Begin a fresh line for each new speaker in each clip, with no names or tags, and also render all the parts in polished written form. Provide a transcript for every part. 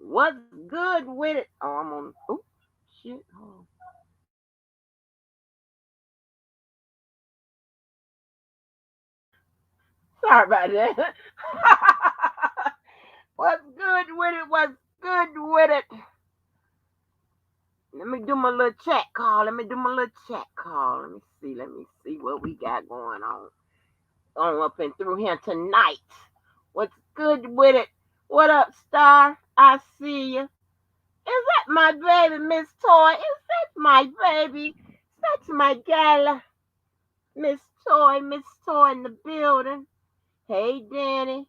What's good with it? Oh, I'm on. Oh, shit. Oh. Sorry about that. What's good with it? What's good with it? Let me do my little chat call. Let me do my little chat call. Let me see. Let me see what we got going on up and through here tonight. What's good with it? What up, Star? I see you. Is that my baby, Miss Toy? Is that my baby? That's my gal, Miss Toy. Miss Toy in the building. Hey, Danny.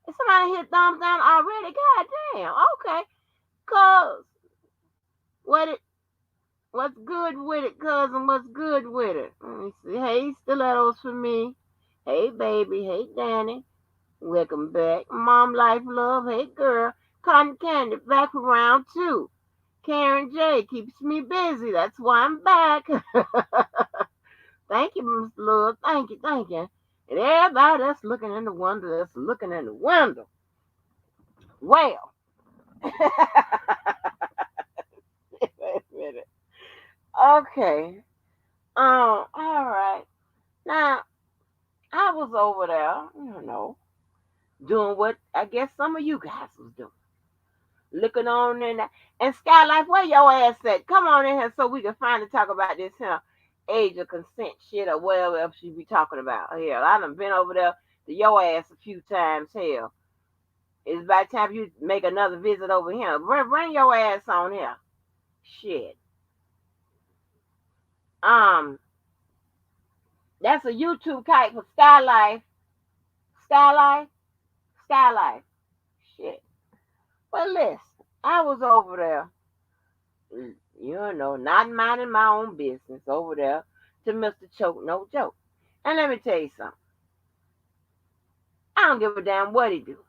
Is somebody hit thumbs down already? God damn. Okay. Cuz, what it? What's good with it, cousin? What's good with it? Let me see. Hey, stilettos for me. Hey, baby. Hey, Danny. Welcome back. Mom, life, love. Hey, girl. Cotton candy back for round two. Karen J keeps me busy. That's why I'm back. Thank you, Miss Love. Thank you, thank you. And everybody that's looking in the window, that's looking in the window. Well, wait a minute. Okay. All right. Now, I was over there, doing what I guess some of you guys was doing. Looking on in there. And Skylife, where your ass at? Come on in here so we can finally talk about this here age of consent shit or whatever else you be talking about. Hell, I done been over there to your ass a few times. Hell, it's about time you make another visit over here. Bring your ass on here. Shit. Um, that's a YouTube kite for Skylife. Skylife. Skylife. Shit. Well, listen, I was over there, not minding my own business over there to Mr. Choke No Joke. And let me tell you something. I don't give a damn what he do,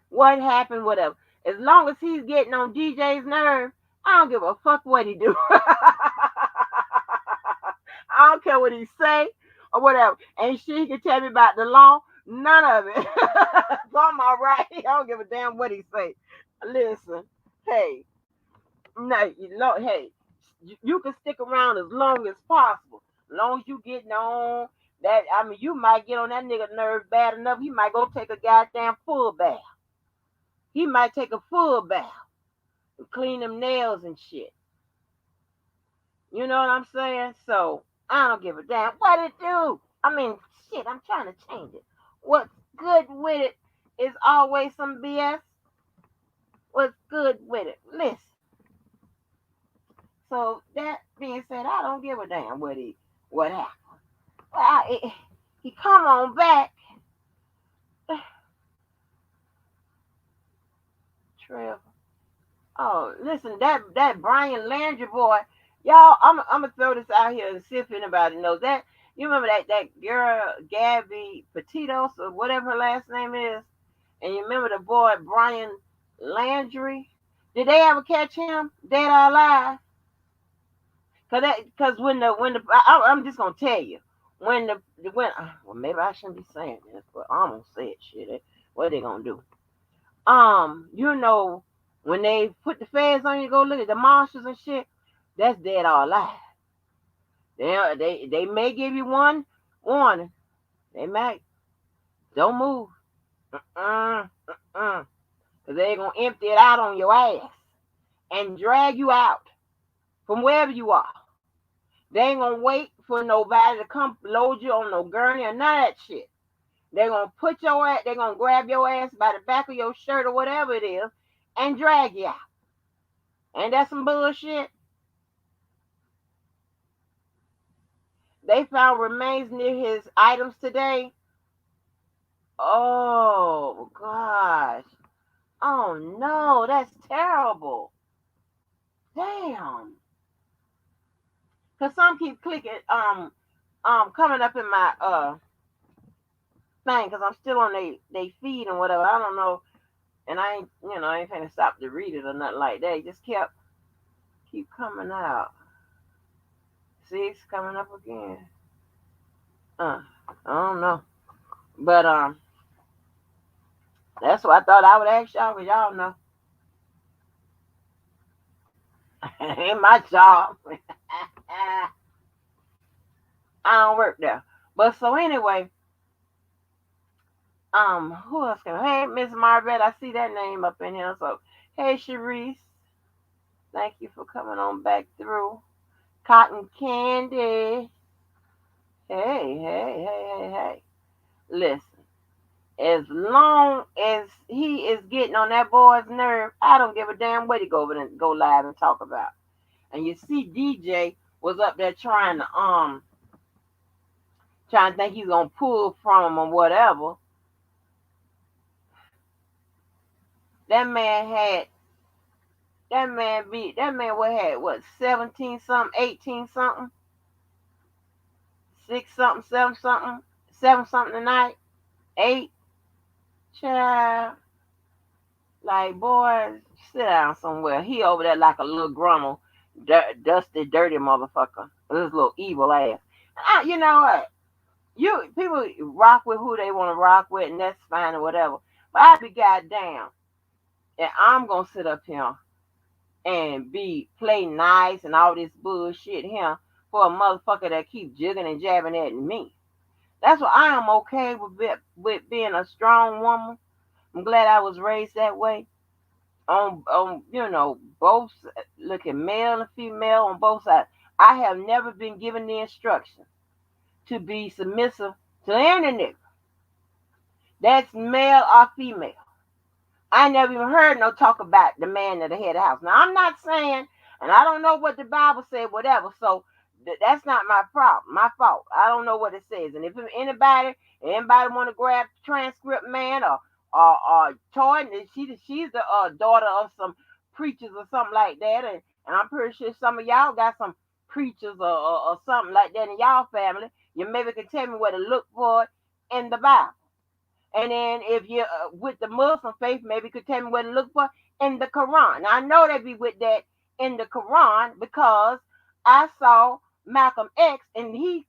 what happened, whatever. As long as he's getting on DJ's nerve, I don't give a fuck what he do. I don't care what he say or whatever. Ain't shit he can tell me about the law. None of it. So I'm all right. I don't give a damn what he say. Listen, hey, no, hey, you can stick around as long as possible. As long as you getting on that, I mean, you might get on that nigga nerve bad enough. He might go take a goddamn full bath. He might take a full bath and clean them nails and shit. You know what I'm saying? So I don't give a damn what it do. I mean, shit, I'm trying to change it. What's good with it is always some BS. What's good with it? Listen. So that being said, I don't give a damn what happened. Well, he come on back. Trevor. Oh, listen, that Brian Landry boy, y'all. I'm gonna throw this out here and see if anybody knows that. You remember that girl Gabby Petitos or whatever her last name is, and you remember the boy Brian Landry? Did they ever catch him dead or alive? Cause when the I'm just gonna tell you when well maybe I shouldn't be saying this, but I'm gonna say it. Shit, what they gonna do? You know, when they put the feds on you, go look at the marshals and shit. That's dead or alive. They may give you one warning. They might don't move. Cause they gonna empty it out on your ass and drag you out from wherever you are. They ain't gonna wait for nobody to come load you on no gurney or none of that shit. They're gonna put your ass, they're gonna grab your ass by the back of your shirt or whatever it is and drag you out. Ain't that some bullshit? They found remains near his items today. Oh gosh. Oh no, that's terrible. Damn. Cause some keep clicking coming up in my thing because I'm still on they feed and whatever. I don't know, and I ain't finna stop to read it or nothing like that. It just keep coming out. See, it's coming up again. I don't know, but that's what I thought I would ask y'all, cause y'all know. Ain't my job. I don't work there. But so anyway, who else can? Hey, Miss Margaret, I see that name up in here. So, hey, Sharice, thank you for coming on back through. Cotton Candy, hey. Listen, as long as he is getting on that boy's nerve, I don't give a damn what he go over and go live and talk about. And you see, DJ was up there trying to think he's gonna pull from him or whatever. That man had what had what 17 something, 18 something, 6 something, 7 something, 7 something tonight, 8 child. Like boy, sit down somewhere. He over there like a little grumble, dusty, dirty motherfucker. This little evil ass. You know what? You people rock with who they want to rock with, and that's fine or whatever. But I be goddamn, and I'm gonna sit up here and be play nice and all this bullshit here for a motherfucker that keep jigging and jabbing at me. That's why I am okay with being a strong woman. I'm glad I was raised that way. On both looking male and female on both sides. I have never been given the instruction to be submissive to any nigga. That's male or female. I never even heard no talk about the man at the head of the house. Now I'm not saying, and I don't know what the Bible said, whatever. So that's not my problem, my fault. I don't know what it says. And if anybody want to grab transcript man or Toy, she's the daughter of some preachers or something like that, and I'm pretty sure some of y'all got some preachers or something like that in y'all family. You maybe can tell me where to look for it in the Bible. And then if you're with the Muslim faith, maybe you could tell me where to look for in the Quran. Now, I know they be with that in the Quran because I saw Malcolm X and he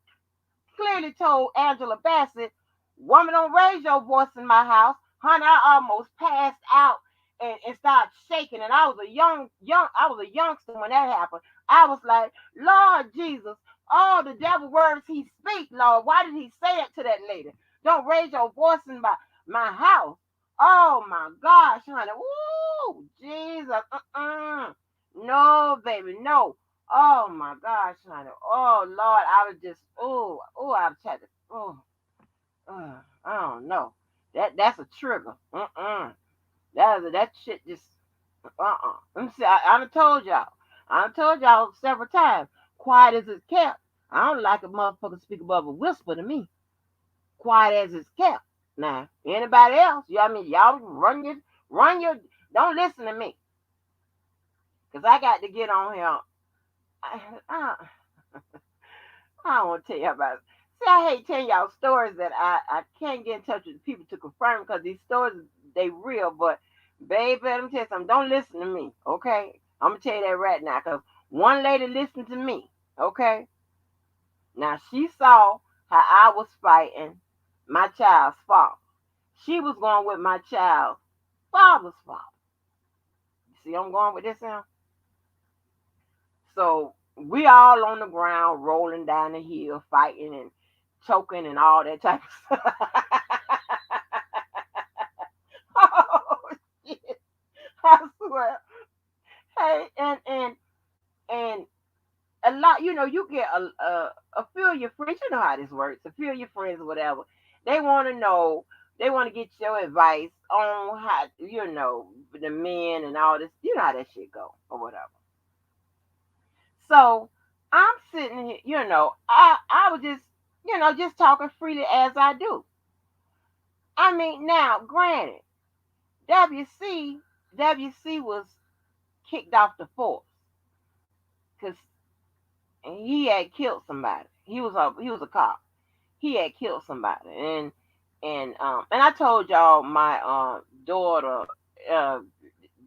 clearly told Angela Bassett, woman, don't raise your voice in my house. Honey, I almost passed out and started shaking. And I was I was a youngster when that happened. I was like, Lord Jesus, all the devil words he speak, Lord, why did he say it to that lady? Don't raise your voice in my house. Oh my gosh, honey. Woo, Jesus. No, baby, no. Oh my gosh, honey. Oh Lord, I was just I was trying to I don't know. That's a trigger. That shit just Let me see. I done told y'all. I done told y'all several times. Quiet as it's kept. I don't like a motherfucker speak above a whisper to me. Quiet as it's kept. Now, anybody else? Y'all run your. Don't listen to me, cause I got to get on here. I, I don't want to tell you about it. See, I hate telling y'all stories that I can't get in touch with people to confirm because these stories, they real. But, baby, let me tell you something. Don't listen to me, okay? I'm going to tell you that right now because one lady listened to me, okay? Now, she saw how I was fighting my child's father. She was going with my child's father's father. You see, I'm going with this now? So, we all on the ground, rolling down the hill, fighting and choking and all that type of stuff. Oh shit! I swear. Hey, and a lot, you get a few of your friends. You know how this works. A few of your friends, or whatever, they want to know. They want to get your advice on how the men and all this. You know how that shit go or whatever. So I'm sitting here. I was just talking freely as I do. I mean, now, granted, WC was kicked off the force because he had killed somebody. He was a cop. He had killed somebody, and I told y'all my daughter uh,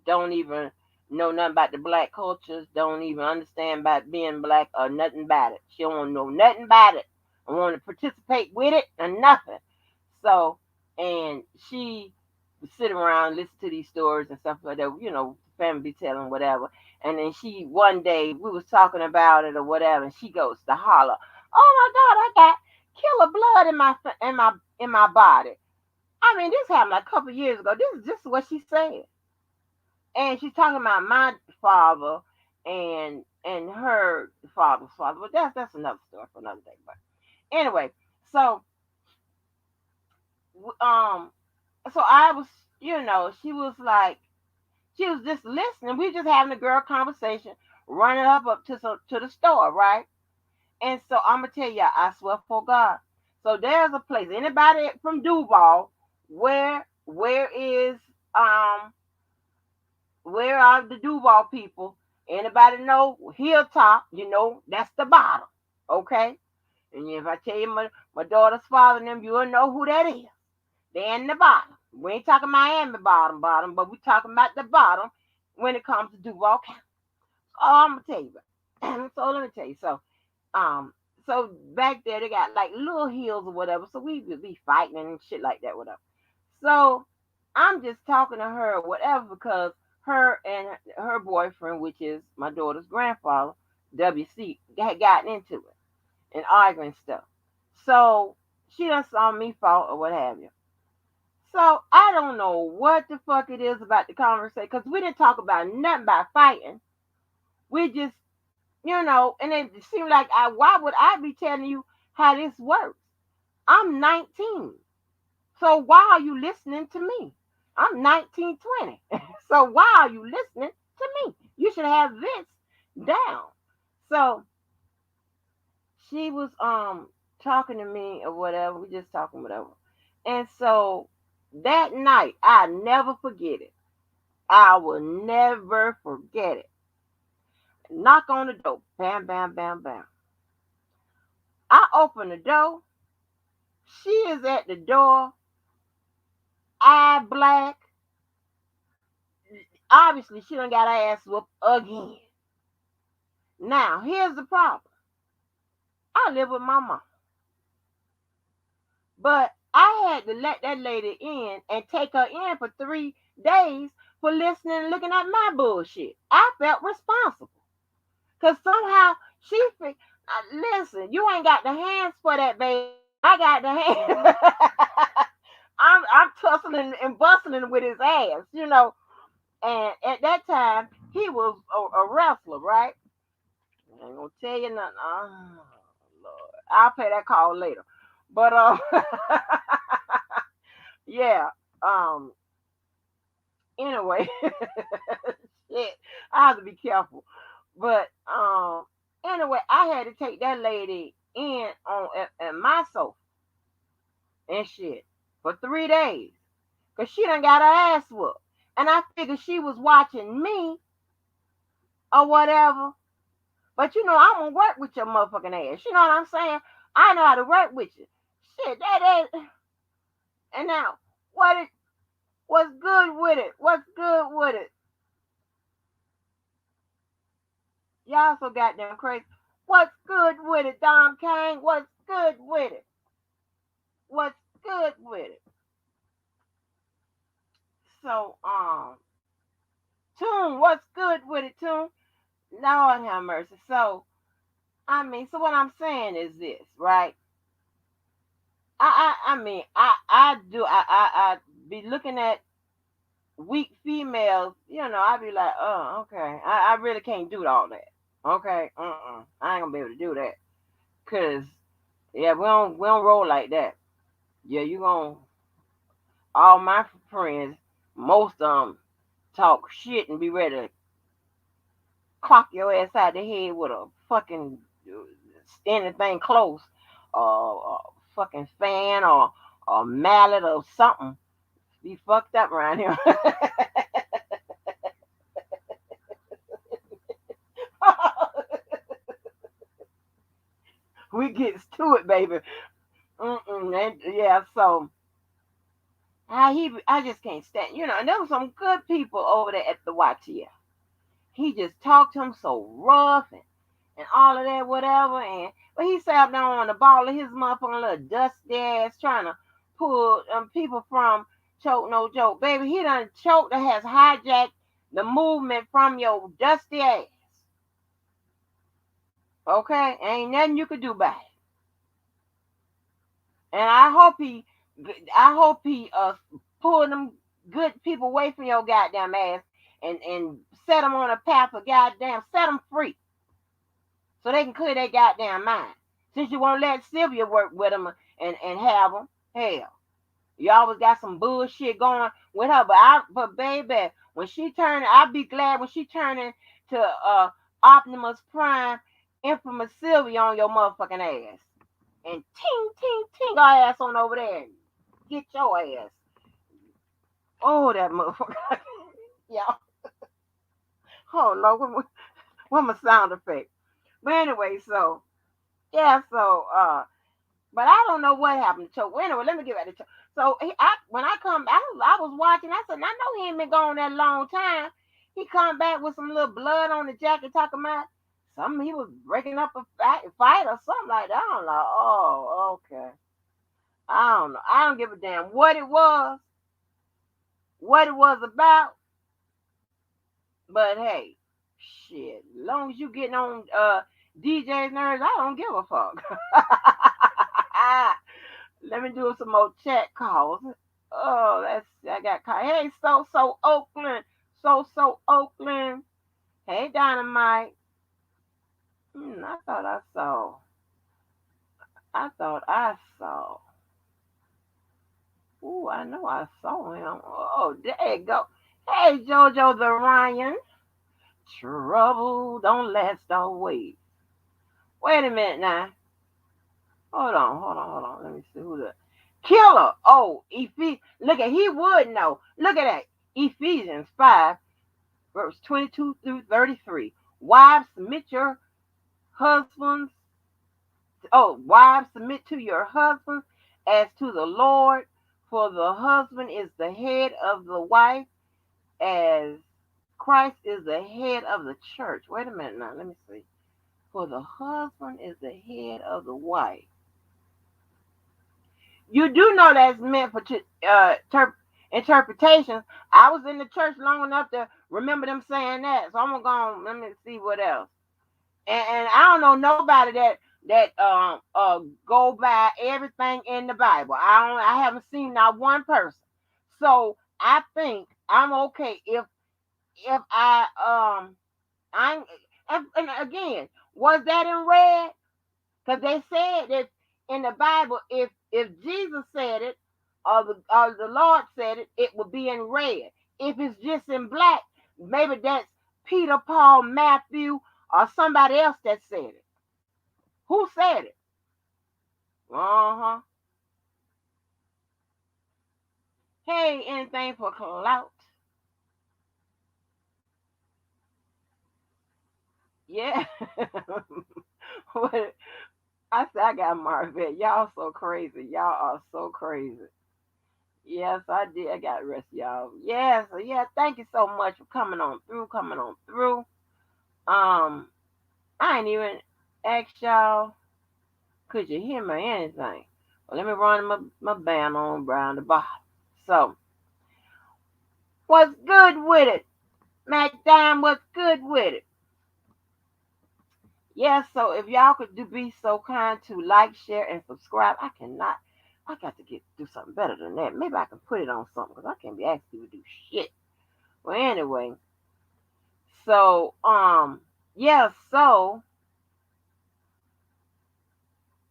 don't even know nothing about the black cultures. Don't even understand about being black or nothing about it. She don't know nothing about it. I want to participate with it or nothing. So, and she sit around and listen to these stories and stuff like that. Family be telling whatever. And then she one day we was talking about it or whatever, and she goes to holler, "Oh my God, I got killer blood in my body." I mean, this happened like a couple years ago. This is what she said, and she's talking about my father and her father's father. But that's another story for another day. But anyway, so um, so I was, she was like, she was just listening. We were just having a girl conversation, running up to the store, right? And so I'm gonna tell you, I swear for God. So there's a place. Anybody from Duval? Um where are the Duval people? Anybody know Hilltop? That's the bottom. Okay? And if I tell you my daughter's father and them, you'll know who that is. They're in the bottom. We ain't talking Miami bottom, but we talking about the bottom when it comes to Duval County. Oh, I'm gonna tell you. So let me tell you. Um, so back there they got like little hills or whatever. So we would be fighting and shit like that, whatever. So I'm just talking to her, or whatever, because her and her boyfriend, which is my daughter's grandfather, WC, had gotten into it and arguing stuff. So she done saw me fault or what have you. So I don't know what the fuck it is about the conversation, because we didn't talk about nothing about fighting. We just, and it seemed like why would I be telling you how this works? I'm 19. So why are you listening to me? I'm 19, 20. So why are you listening to me? You should have this down. So she was talking to me or whatever. We just talking whatever. And so that night, I never forget it. I will never forget it. Knock on the door. Bam, bam, bam, bam. I open the door. She is at the door, eye black. Obviously, she done got her ass whooped again. Now, here's the problem. I live with my mom. But I had to let that lady in and take her in for 3 days for listening and looking at my bullshit. I felt responsible. Because somehow listen, you ain't got the hands for that, baby. I got the hands. I'm tussling and bustling with his ass. And at that time, he was a wrestler, right? I ain't gonna tell you nothing. Oh, Lord. I'll pay that call later. But yeah. Um. Anyway, shit. I have to be careful. But anyway, I had to take that lady in on at my sofa and shit for 3 days, cause she done got her ass whooped, and I figured she was watching me or whatever. But I'm gonna work with your motherfucking ass. You know what I'm saying? I know how to work with you. Shit, that is. And now, what's good with it? What's good with it? Y'all so goddamn crazy. What's good with it, Dom Kane? What's good with it? What's good with it? So, Tune, what's good with it, Tune? Lord have mercy. So, so what I'm saying is this, right? I do. I be looking at weak females. I be like, oh, okay. I really can't do all that. Okay, I ain't gonna be able to do that. Cause yeah, we don't roll like that. Yeah, you gonna all my friends, most of them talk shit and be ready to clock your ass out the head with a fucking anything close, a fucking fan or mallet or something. Be fucked up around here. We gets to it, baby. Yeah, so I just can't stand. And there was some good people over there at the YTF. He just talked to him so rough and all of that, whatever. But he sat down on the ball of his motherfucking little dusty ass trying to pull people from Choke, no joke. Baby, he done choked that has hijacked the movement from your dusty ass. Okay? Ain't nothing you could do about it. And I hope he pull them good people away from your goddamn ass and set them on a path of goddamn, set them free so they can clear their goddamn mind. Since you won't let Sylvia work with them and have them, hell, you always got some bullshit going with her. But baby, when she turned, I'll be glad when she turned into Optimus Prime, infamous Sylvia on your motherfucking ass. And ting, ting, ting our ass on over there. Get your ass. Oh, that motherfucker. Yeah. Oh, Lord. What my sound effect? But anyway, yeah, but I don't know what happened to Choke. Well, anyway, let me get back to Choke. So when I come, I was watching. I said, I know he ain't been gone that long time. He come back with some little blood on the jacket, talking about something. He was breaking up a fight or something like that. I'm like, oh, okay. I don't know. I don't give a damn what it was about. But hey, shit. As long as you getting on DJ's nerves, I don't give a fuck. Let me do some more chat calls. Oh, I got called. Hey, so Oakland. So Oakland. Hey, Dynamite. I thought I saw. I thought I saw. Ooh, I know I saw him. Oh, there you go. Hey, JoJo the Ryan. Trouble don't last always. Wait a minute now. Hold on. Let me see who the killer. Oh, look at, he would know. Look at that. Ephesians 5, verse 22 through 33. Wives, submit your husbands. Oh, wives, submit to your husbands as to the Lord, for the husband is the head of the wife, as Christ is the head of the church. Wait a minute now. Let me see. For the husband is the head of the wife. You do know that's meant for interpretations. I was in the church long enough to remember them saying that. So I'm gonna go on, let me see what else. And I don't know nobody that go by everything in the Bible. I haven't seen not one person. So I think I'm okay if I'm and again, was that in red? Because they said that in the Bible, if Jesus said it or the Lord said it, it would be in red. If it's just in black, maybe that's Peter, Paul, Matthew, or somebody else that said it. Who said it? Uh-huh. Hey, anything for clout? Yeah. I said I got Marvette. Y'all so crazy. Y'all are so crazy. Yes, I did. I got the rest of y'all. Yes, yeah. Thank you so much for coming on through. I ain't even asked y'all. Could you hear me or anything? Well, let me run my band on around the bottom. So, what's good with it? Mac Dime, what's good with it? Yes, so if y'all could be so kind to like, share, and subscribe. I got to do something better than that. Maybe I can put it on something because I can't be asking you to do shit. Well, anyway, so yeah, so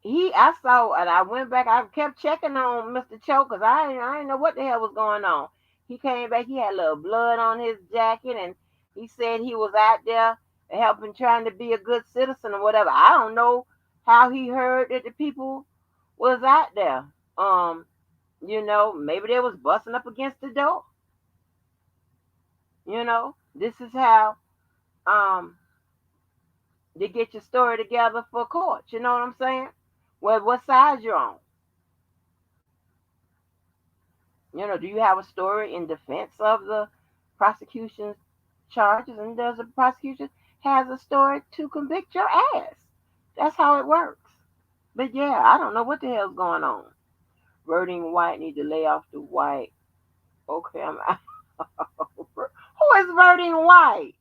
I saw and I went back. I kept checking on Mr. Cho because I didn't know what the hell was going on. He came back. He had a little blood on his jacket, and he said he was out there helping, trying to be a good citizen or whatever. I don't know how he heard that the people was out there. Maybe they was busting up against the door. This is how they get your story together for court. You know what I'm saying? Well, what side you're on? Do you have a story in defense of the prosecution's charges, and does the prosecution has a story to convict your ass? That's how it works. But yeah, I don't know what the hell's going on. Voting white need to lay off the white Okay, I'm out. Who is Verdine White?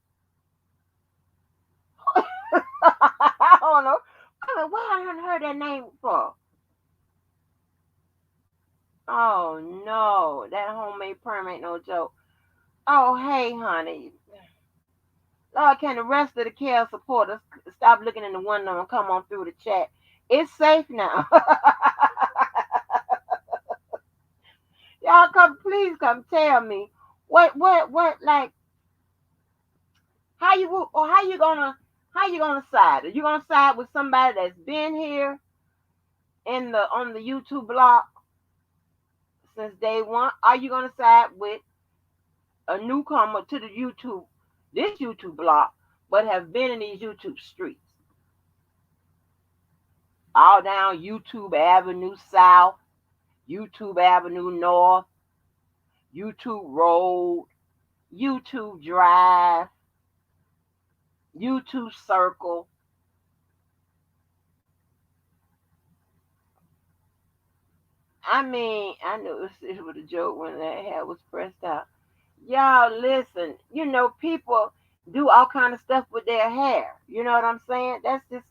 I don't know. I mean, where I haven't heard that name before. Oh no, that homemade perm ain't no joke. Oh hey, honey. Lord, can the rest of the care supporters stop looking in the window and come on through the chat? It's safe now. Y'all come, please come tell me what, like, how you gonna side? Are you gonna side with somebody that's been here in the on the YouTube block since day one? Are you gonna side with a newcomer to the this YouTube block, but have been in these YouTube streets, all down YouTube Avenue South, YouTube Avenue North, YouTube Road, YouTube Drive, YouTube Circle? I mean, I knew it was a joke when that hair was pressed out. Y'all listen, people do all kind of stuff with their hair. You know what I'm saying? That's just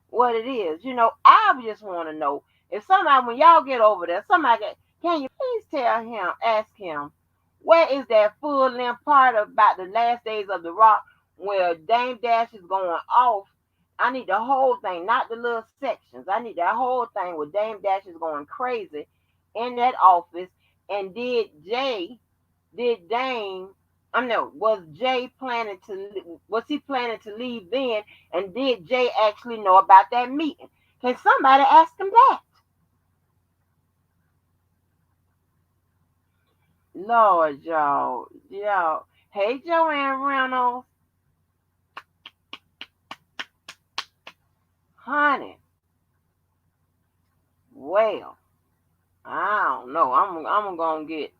what it is. I just want to know if somebody, when y'all get over there, can you please tell him, ask him, where is that full length part about the last days of the rock where Dame Dash is going off? I need the whole thing, not the little sections. I need that whole thing where Dame Dash is going crazy in that office. And did Dame, I know, was he planning to leave then? And did Jay actually know about that meeting? Can somebody ask him that? Lord, y'all. Hey, Joanne Reynolds, honey. Well, I don't know. I'm gonna get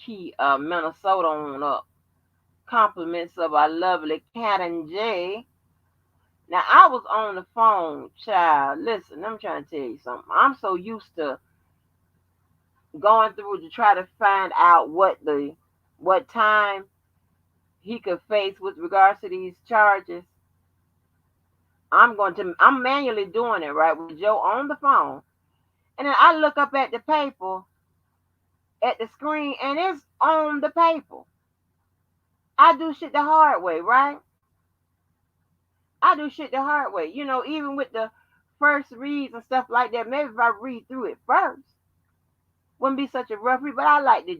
Key Minnesota on up. Compliments of our lovely Cat and Jay. Now I was on the phone, child. Listen, I'm trying to tell you something. I'm so used to going through to try to find out what time he could face with regards to these charges. I'm manually doing it right with Joe on the phone. And then I look up at the paper, at the screen, and it's on the paper. I do shit the hard way, right? I do shit the hard way. Even with the first reads and stuff like that, maybe if I read through it first, wouldn't be such a rough read, but I like to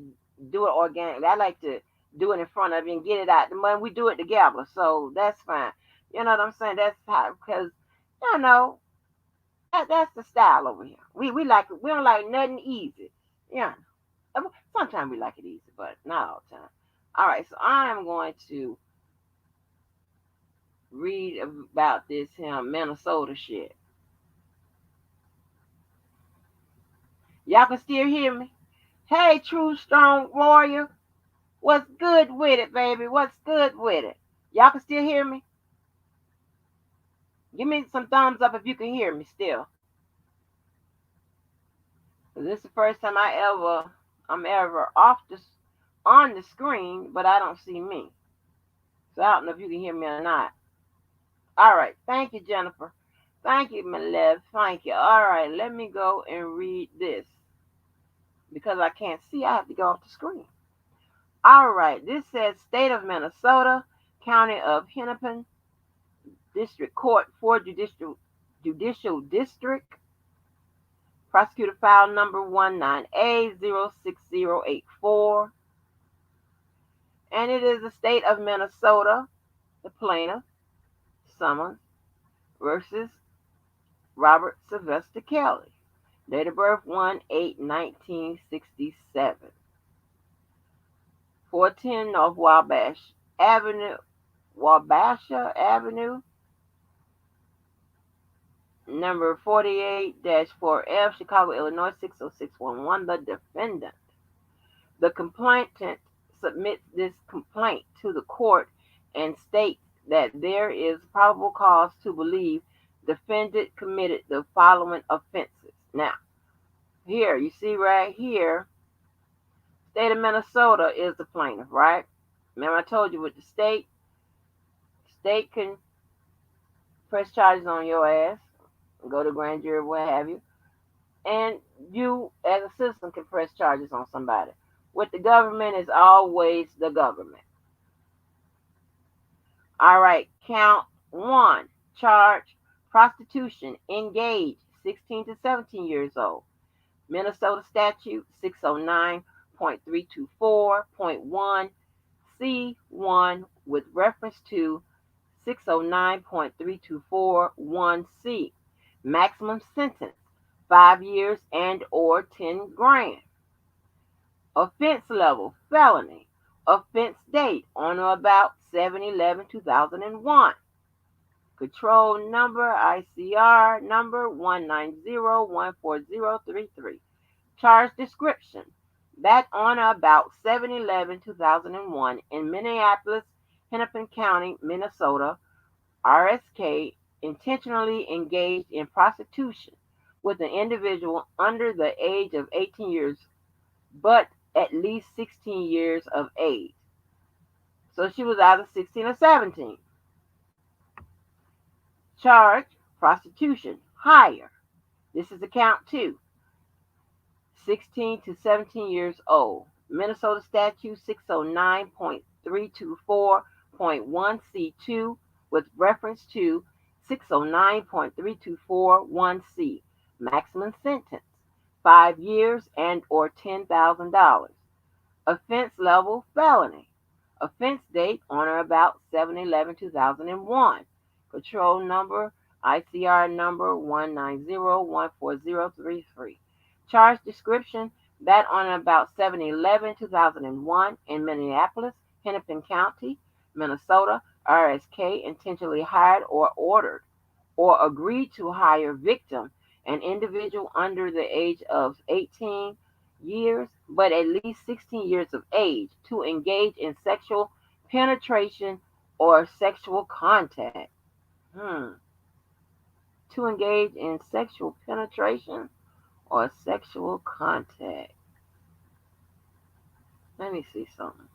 do it organically. I like to do it in front of you and get it out. The money we do it together, so that's fine. You know what I'm saying? That's how, because you know that's the style over here. We don't like nothing easy. Yeah, sometimes we like it easy, but not all the time. All right, so I am going to read about this Minnesota shit. Y'all can still hear me? Hey, true strong warrior. What's good with it, baby? What's good with it? Y'all can still hear me? Give me some thumbs up if you can hear me still. This is the first time I'm ever on the screen, but I don't see me. So I don't know if you can hear me or not. All right. Thank you, Jennifer. Thank you, my love. Thank you. All right. Let me go and read this. Because I can't see, I have to go off the screen. All right. This says State of Minnesota, County of Hennepin, District Court, 4th Judicial District, prosecutor file number 19A06084. And it is the state of Minnesota, the plaintiff, Summons versus Robert Sylvester Kelly. Date of birth 1/8/1967. 410 North Wabasha Avenue, number 48-4F, Chicago, Illinois 60611. The defendant. The complainant submits this complaint to the court and states that there is probable cause to believe defendant committed the following offenses. Now, here, you see right here, State of Minnesota is the plaintiff, right? Remember I told you with the state can press charges on your ass, go to grand jury, what have you, and you as a citizen can press charges on somebody. With the government is always the government. All right, count one. Charge prostitution, engaged, 16 to 17 years old. Minnesota statute 609.324.1 C1 with reference to 609.3241C. Maximum sentence 5 years and or 10 grand. Offense level felony. Offense date on or about 7/11/2001. Control number ICR number 190-14033. Charge description. That on or about 7/11/2001 in Minneapolis, Hennepin County, Minnesota, RSK intentionally engaged in prostitution with an individual under the age of 18 years, but at least 16 years of age. So she was either 16 or 17. Charge prostitution, higher. This is account 2. 16 to 17 years old. Minnesota statute 609.324.1C2 with reference to 609.3241C. Maximum sentence 5 years and or $10,000. Offense level felony. Offense date on or about 7/11/2001. Control number ICR number 190-14033. Charge description. That on or about 7/11/2001 in Minneapolis, Hennepin County, Minnesota, RSK intentionally hired or ordered or agreed to hire victim, an individual under the age of 18 years but at least 16 years of age, to engage in sexual penetration or sexual contact. To engage in sexual penetration or sexual contact. Let me see something.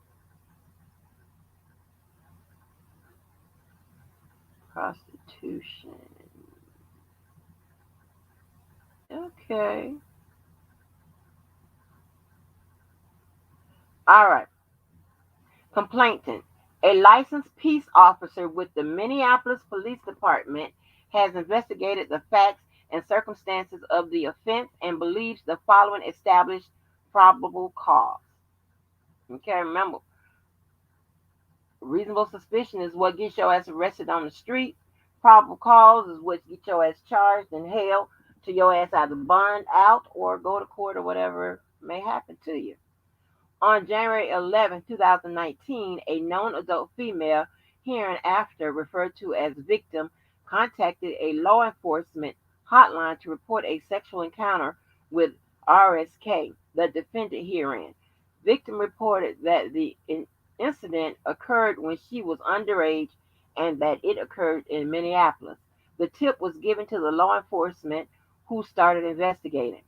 Prostitution. Okay. All right. Complainant. A licensed peace officer with the Minneapolis Police Department has investigated the facts and circumstances of the offense and believes the following established probable cause. Okay, remember, reasonable suspicion is what gets your ass arrested on the street. Probable cause is what gets your ass charged and held to your ass either bond out or go to court or whatever may happen to you. On January 11, 2019, a known adult female, hereinafter referred to as victim, contacted a law enforcement hotline to report a sexual encounter with RSK, the defendant herein. Victim reported that the incident occurred when she was underage and that it occurred in Minneapolis. The tip was given to the law enforcement, who started investigating.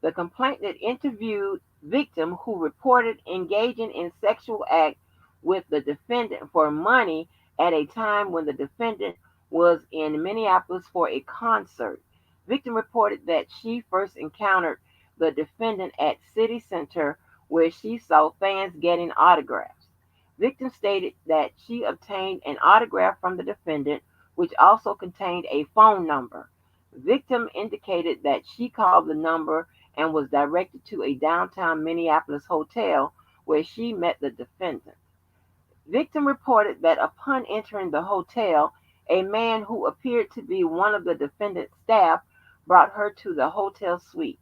The complainant interviewed victim, who reported engaging in sexual act with the defendant for money at a time when the defendant was in Minneapolis for a concert. Victim reported that she first encountered the defendant at City Center, where she saw fans getting autographs. Victim stated that she obtained an autograph from the defendant, which also contained a phone number. Victim indicated that she called the number and was directed to a downtown Minneapolis hotel where she met the defendant. Victim reported that upon entering the hotel, a man who appeared to be one of the defendant's staff brought her to the hotel suite.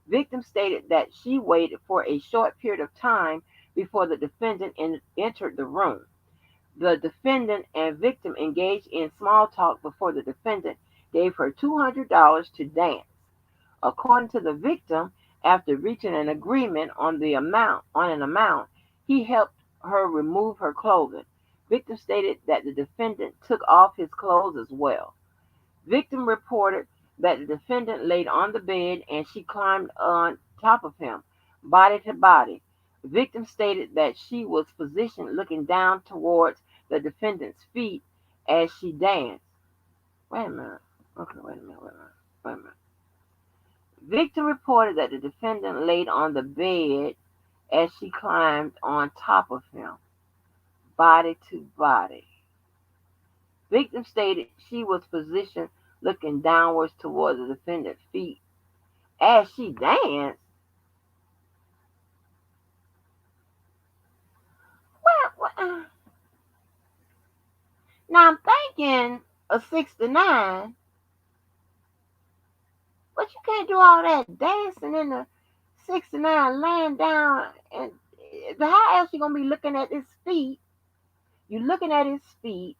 Victim stated that she waited for a short period of time before the defendant entered the room. The defendant and victim engaged in small talk before the defendant gave her $200 to dance. According to the victim, after reaching an agreement on an amount, he helped her remove her clothing. Victim stated that the defendant took off his clothes as well. Victim reported that the defendant laid on the bed and she climbed on top of him, body to body. Victim stated that she was positioned looking down towards the defendant's feet as she danced. Wait a minute. Okay, wait a minute. Victim reported that the defendant laid on the bed as she climbed on top of him, body to body. Victim stated she was positioned looking downwards towards the defendant's feet as she danced. Well, now I'm thinking a 69, but you can't do all that dancing in the 69 laying down. And how else you going to be looking at his feet? You looking at his feet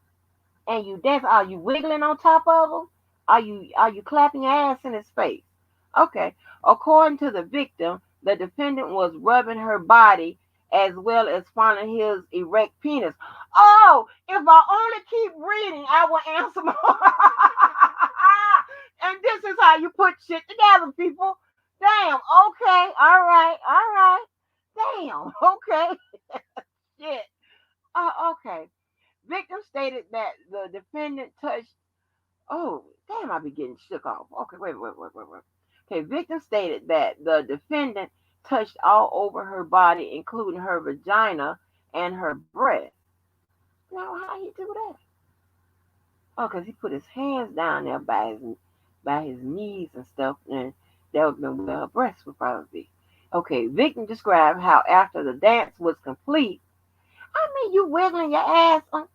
and you dance. Are you wiggling on top of him? Are you clapping your ass in his face? Okay. According to the victim, the defendant was rubbing her body as well as fondling his erect penis. Oh, if I only keep reading, I will answer more. And this is how you put shit together, people. Damn. Okay. All right. All right. Damn. Okay. Shit. Okay. Victim stated that the defendant touched. Oh, damn, I be getting shook off. Okay, wait. Okay, victim stated that the defendant touched all over her body, including her vagina and her breast. Now, how he do that? Oh, because he put his hands down there by his knees and stuff, and that would be where her breast would probably be. Okay, victim described how after the dance was complete, I mean, you wiggling your ass on.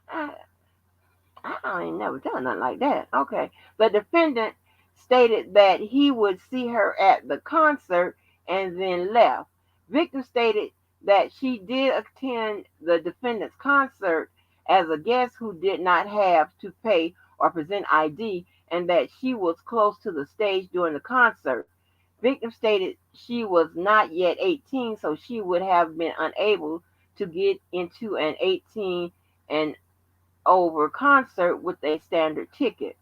I ain't never done nothing like that. Okay. The defendant stated that he would see her at the concert and then left. Victim stated that she did attend the defendant's concert as a guest who did not have to pay or present ID and that she was close to the stage during the concert. Victim stated she was not yet 18, so she would have been unable to get into an 18 and over concert with a standard ticket.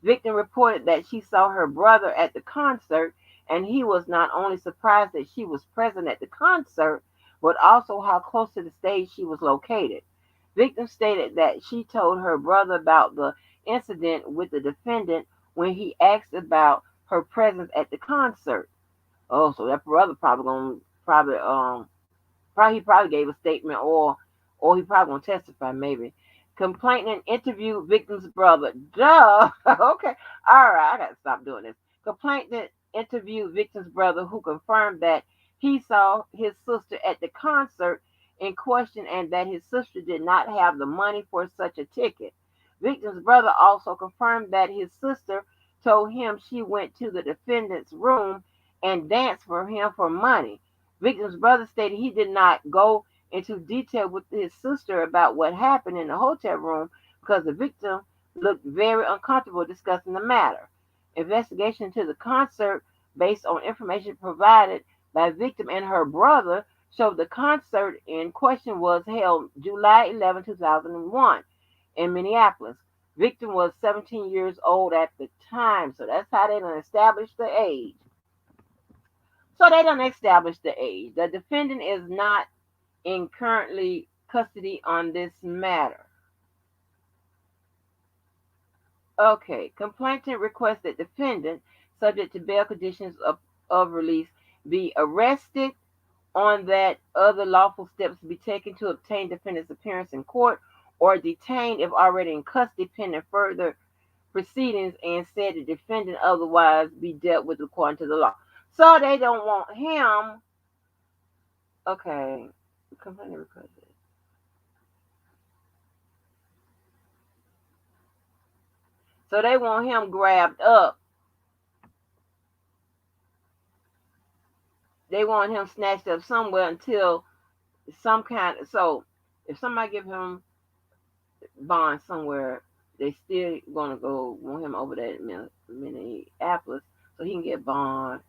Victim reported that she saw her brother at the concert and he was not only surprised that she was present at the concert, but also how close to the stage she was located. Victim stated that she told her brother about the incident with the defendant when he asked about her presence at the concert. Oh, so that brother probably gave a statement or he probably gonna testify maybe. Complainant interviewed victim's brother. Duh. Okay. All right. I gotta stop doing this. Complainant interviewed victim's brother who confirmed that he saw his sister at the concert in question and that his sister did not have the money for such a ticket. Victim's brother also confirmed that his sister told him she went to the defendant's room and danced for him for money. Victim's brother stated he did not go into detail with his sister about what happened in the hotel room because the victim looked very uncomfortable discussing the matter. Investigation into the concert, based on information provided by victim and her brother, showed the concert in question was held July 11, 2001 in Minneapolis. Victim was 17 years old at the time, so that's how they done established the age. The defendant is not in currently custody on this matter. Okay, complainant requests that defendant, subject to bail conditions of release, be arrested on that other lawful steps be taken to obtain defendant's appearance in court or detained if already in custody pending further proceedings and said the defendant otherwise be dealt with according to the law. So they don't want him. Okay, complainant requested. So they want him grabbed up. They want him snatched up somewhere until some kind of. So if somebody give him bond somewhere, they still gonna go want him over there in Minneapolis so he can get bond.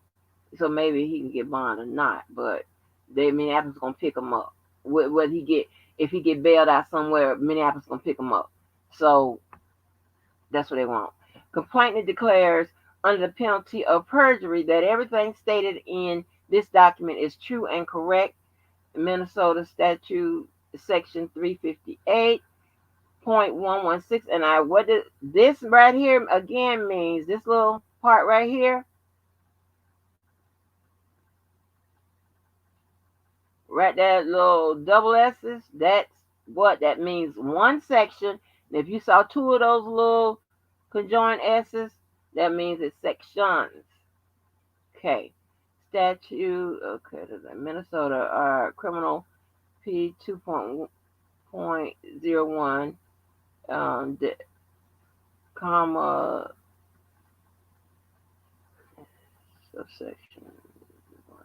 So maybe he can get bond or not, but Minneapolis gonna pick him up. Whether if he get bailed out somewhere, Minneapolis gonna pick him up. So that's what they want. Complainant declares under the penalty of perjury that everything stated in this document is true and correct. Minnesota statute section 358.116. And what did this right here again means? This little part right here, right, that little double S's, that's what that means. One section. And if you saw two of those little conjoined S's, that means it's sections. Okay. Statute, okay, Minnesota criminal P 2.01, comma, subsection 1+2.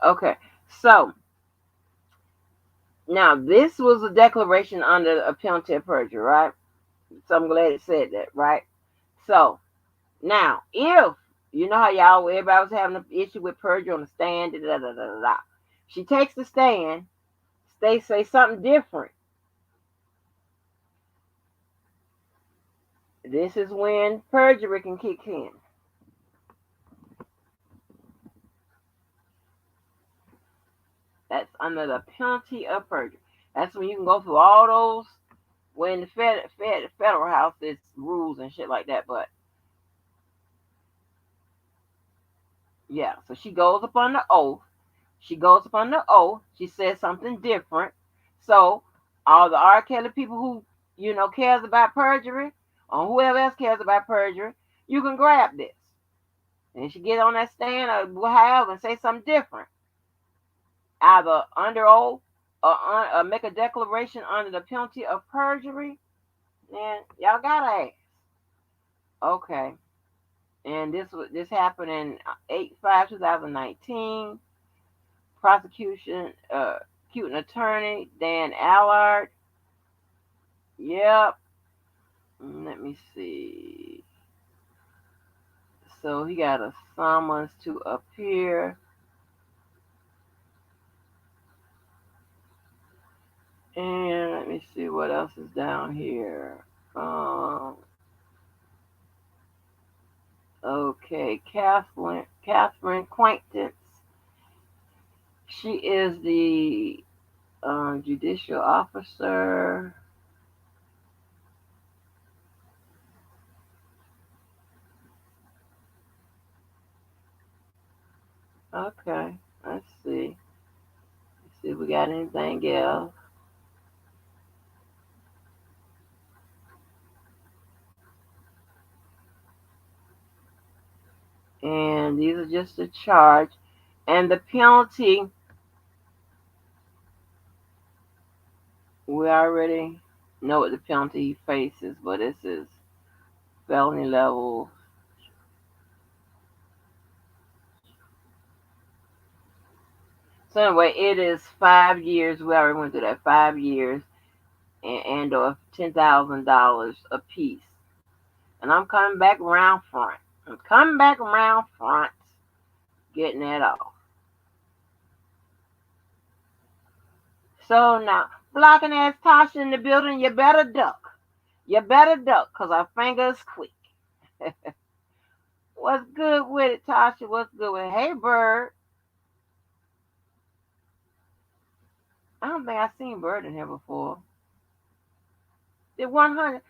Okay, so now this was a declaration under a penalty of perjury, right? So I'm glad it said that, right? So now, if you know how everybody was having an issue with perjury on the stand, she takes the stand, they say something different. This is when perjury can kick in. That's under the penalty of perjury. That's when you can go through all those, when the federal house, there's rules and shit like that. But yeah, so she goes up on the oath. She says something different. So all the R. Kelly people who, cares about perjury, or whoever else cares about perjury, you can grab this. And she get on that stand or whatever and say something different, either under oath or make a declaration under the penalty of perjury, then y'all gotta ask. Okay. And this happened in 8/5/2019. Prosecution, accusing attorney Dan Allard. Yep. Let me see. So he got a summons to appear. And let me see what else is down here. Okay, Catherine Quaintance. She is the judicial officer. Okay, let's see. Let's see if we got anything else. And these are just the charge. And the penalty, we already know what the penalty he faces, but this is felony level. So anyway, it is 5 years. We already went through that, 5 years, and or $10,000 a piece. And I'm coming back around front. Getting that off. So now, blocking ass Tasha in the building, you better duck. Because our finger is quick. What's good with it, Tasha? What's good with it? Hey, Bird. I don't think I've seen Bird in here before. Did 100.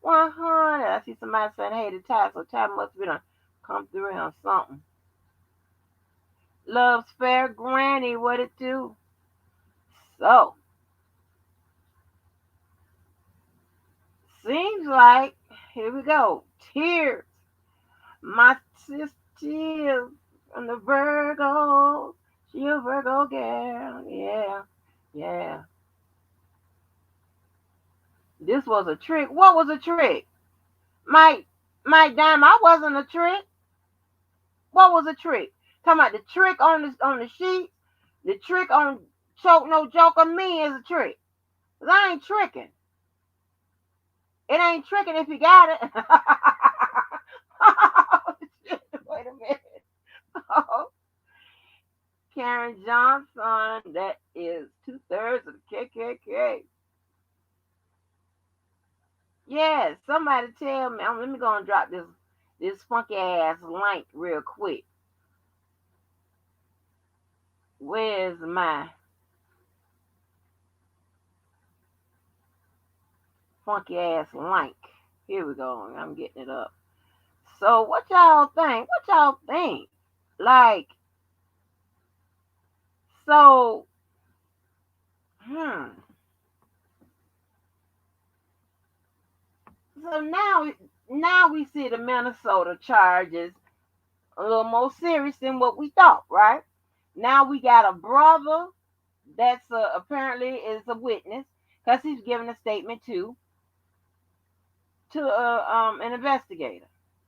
I see somebody saying, hey, the Ty. So Ty must be done come through here or something. Love's Fair Granny, what it do? So, seems like, here we go. Tears. My sister Tears from the Virgo. She a Virgo girl. Yeah. This was a trick. What was a trick? Mike Dime, I wasn't a trick. What was a trick? Talking about the trick on the sheet, the trick on Choke No Joke on Me is a trick. 'Cause I ain't tricking. It ain't tricking if you got it. Oh, shit. Wait a minute. Oh. Karen Johnson, that is 2/3 of the KKK. Yeah, somebody tell me. Let me go and drop this funky ass link real quick. Where's my funky ass link? Here we go. I'm getting it up. So what y'all think? What y'all think? Like, so, hmm. So now we see the Minnesota charges a little more serious than what we thought, right? Now we got a brother that's apparently is a witness because he's giving a statement to an investigator.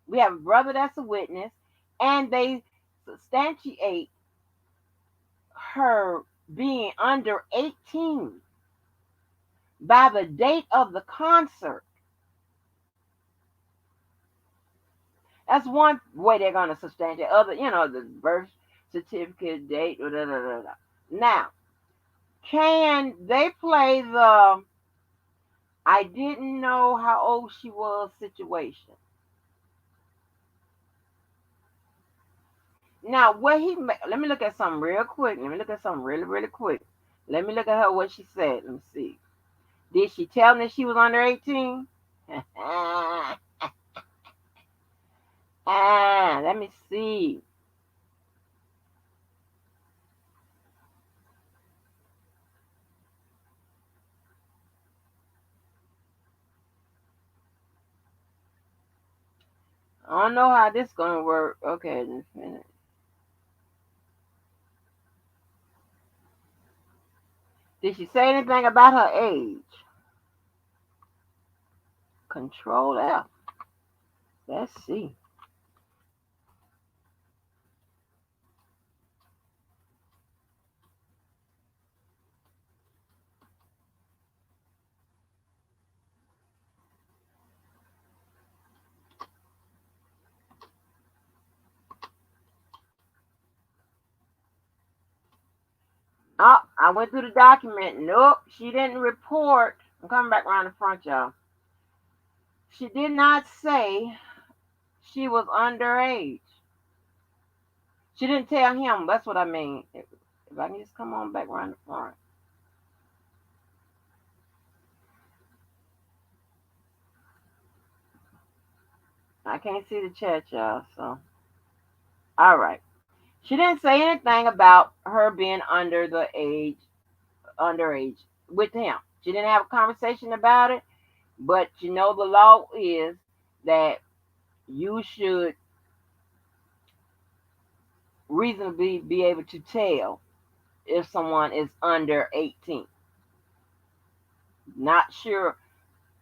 We have a brother that's a witness, and they substantiate her being under 18 by the date of the concert. That's one way they're going to substantiate. Other, the birth certificate date. Da, da, da, da. Now, can they play the "I didn't know how old she was" situation? Now, let me look at something real quick. Let me look at something really, really quick. Let me look at her what she said. Let me see. Did she tell me she was under 18? Let me see. I don't know how this gonna work. Okay, just a minute. Did she say anything about her age? Control F. Let's see. Oh, I went through the document. Nope, she didn't report. I'm coming back around the front, y'all. She did not say she was underage. She didn't tell him. That's what I mean. If I can just come on back around the front. I can't see the chat, y'all. So, all right. She didn't say anything about her being underage with him. She didn't have a conversation about it. But the law is that you should reasonably be able to tell if someone is under 18. Not sure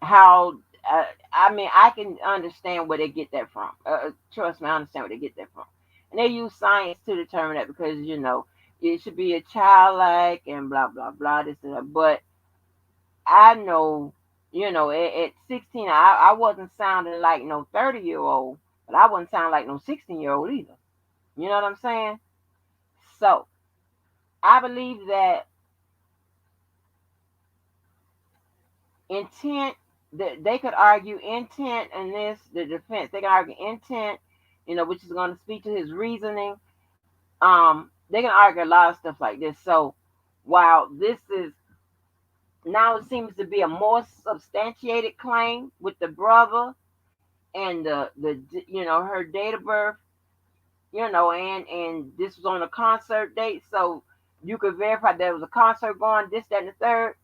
how. I mean, I can understand where they get that from. Trust me, I understand where they get that from. And they use science to determine that because it should be a childlike and blah blah blah this and that. But I know, at 16, I wasn't sounding like no 30-year old, but I wasn't sounding like no 16-year old either. You know what I'm saying? So I believe that intent, that they could argue intent in this, the defense, they can argue intent, which is going to speak to his reasoning. They can argue a lot of stuff like this. So while this is now, it seems to be a more substantiated claim with the brother and the her date of birth, and this was on a concert date, so you could verify there was a concert going, this, that, and the third.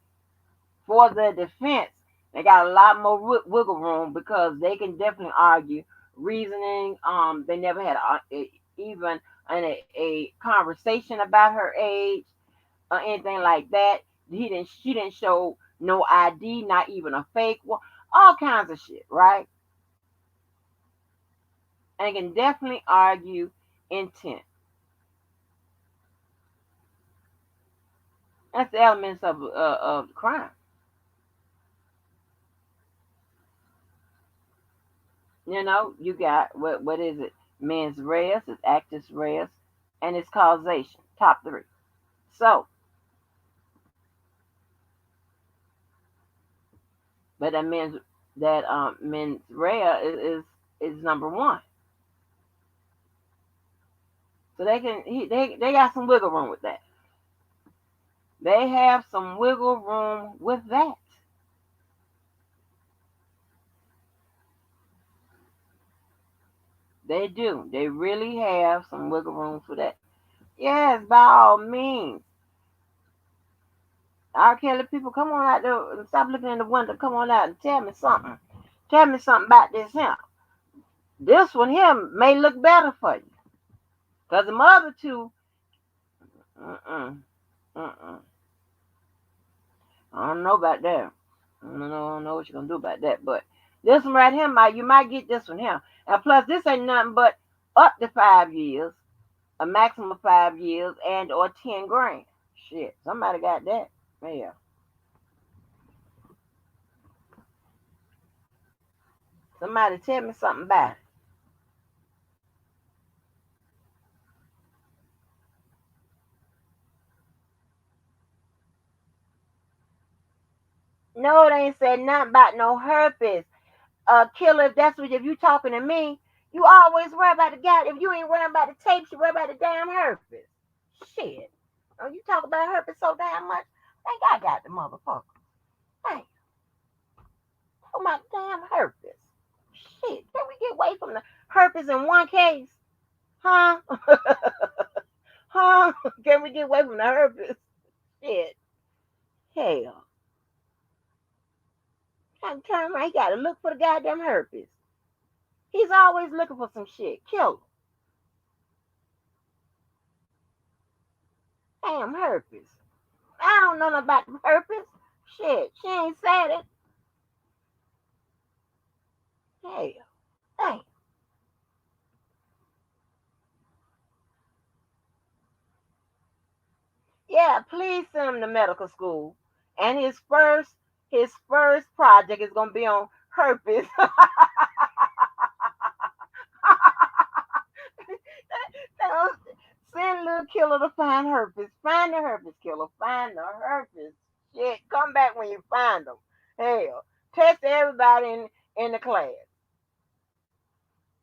For the defense, they got a lot more wiggle room because they can definitely argue reasoning. They never had even a conversation about her age or anything like that. She didn't show no ID, not even a fake one, all kinds of shit, right? And can definitely argue intent. That's the elements of the crime. You got what is it? Mens res, it's actus reus, and it's causation. Top three. So, but that mens rea is number one. So they got some wiggle room with that. They have some wiggle room with that. They do. They really have some wiggle room for that. Yes, by all means. R. Kelly people, come on out there and stop looking in the window. Come on out and tell me something. Tell me something about this here. This one here may look better for you. Because the other two, mm-mm, mm-mm. I don't know about that. I don't know what you're going to do about that. But this one right here, you might get this one here. And plus, this ain't nothing but up to 5 years, a maximum of 5 years, and or 10 grand. Shit, somebody got that. Yeah. Somebody tell me something about it. No, they ain't said nothing about no herpes. Killer, if you talking to me, you always worry about the guy. If you ain't worrying about the tapes, you worry about the damn herpes. Shit. Oh, you talk about herpes so damn much. Think I got the motherfucker. Hey, oh my damn herpes. Shit. Can we get away from the herpes in one case? Huh? Huh? Can we get away from the herpes? Shit. Hell. I'm turning around. He gotta look for the goddamn herpes. He's always looking for some shit. Kill him. Damn herpes. I don't know nothing about the herpes. Shit. She ain't said it. Hell. Hey. Yeah, please send him to medical school. And his first project is gonna be on herpes. Send little killer to find herpes. Find the herpes killer. Find the herpes. Shit, come back when you find them. Hell, test everybody in the class.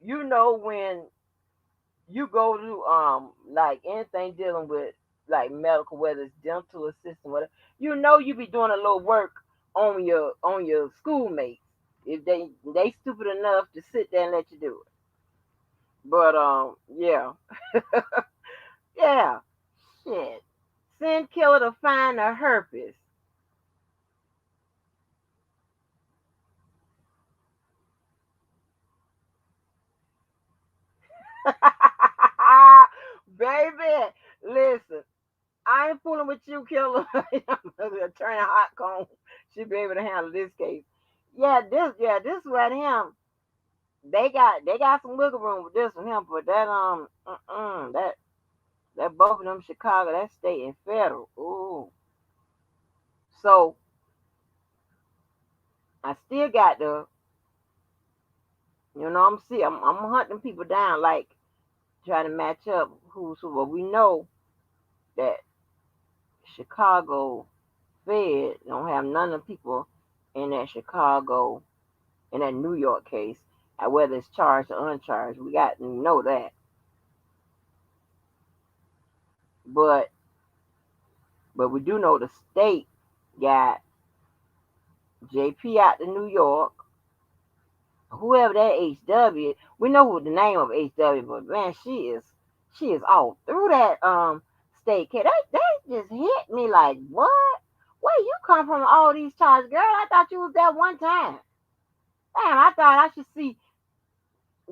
You know when you go to like anything dealing with like medical, whether it's dental assistant, whatever, you know you be doing a little work on your schoolmates if they stupid enough to sit there and let you do it. But yeah, yeah, shit. Send killer to find a herpes. Baby, listen, I ain't fooling with you, killer. Attorney Hot Cone should be able to handle this case. Yeah, this right here. They got some wiggle room with this one here, but that both of them Chicago, that state and federal. Ooh. So I still got the, I'm hunting people down, like trying to match up who's who. But we know that Chicago Fed don't have none of the people in that Chicago, in that New York case, whether it's charged or uncharged. We got to know that. But we do know the state got JP out to New York, whoever that HW. We know who the name of HW, but man, she is all through that state. That just hit me like, what? Where you come from? All these charges, girl? I thought you was there one time. Damn, I thought I should see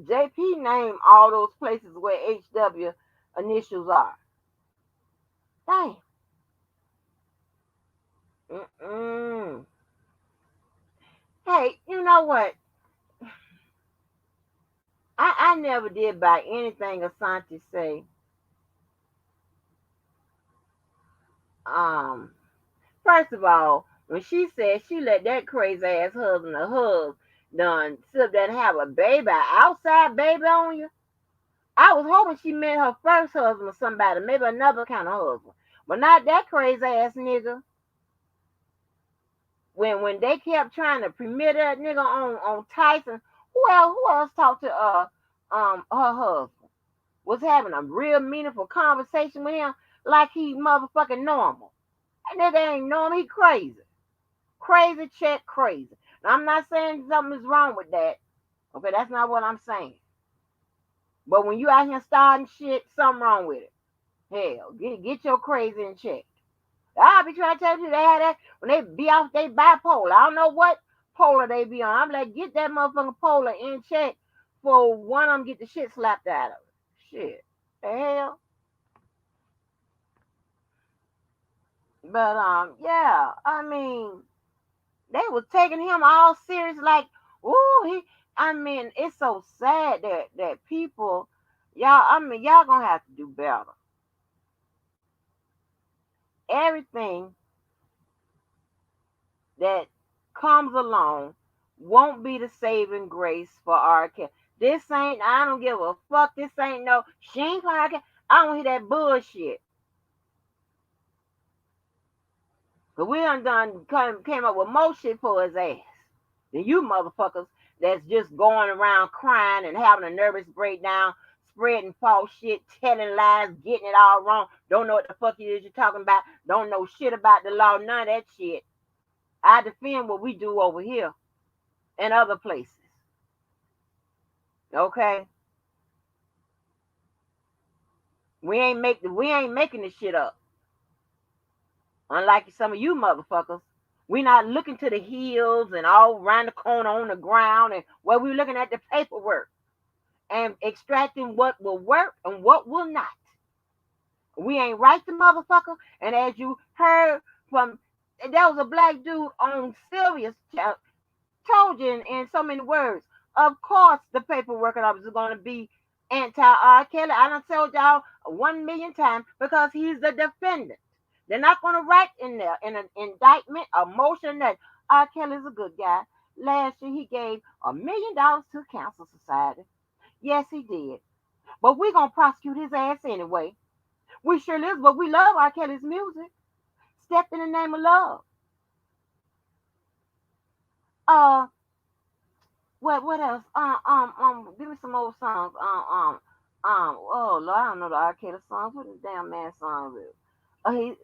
JP name all those places where HW initials are. Damn. Mm-mm. Hey, you know what? I never did buy anything Asante say. Um, First of all, when she said she let that crazy ass husband or hug done sit there and have a baby, outside baby on you, I was hoping she meant her first husband or somebody, maybe another kind of husband, but not that crazy ass nigga. When they kept trying to premiere that nigga on Tyson, who else talked to her husband? Was having a real meaningful conversation with him like he motherfucking normal. That nigga ain't know him. He crazy. Crazy check crazy. Now, I'm not saying something is wrong with that. Okay, that's not what I'm saying. But when you out here starting shit, something wrong with it. Hell, get your crazy in check. I be trying to tell you they had that when they be off they bipolar. I don't know what polar they be on. I'm like, get that motherfucking polar in check for one of them get the shit slapped out of it. Shit. The hell? But yeah, I mean, they was taking him all serious, like, ooh, I mean, it's so sad that people, y'all, I mean, y'all gonna have to do better. Everything that comes along won't be the saving grace for our kid. This ain't, I don't give a fuck. This ain't no, she ain't podcast. I don't hear that bullshit. But we done came up with more shit for his ass than you motherfuckers that's just going around crying and having a nervous breakdown, spreading false shit, telling lies, getting it all wrong. Don't know what the fuck it is you're talking about. Don't know shit about the law, none of that shit. I defend what we do over here and other places. Okay? We ain't making this shit up. Unlike some of you motherfuckers. We not looking to the hills and all around the corner on the ground and where we looking at the paperwork and extracting what will work and what will not. We ain't right the motherfucker. And as you heard from, there was a black dude on Sylvia's told you in so many words. Of course, the paperwork officer is going to be anti-R. Kelly. I done told y'all 1,000,000 times because he's the defendant. They're not going to write in there in an indictment, a motion that R. Kelly's a good guy. Last year, he gave $1,000,000 to Cancer Society. Yes, he did. But we're going to prosecute his ass anyway. We sure is, but we love R. Kelly's music. Step in the name of love. What else? Give me some old songs. Oh Lord, I don't know the R. Kelly songs. What is damn man songs is?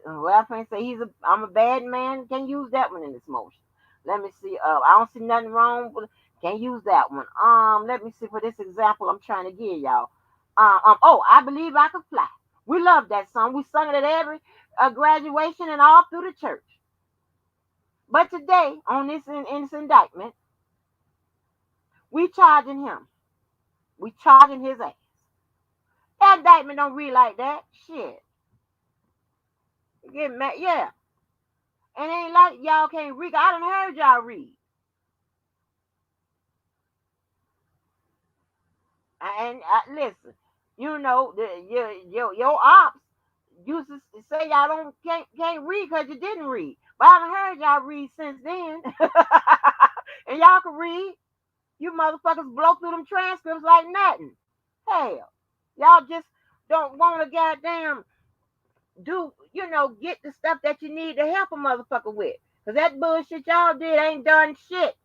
Well, I can't say I'm a bad man. Can't use that one in this motion. Let me see. I don't see nothing wrong with. Can't use that one. Let me see for this example I'm trying to give y'all. Oh, I believe I can fly. We love that song. We sung it at every graduation and all through the church. But today, on this in this indictment, we charging him. We charging his ass. That indictment don't read like that. Shit. Get mad. Yeah. And it ain't like y'all can't read. I done heard y'all read. And listen, you know, your ops used to say y'all can't read because you didn't read. But I done heard y'all read since then. And y'all can read. You motherfuckers blow through them transcripts like nothing. Hell. Y'all just don't want to goddamn get the stuff that you need to help a motherfucker with. Because that bullshit y'all did ain't done shit.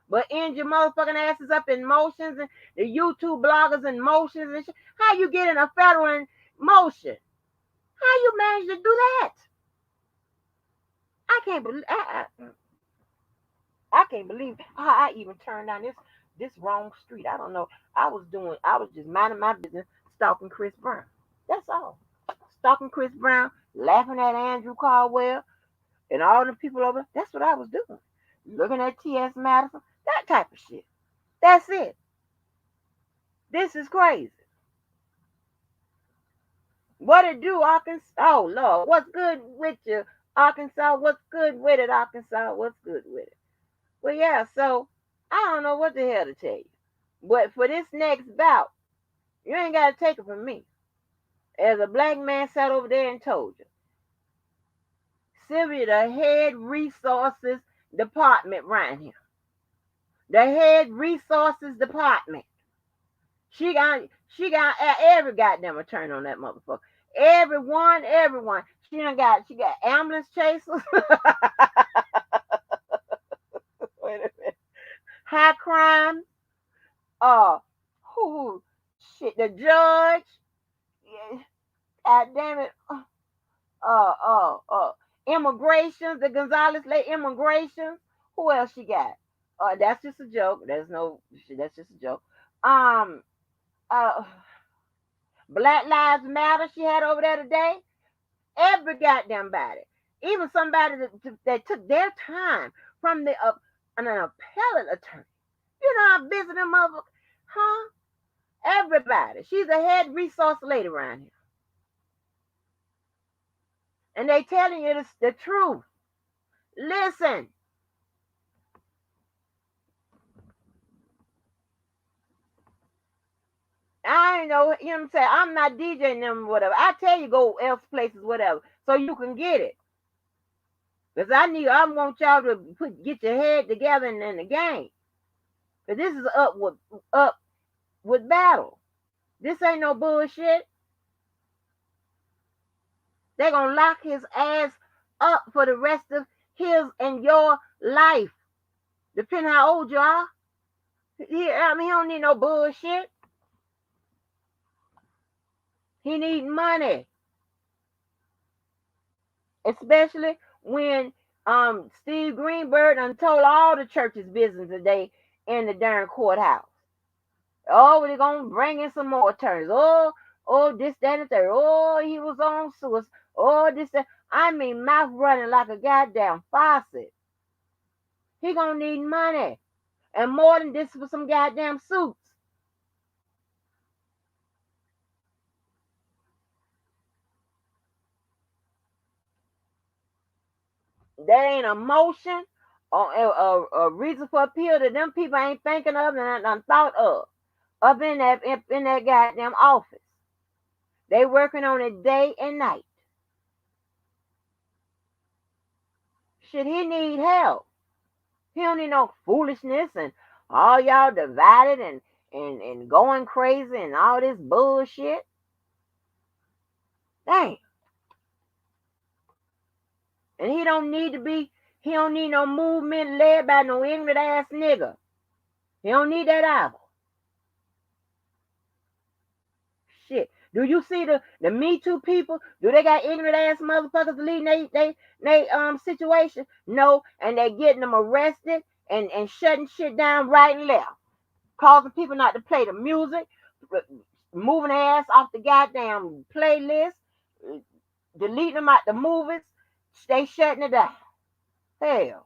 But end your motherfucking asses up in motions and the YouTube bloggers in motions and shit. How you get in a federal motion? How you manage to do that? I can't believe I can't believe how I even turned down this wrong street. I don't know. I was just minding my business, stalking Chris Brown. That's all. Stalking Chris Brown, laughing at Andrew Caldwell and all the people over. That's what I was doing. Looking at T.S. Madison, that type of shit. That's it. This is crazy. What it do, Arkansas? Oh, Lord. What's good with you, Arkansas? What's good with it, Arkansas? What's good with it? Well, yeah, so I don't know what the hell to tell you. But for this next bout, you ain't got to take it from me. As a black man sat over there and told you. Sylvia, the head resources department right here. The head resources department. She got every goddamn attorney on that motherfucker. Everyone. She got ambulance chasers. Wait a minute. High crime. Who? Shit, the judge. Yeah. God damn it. immigrations, the Gonzalez late immigration. Who else she got? That's just a joke. That's just a joke. Um, uh, Black Lives Matter. She had over there today. Every goddamn body, even somebody that took their time from an appellate attorney. You know, I visit them mother, huh? Everybody. She's a head resource lady around here, and they telling you the truth. Listen, I ain't know, you know what I'm saying? I'm not DJing them, whatever. I tell you, go else places, whatever, so you can get it. Because I want y'all to get your head together in the game. Because this is up with battle. This ain't no bullshit. They're going to lock his ass up for the rest of his and your life. Depending how old you are. He don't need no bullshit. He need money. Especially when Steve Greenberg done told all the churches business today in the darn courthouse. Oh, they're going to bring in some more attorneys. Oh, this, that, and the third. Oh, he was on suicide. Oh, this, that. I mean, mouth running like a goddamn faucet. He going to need money. And more than this for some goddamn suits. There ain't a motion or a reason for appeal that them people ain't thinking of and thought of up in that goddamn office. They working on it day and night. Should he need help? He don't need no foolishness and all y'all divided and going crazy and all this bullshit. Dang. And he don't need no movement led by no ignorant ass nigga. He don't need that either. Shit. Do you see the Me Too people? Do they got ignorant ass motherfuckers leading they situation? No, and they getting them arrested and shutting shit down right and left, causing people not to play the music, moving their ass off the goddamn playlist, deleting them out the movies. They shutting it down. Hell,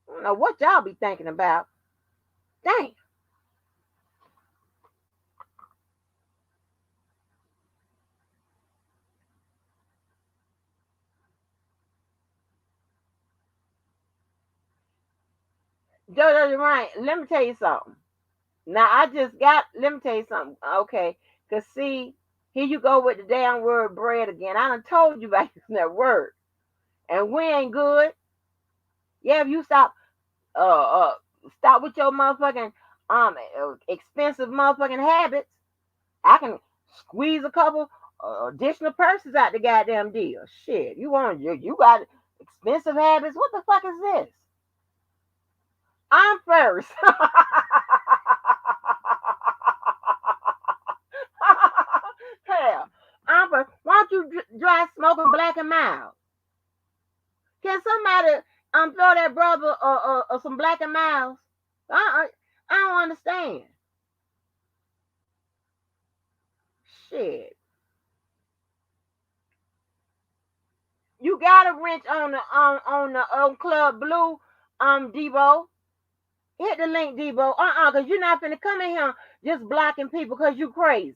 I don't know what y'all be thinking about. Dang. Jojo Ryan, let me tell you something. Now let me tell you something. Okay, cause see, here you go with the damn word bread again. I done told you about using that word, and we ain't good. Yeah, if you uh, uh, stop with your motherfucking expensive motherfucking habits, I can squeeze a couple additional purses out the goddamn deal. Shit, you got expensive habits? What the fuck is this? I'm first. Hell, I'm first. Why don't you dry smoking black and mild? Can somebody throw that brother some black and miles? I don't understand. Shit. You got a wrench on Club Blue, Debo. Hit the link, Debo. Cause you're not finna come in here just blocking people cause you crazy.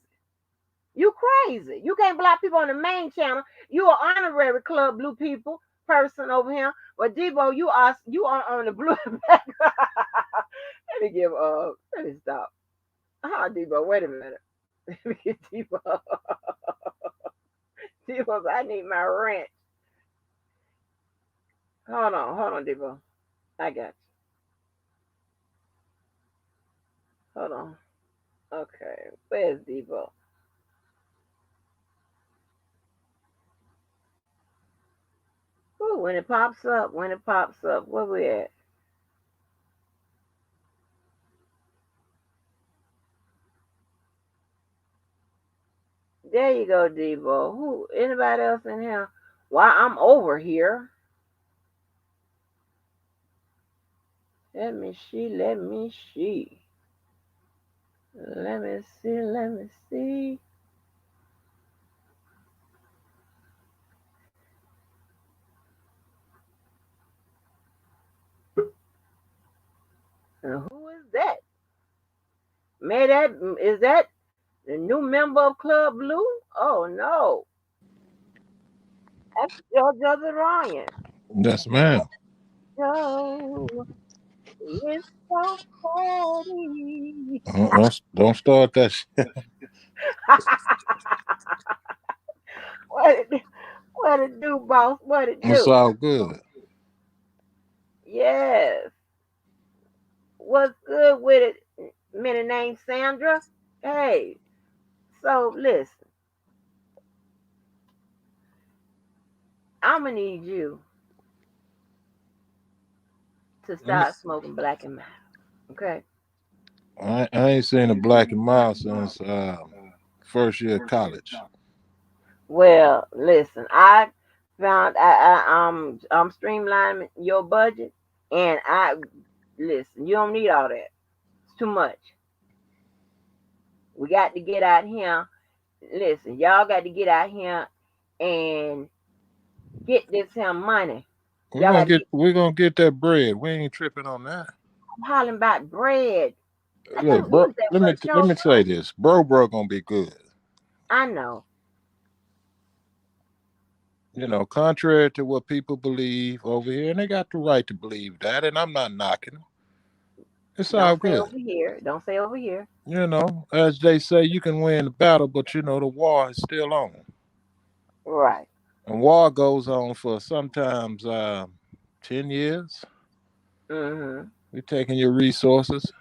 You crazy. You can't block people on the main channel. You are honorary Club Blue people person over here. But Debo, you are on the blue. Let me stop. Debo, wait a minute. Let me get Debo. Debo, I need my rent. Hold on, Debo. I got you. Hold on. Okay, where's Debo? Ooh, when it pops up, where we at? There you go, Debo. Who? Anybody else in here while I'm over here, let me see, let me see. Let me see, let me see. And who is that? Man, that the new member of Club Blue? Oh no, that's JoJo the Ryan.
Yes, ma'am.
Joe, it's so funny.
Don't start that shit.
what it what it do, boss? What it
It's
do?
all good.
Yes. What's good with it? Minute name Sandra. Hey, so listen, I'ma need you to
Let me.
start smoking black and mild. Okay.
I ain't seen a black and mild since first year of college.
Well, listen, I found I'm streamlining your budget, and I listen. You don't need all that. It's too much. We got to get out here. Listen, y'all got to get out here and get this here money. Y'all got to get.
We're gonna get that bread. We ain't tripping on that.
I'm hollering about bread.
Look,
Who
bro.
is that
Let me
first
let
show?
me say this. Bro gonna be good.
I know.
Contrary to what people believe over here, and they got the right to believe that, and I'm not knocking them. It's all
Don't say
good.
over here. Don't say over here.
As they say, you can win the battle, but the war is still on.
Right.
And war goes on for sometimes 10 years.
Mhm.
We're taking your resources,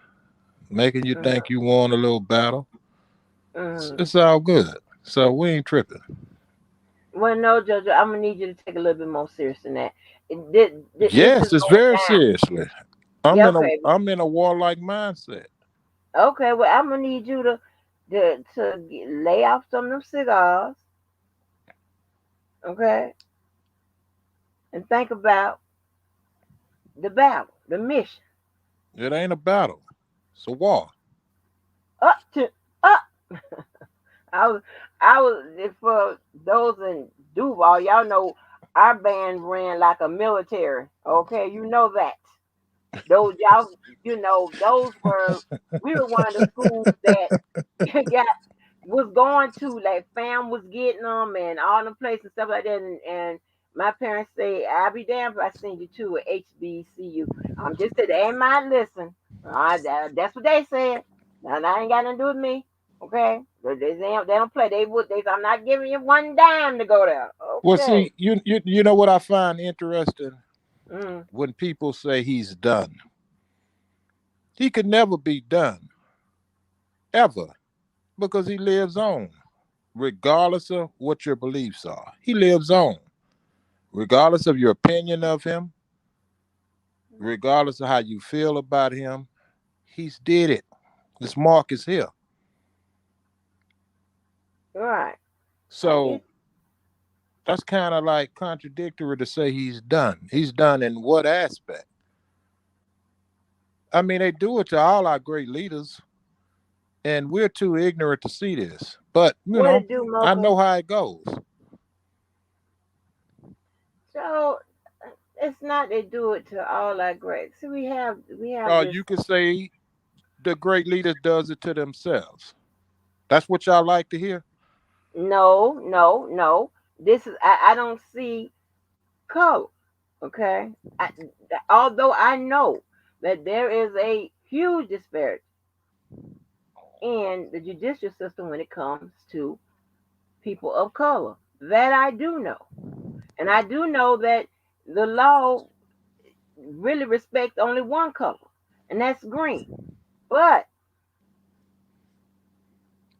making you
Mhm.
think you won a little battle.
Mhm.
It's all good. So we ain't tripping.
Well, no, Jojo, I'm gonna need you to take a little bit more serious than that. This is
Yes, it's
going
very
down.
seriously.
Yeah. Okay.
I'm in a warlike mindset.
Okay. Well, I'm gonna need you lay off some of them cigars. Okay. And think about the battle, the mission.
It ain't a battle. It's a war.
Up to up. I was I was for those in Duval. Y'all know our band ran like a military. Okay, you know that. Those y'all, those were we were one of the schools that got was going to like fam was getting them and all them places and stuff like that. And my parents say I'll be damned if I send you to a HBCU. I'm just saying they ain't might listen. That's what they said. Now that ain't got nothing to do with me. Okay, they don't play. I'm not giving you one dime to go there.
Well,
Okay.
see, you know what I find interesting
Mm,
when people say he's done. He could never be done ever because he lives on, regardless of what your beliefs are. He lives on, regardless of your opinion of him, regardless of how you feel about him. He's did it. This mark is here.
right. I
So
get.
that's kind of like contradictory to say he's done. He's done in what aspect? I mean, they do it to all our great leaders, and we're too ignorant to see this. But
What it do,
I
Mocha?
know how it goes.
So it's not they do it to all our great. See, we have this.
You could say the great leaders does it to themselves. That's what y'all like to hear.
No, no, no. This is I don't see color. Okay, although I know that there is a huge disparity in the judicial system when it comes to people of color. That I do know, and I do know that the law really respects only one color, and that's green. But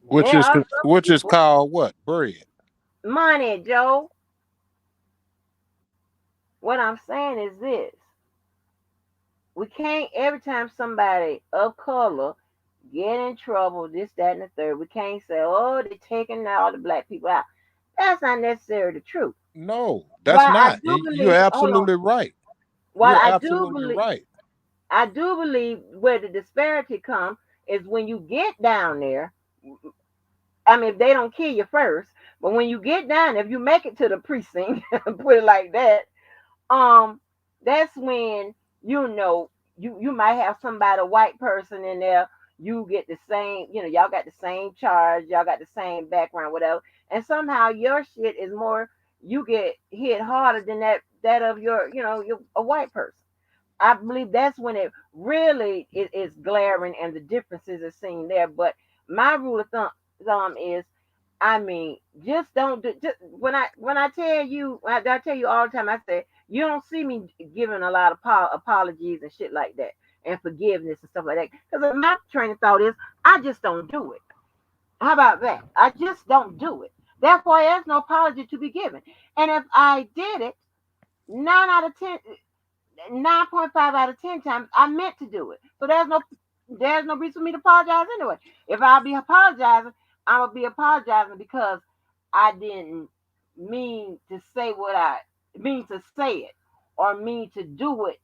Which
there
is
are some
which is
people,
called what? Bread.
money, Joe. What I'm saying is this: we can't every time somebody of color get in trouble, this, that, and the third, we can't say, oh, they're taking all the black people out. That's not necessarily the truth.
No, that's
But I
not.
do
You're
believe, hold on.
absolutely right.
What
You're
I do
absolutely
believe,
right.
I do believe where the disparity comes is when you get down there. I mean, if they don't kill you first, but when you get down, if you make it to the precinct, put it like that, um, that's when you know you might have somebody, a white person in there. You get the same, y'all got the same charge, y'all got the same background, whatever, and somehow your shit is more. You get hit harder than that of your a white person. I believe that's when it really is glaring and the differences are seen there. But my rule of thumb is, I mean, just don't do. Just when I tell you, I tell you all the time. I say you don't see me giving a lot of apologies and shit like that, and forgiveness and stuff like that. Because my train of thought is, I just don't do it. How about that? I just don't do it. Therefore, there's no apology to be given. And if I did it, 9 out of 10, 9.5 out of 10 times, I meant to do it. So there's no reason for me to apologize anyway. If I'll be apologizing, I'm gonna be apologizing because I didn't mean to say what I mean to say it, or mean to do it,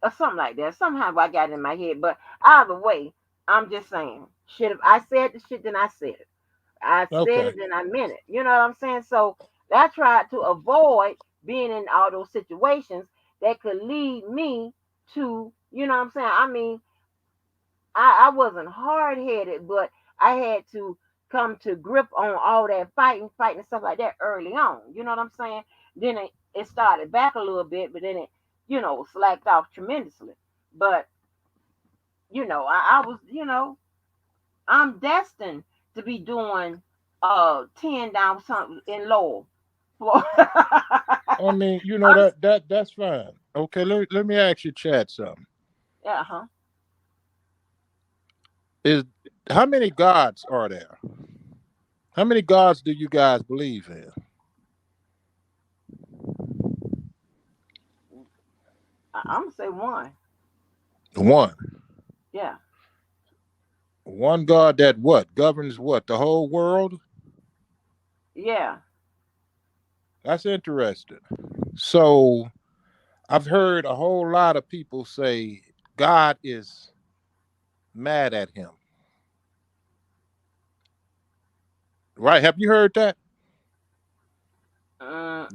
or something like that. Somehow I got it in my head. But either way, I'm just saying, shit, if I said the shit, then I said it. I said
Okay.
it and I meant it. You know what I'm saying? So I tried to avoid being in all those situations that could lead me to, you know what I'm saying? I mean, I wasn't hard headed, but I had to come to grip on all that fighting and stuff like that early on. You know what I'm saying? Then it started back a little bit, but then it, slacked off tremendously. But, I was, I'm destined to be doing 10 down something in Lowell.
I mean,
I'm,
that's fine. Okay, let me ask you, Chad, something.
yeah, huh.
Is How many gods are there? How many gods do you guys believe in?
I'm gonna say one.
One.
Yeah,
One God that what? Governs what? The whole world?
yeah.
That's interesting. So I've heard a whole lot of people say God is mad at him. Right? Have you heard that?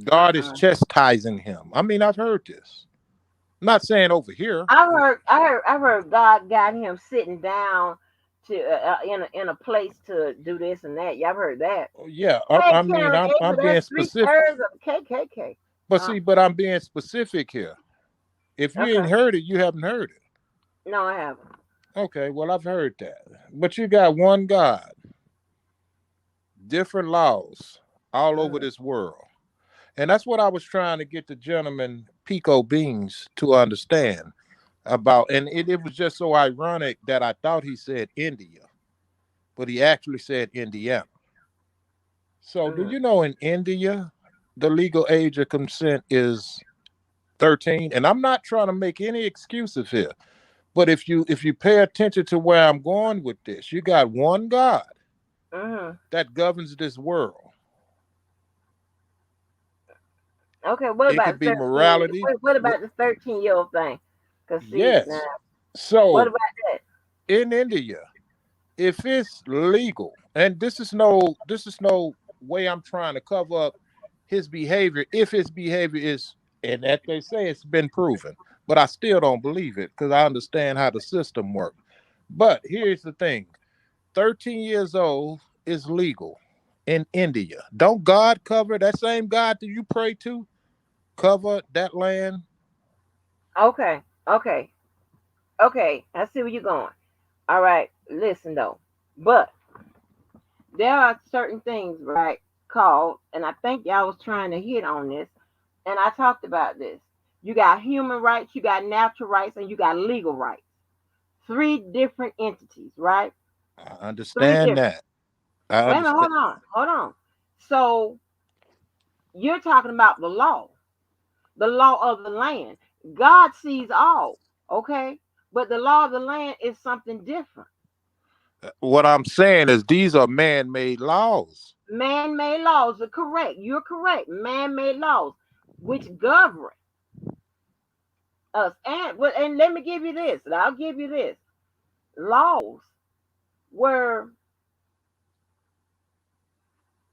God is
Uh.
chastising him. I mean, I've heard this. I'm not saying over here.
I heard God got him sitting down to in a place to do this and that. Y'all heard that?
Yeah,
Hey,
I mean,
Karen
I'm
Abel,
being
that's three
specific.
thirds of KKK.
But
Huh?
see, but I'm being specific here. If you ain't
Okay.
heard it, you haven't heard it.
No, I haven't.
Okay, well, I've heard that. But you got one God, different laws all over
Mm-hmm.
this world. And that's what I was trying to get the gentleman Pico Beans to understand about. And it was just so ironic that I thought he said India, but he actually said Indiana. So, do
Mm-hmm.
you know in India, the legal age of consent is 13? And I'm not trying to make any excuses here. But if you pay attention to where I'm going with this, you got one God
Mm-hmm.
that governs this world.
Okay. What
It
about
could
the
be
13?
morality.
What about the 13-year-old thing? Cause see now,
Yes.
what
So
about that?
in India, if it's legal, and this is no way I'm trying to cover up his behavior, if his behavior is, and that they say it's been proven, but I still don't believe it because I understand how the system works. But here's the thing: 13 years old is legal in India. Don't God cover that same God that you pray to cover that land?
Okay. Okay. Okay. I see where you're going. All right. Listen though, but there are certain things, right, called, and I think y'all was trying to hit on this, and I talked about this. You got human rights, you got natural rights, and you got legal rights. Three different entities, right?
I
Three
understand
different.
that. I
Wait a minute,
understand.
hold on. So you're talking about the law of the land. God sees all, okay? But the law of the land is something different.
What I'm saying is these are man-made laws.
Man-made laws are correct. You're correct. Man-made laws which govern us. And let me give you this. And I'll give you this. Laws were,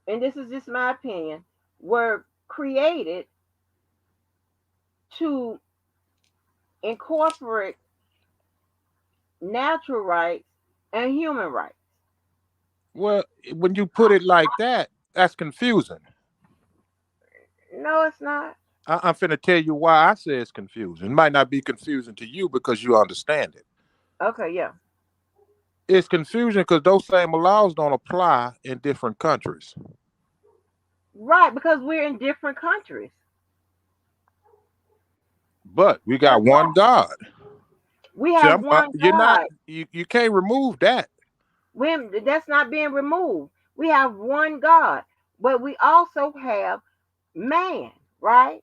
and this is just my opinion, were created to incorporate natural rights and human rights.
Well, when you put it like that, that's confusing.
No, it's not.
I'm finna tell you why I say it's confusing. It might not be confusing to you because you understand it.
Okay, yeah.
It's confusing because those same laws don't apply in different countries.
Right, because we're in different countries.
But we got
That's
one
why.
God.
We
See,
have one
you're not,
God.
you can't remove that.
That's not being removed. We have one God, but we also have man, right?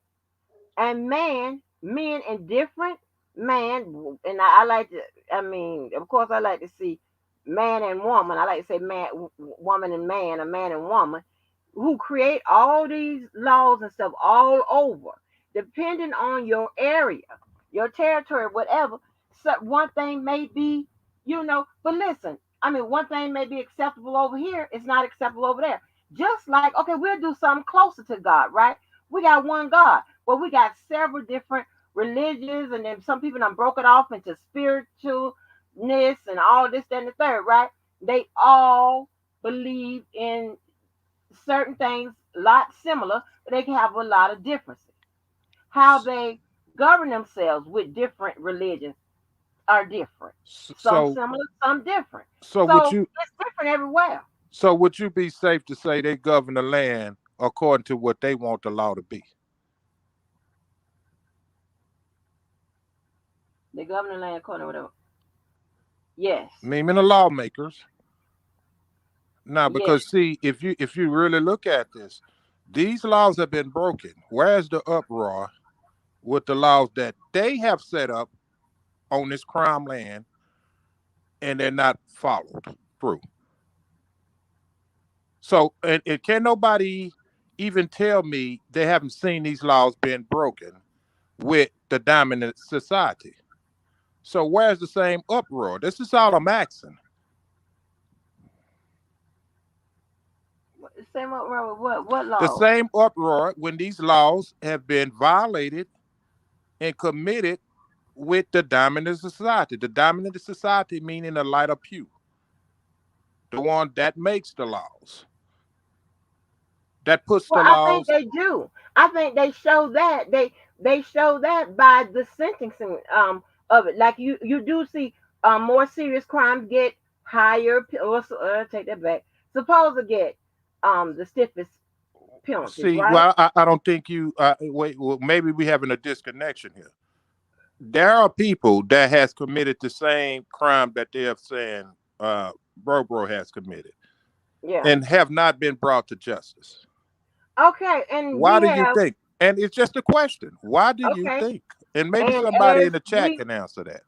And men in different man, and I like to. I mean, of course, I like to see man and woman. I like to say man, woman and man, a man and woman, who create all these laws and stuff all over, depending on your area, your territory, whatever. So one thing may be, but listen, I mean, one thing may be acceptable over here, it's not acceptable over there. Just like, okay, we'll do something closer to God, right? We got one God, but we got several different religions, and then some people done broke it off into spiritualness and all this, that, and the third, right? They all believe in certain things a lot similar, but they can have a lot of differences. How they govern themselves with different religions are different. Some
So,
similar, some different.
so would
So
you,
it's different everywhere.
so would you be safe to say they govern the land according to what they want the law to be?
The governor land according to whatever. Yes.
Meaning the lawmakers. Now,
Yes.
because see, if you really look at this, these laws have been broken. Where's the uproar with the laws that they have set up on this crime land and they're not followed through? So, and can nobody even tell me they haven't seen these laws being broken with the dominant society? So, where's the same uproar? This is all I'm asking.
Same what
The
laws?
same uproar when these laws have been violated and committed with the dominant society. The dominant society meaning the lighter pew, the one that makes the laws, that puts
Well,
the
I think
laws.
they do. I think they show that by the sentencing of it. Like you do see more serious crimes get higher. Take that back. Supposed to get the stiffest penalties,
See,
right?
well, I don't think you. Wait, well, maybe we having a disconnection here. There are people that has committed the same crime that they have saying Bro has committed
Yeah.
and have not been brought to justice.
Okay, and
Why
we
do you
have
think? And it's just a question. Why do you
okay,
think? And maybe
and
somebody in the chat can answer that.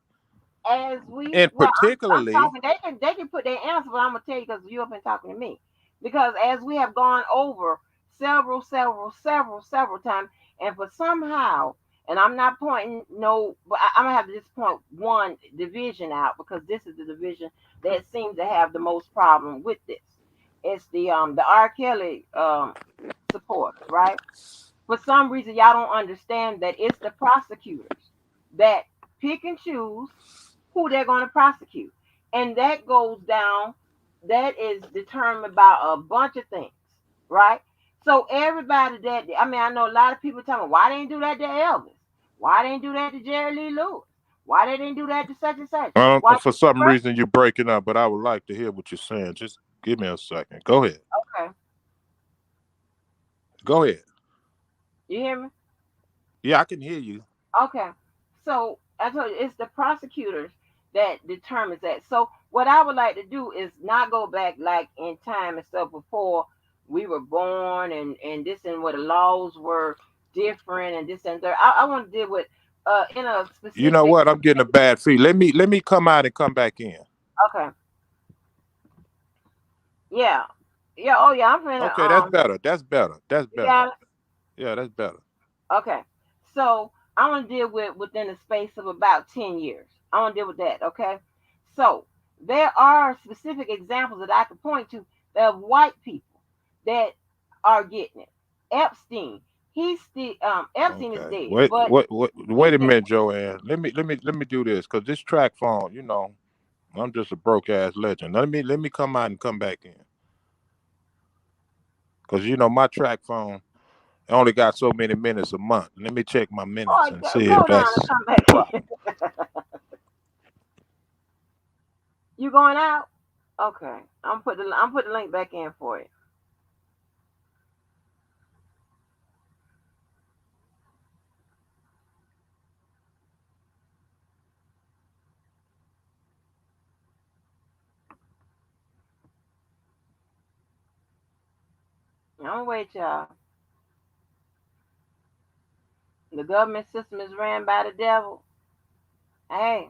And
well, I'm
particularly,
talking. They can put their answer, but I'm gonna tell you because you have been talking to me. Because as we have gone over several times, and for somehow, and I'm not pointing no, but I'm gonna have to just point one division out because this is the division that seems to have the most problem with this. It's the R. Kelly supporters, right? For some reason, y'all don't understand that it's the prosecutors that pick and choose who they're going to prosecute. And that goes down, that is determined by a bunch of things, right? So everybody I mean, I know a lot of people tell me, why they didn't do that to Elvis? Why they didn't do that to Jerry Lee Lewis? Why they didn't do that to such and such? Why
for some reason you're breaking up, but I would like to hear what you're saying. Just give me a second. Go ahead.
okay.
Go ahead.
You hear me?
Yeah, I can hear you.
Okay. So I told you it's the prosecutors that determines that. So what I would like to do is not go back like in time and stuff before we were born and this and what the laws were different and this and that. I want to deal with in a
You know
specific.
what? I'm getting a bad feel. Let me come out and come back in.
Okay. Yeah. Yeah. Oh yeah. I'm finna.
Okay, that's better. That's better. That's
You
better.
got it.
Yeah, that's better.
Okay. So I want to deal with within the space of about 10 years. I want to deal with that. Okay. So there are specific examples that I could point to of white people that are getting it. Epstein. He's still Epstein is
Okay.
dead,
Wait,
but
wait, wait,
he's
wait a
dead.
minute, Joanne. Let me do this because this track phone, I'm just a broke ass legend. Let me come out and come back in because my track phone only got so many minutes a month. Let me check my minutes
Oh,
and see if
go down and
that's
come back
right.
in. You going out? Okay. I'm put the link back in for you. Don't wait, y'all. The government system is ran by the devil. Hey,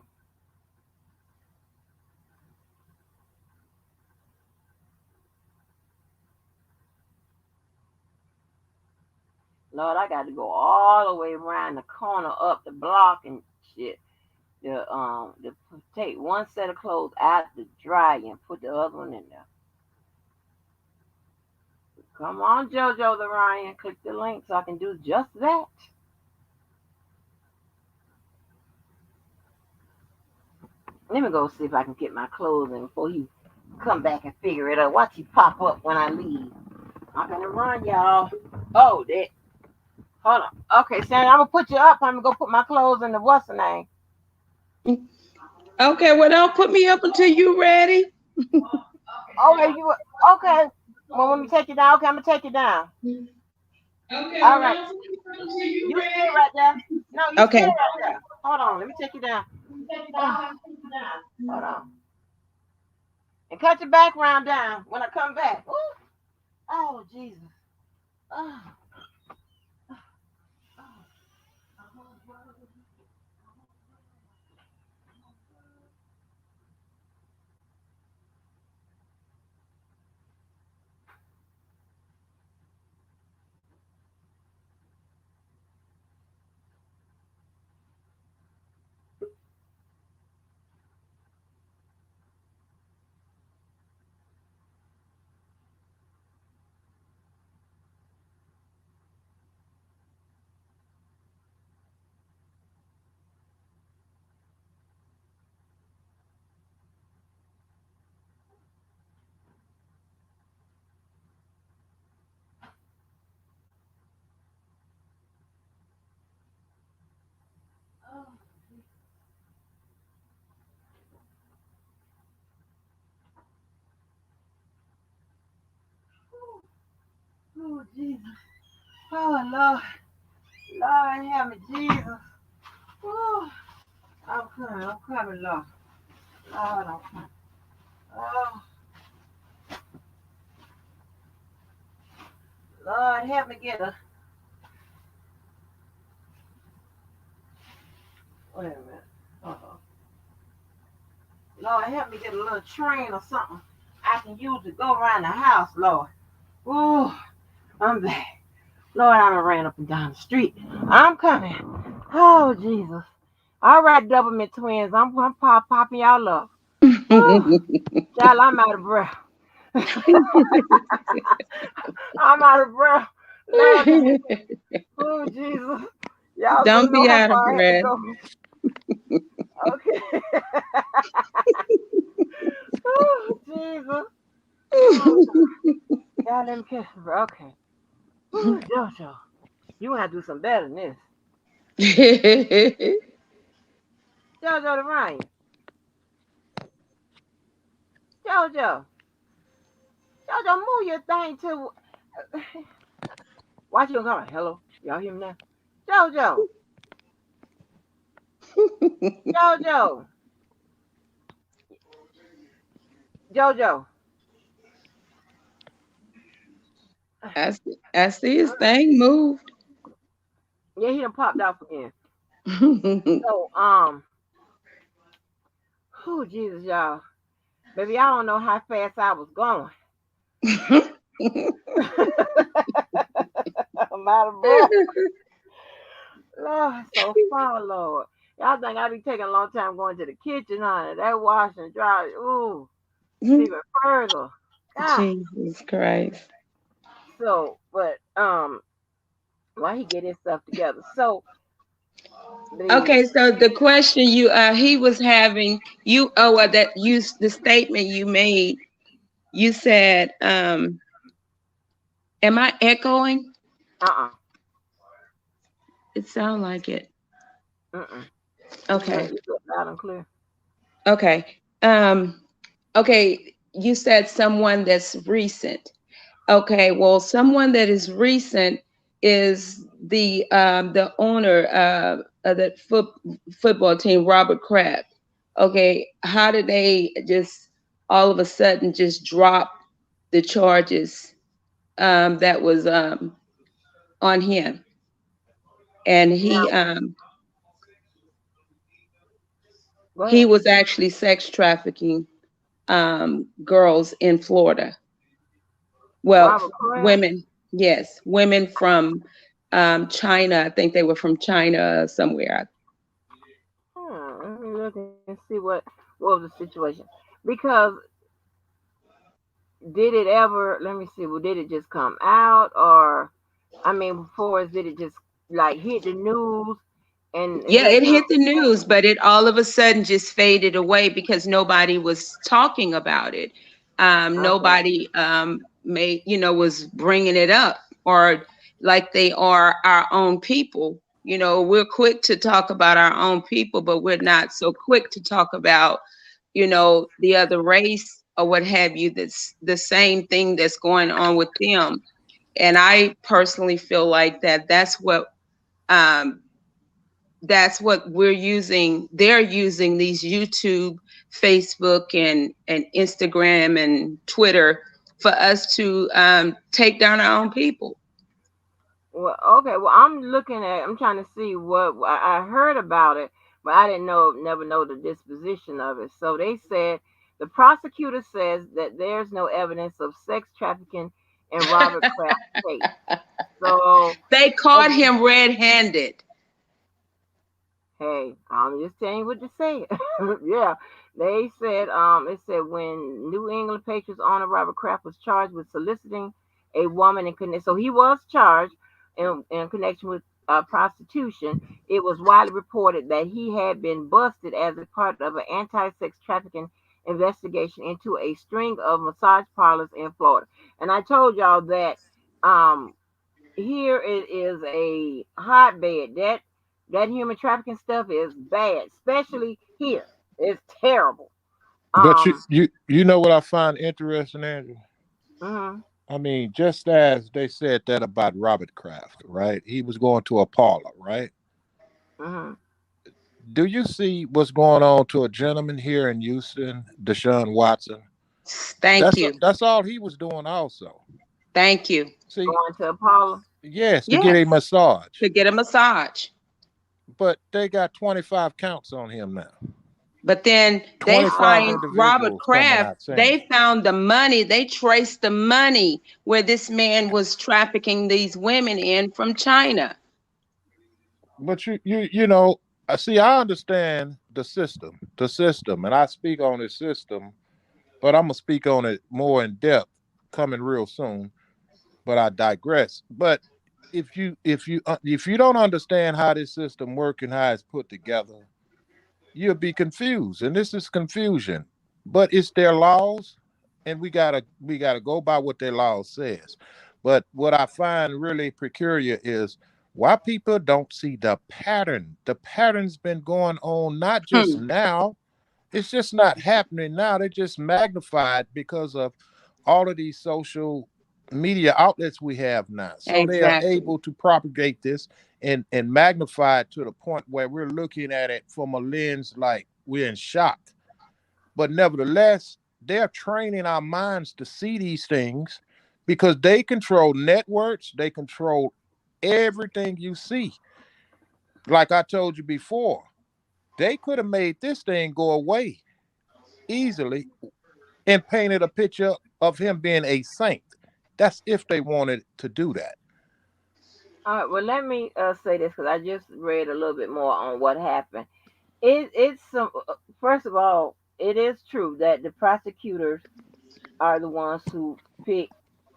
Lord, I got to go all the way around the corner, up the block and shit. To take one set of clothes out the dryer and put the other one in there. Come on, JoJo the Ryan, click the link so I can do just that. Let me go see if I can get my clothes in before he come back and figure it out. Watch he pop up when I leave. I'm gonna run, y'all. Oh, that. Hold on. Okay, Sandy, I'm gonna put you up. I'm gonna go put my clothes in the what's the name.
Okay, well, don't put me up until you ready.
Okay, you okay? Well, let me take you down. Okay, I'm gonna take you down.
Okay,
All
well,
right,
don't put me up until you
you stay
ready.
right there. No, you stay
Okay.
right there. Hold on, let me take you down. Hold on, and cut your background down when I come back. Ooh. Oh Jesus. Oh. Oh Jesus. Oh Lord. Lord help me, Jesus. Oh, I'm coming, Lord. Lord, I'm coming. Oh, Lord, help me get a. Wait a minute. Uh-oh. Lord, help me get a little train or something I can use to go around the house, Lord. Oh, I'm back. Lord, I done ran up and down the street. I'm coming. Oh, Jesus. All right, double me twins. I'm popping y'all up. Oh, child, I'm out of breath. I'm out of breath. Lord, oh, Jesus. Y'all should
Don't
know
be
how
out of
far I had to
breath.
go. Okay. Oh, Jesus. Oh, God, let me catch the breath. Okay. Oh, Jojo. You want to do some better than this. Jojo the Ryan. Jojo. Jojo, move your thing to. Watch you come. Hello. Y'all hear me now? Jojo. Jojo. Jojo.
I see his thing moved.
Yeah, he done popped out again. So, oh, Jesus, y'all. Baby, I don't know how fast I was going. I'm out of breath. Lord, so far, Lord. Y'all think I be taking a long time going to the kitchen, honey. That wash and dry, ooh, it's even further. God.
Jesus Christ.
So, but why he get his stuff together? So the
Okay, so the question you he was having you that you the statement you made, you said, am I echoing?
uh
It sounds like it.
uh you good,
Okay.
you good, loud and clear.
Okay. Um okay, you said someone that's recent. Okay, well, someone that is recent is the owner of that football team, Robert Kraft. Okay, how did they just all of a sudden just drop the charges that was on him? And
Now, go
he
ahead.
was actually sex trafficking girls in Florida. Well,
Robert Kraft.
women, yes, women from China. I think they were from China somewhere.
Let me look and see what was the situation. Because did it ever? Let me see. Well, did it just come out, or I mean, before did it just like hit the news and
Yeah,
they
it
kind
hit the news, but it all of a sudden just faded away because nobody was talking about it.
of okay,
Nobody made, was bringing it up, or like they are our own people. We're quick to talk about our own people, but we're not so quick to talk about, the other race or what have you. That's the same thing that's going on with them. And I personally feel like um, that's what we're using. They're using these YouTube, Facebook, and Instagram and Twitter for us to take down our own people.
well, okay. Well, I'm trying to see what I heard about it, but I didn't never know the disposition of it. So they said the prosecutor says that there's no evidence of sex trafficking in Robert Kraft's case. So,
They
as
caught him red-handed.
hey, I'm just telling you what to say. Yeah, they said it said when New England Patriots owner Robert Kraft was charged with soliciting a woman in connection. So he was charged in connection with prostitution. It was widely reported that he had been busted as a part of an anti-sex trafficking investigation into a string of massage parlors in Florida. And I told y'all that um here it is a hotbed. That human trafficking stuff is bad, especially here. It's terrible.
But you
Um,
you you know what I find interesting, Andrew?
mhm,
I mean, just as they said that about Robert Kraft, right? He was going to a parlor, right?
mhm.
Do you see what's going on to a gentleman here in Houston, Deshaun Watson?
Thank you.
That's all he was doing also.
Thank you.
See,
Going to Paula.
yes, to get a
Yes,
massage.
to get a massage.
But they got 25 counts on him now.
But then they
25
Wow.
find Robert
individuals coming
Kraft.
out saying it.
They found the money. They traced the money where this man was trafficking these women in from China.
But I see. I understand the system, and I speak on this system, but I'm gonna speak on it more in depth coming real soon. But I digress. But if you don't understand how this system works and how it's put together, you'll be confused, and this is confusion. But it's their laws, and we gotta go by what their law says. But what I find really peculiar is why people don't see the pattern. The pattern's been going on not just
Hmm,
now. It's just not happening now. They just magnified because of all of these social media outlets we have now. So they are
exactly.
able to propagate this and magnify it to the point where we're looking at it from a lens like we're in shock. But nevertheless, they're training our minds to see these things because they control networks, they control everything you see. Like I told you before, they could have made this thing go away easily and painted a picture. of him being a saint. That's if they wanted to do that.
All right, well, let me say this because I just read a little bit more on what happened. It's some. First of all, it is true that the prosecutors are the ones who pick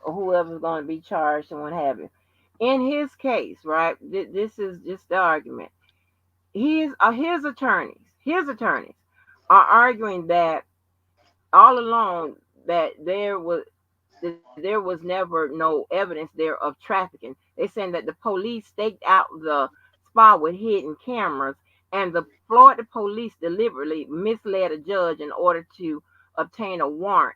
whoever's going to be charged and what have you. In his case, right? This is just the argument. His attorneys are arguing that all along that there was never no evidence there of trafficking. They're saying that the police staked out the spot with hidden cameras, and the Florida police deliberately misled a judge in order to obtain a warrant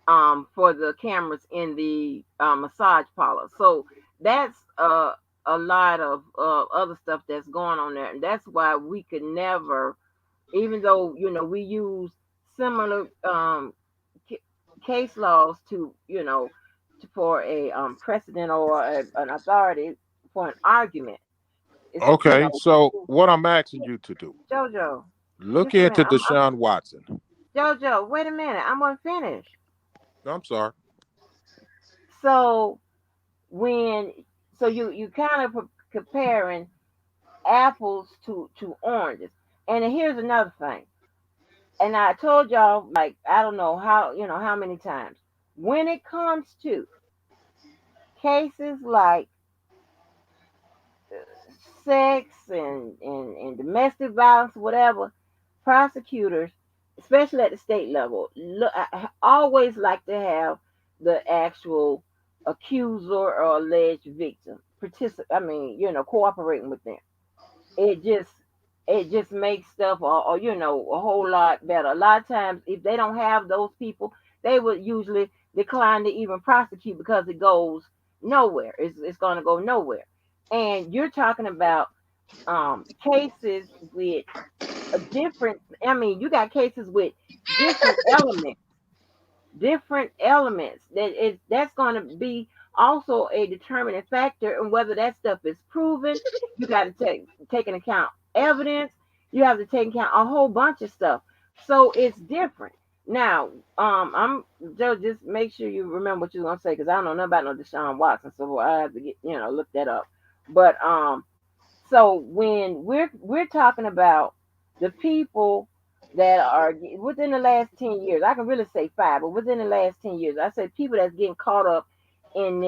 for the cameras in the massage parlor. So that's a lot of other stuff that's going on there, and that's why we could never, even though we use similar ca- case laws to for a precedent or an authority for an argument. It's
Okay, so what I'm asking you to do,
Jojo.
look
Just a minute.
into Deshaun Watson.
Jojo. Wait a minute. I'm gonna finish.
I'm sorry.
So when you kind of comparing apples to oranges, and then here's another thing. And I told y'all, like, I don't know how many times, when it comes to cases like sex and domestic violence, whatever, prosecutors, especially at the state level, always like to have the actual accuser or alleged victim cooperating with them. It just it just makes stuff a whole lot better. A lot of times, if they don't have those people, they would usually decline to even prosecute because it goes nowhere. It's going to go nowhere. And you're talking about cases with a different. I mean, you got cases with different elements that's going to be also a determining factor in whether that stuff is proven. You got to take into account evidence. You have to take into account a whole bunch of stuff. So it's different. Now, I'm Joe. Just make sure you remember what you're gonna say because I don't know nothing about no Deshaun Watson, so I have to look that up. But so when we're talking about the people that are within the last 10 years, I can really say five, but within the last 10 years, I say people that's getting caught up in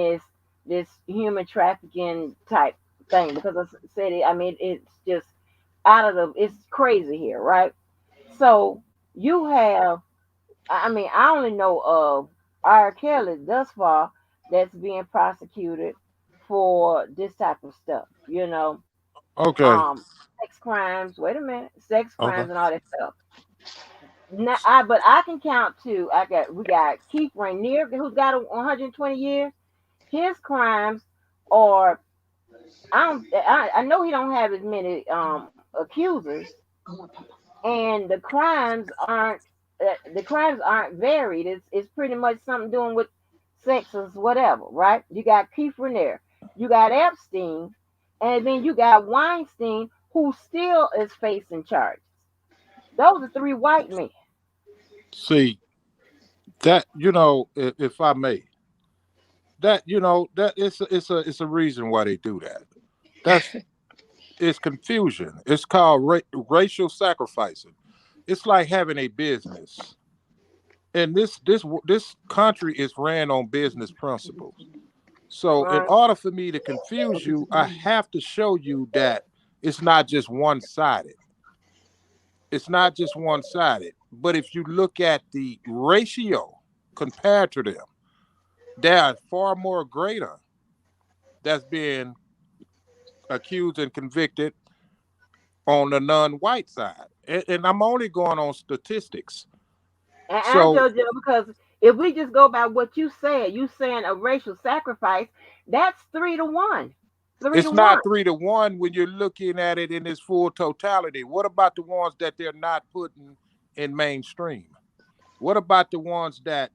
this human trafficking type thing because I said it. I mean, it's just it's crazy here, right? So you have, I mean, I only know of R. Kelly thus far that's being prosecuted for this type of stuff.
Okay.
um sex crimes, wait a minute, sex
Okay.
crimes and all that stuff. Now, but I can count too. We got Keith Rainier who's got 120 years. His crimes are, I know he don't have as many accusers, and the crimes aren't varied. It's pretty much something doing with sex or whatever, right? You got Keith Rainier, you got Epstein, and then you got Weinstein, who still is facing charges. Those are three white men.
See that if I may, that that it's a reason why they do that. That's It's confusion. It's called racial sacrificing. It's like having a business, and this country is ran on business principles. So, in
Right.
order for me to confuse you, I have to show you that it's not just one sided. It's not just one sided. But if you look at the ratio compared to them, there are far more greater that's being accused and convicted on the non-white side. And I'm only going on statistics.
And
So
Jojo, because if we just go by what you saying a racial sacrifice, that's 3 to 1. Three to
it's
one.
not 3 to 1 when you're looking at it in its full totality. What about the ones that they're not putting in mainstream? What about the ones that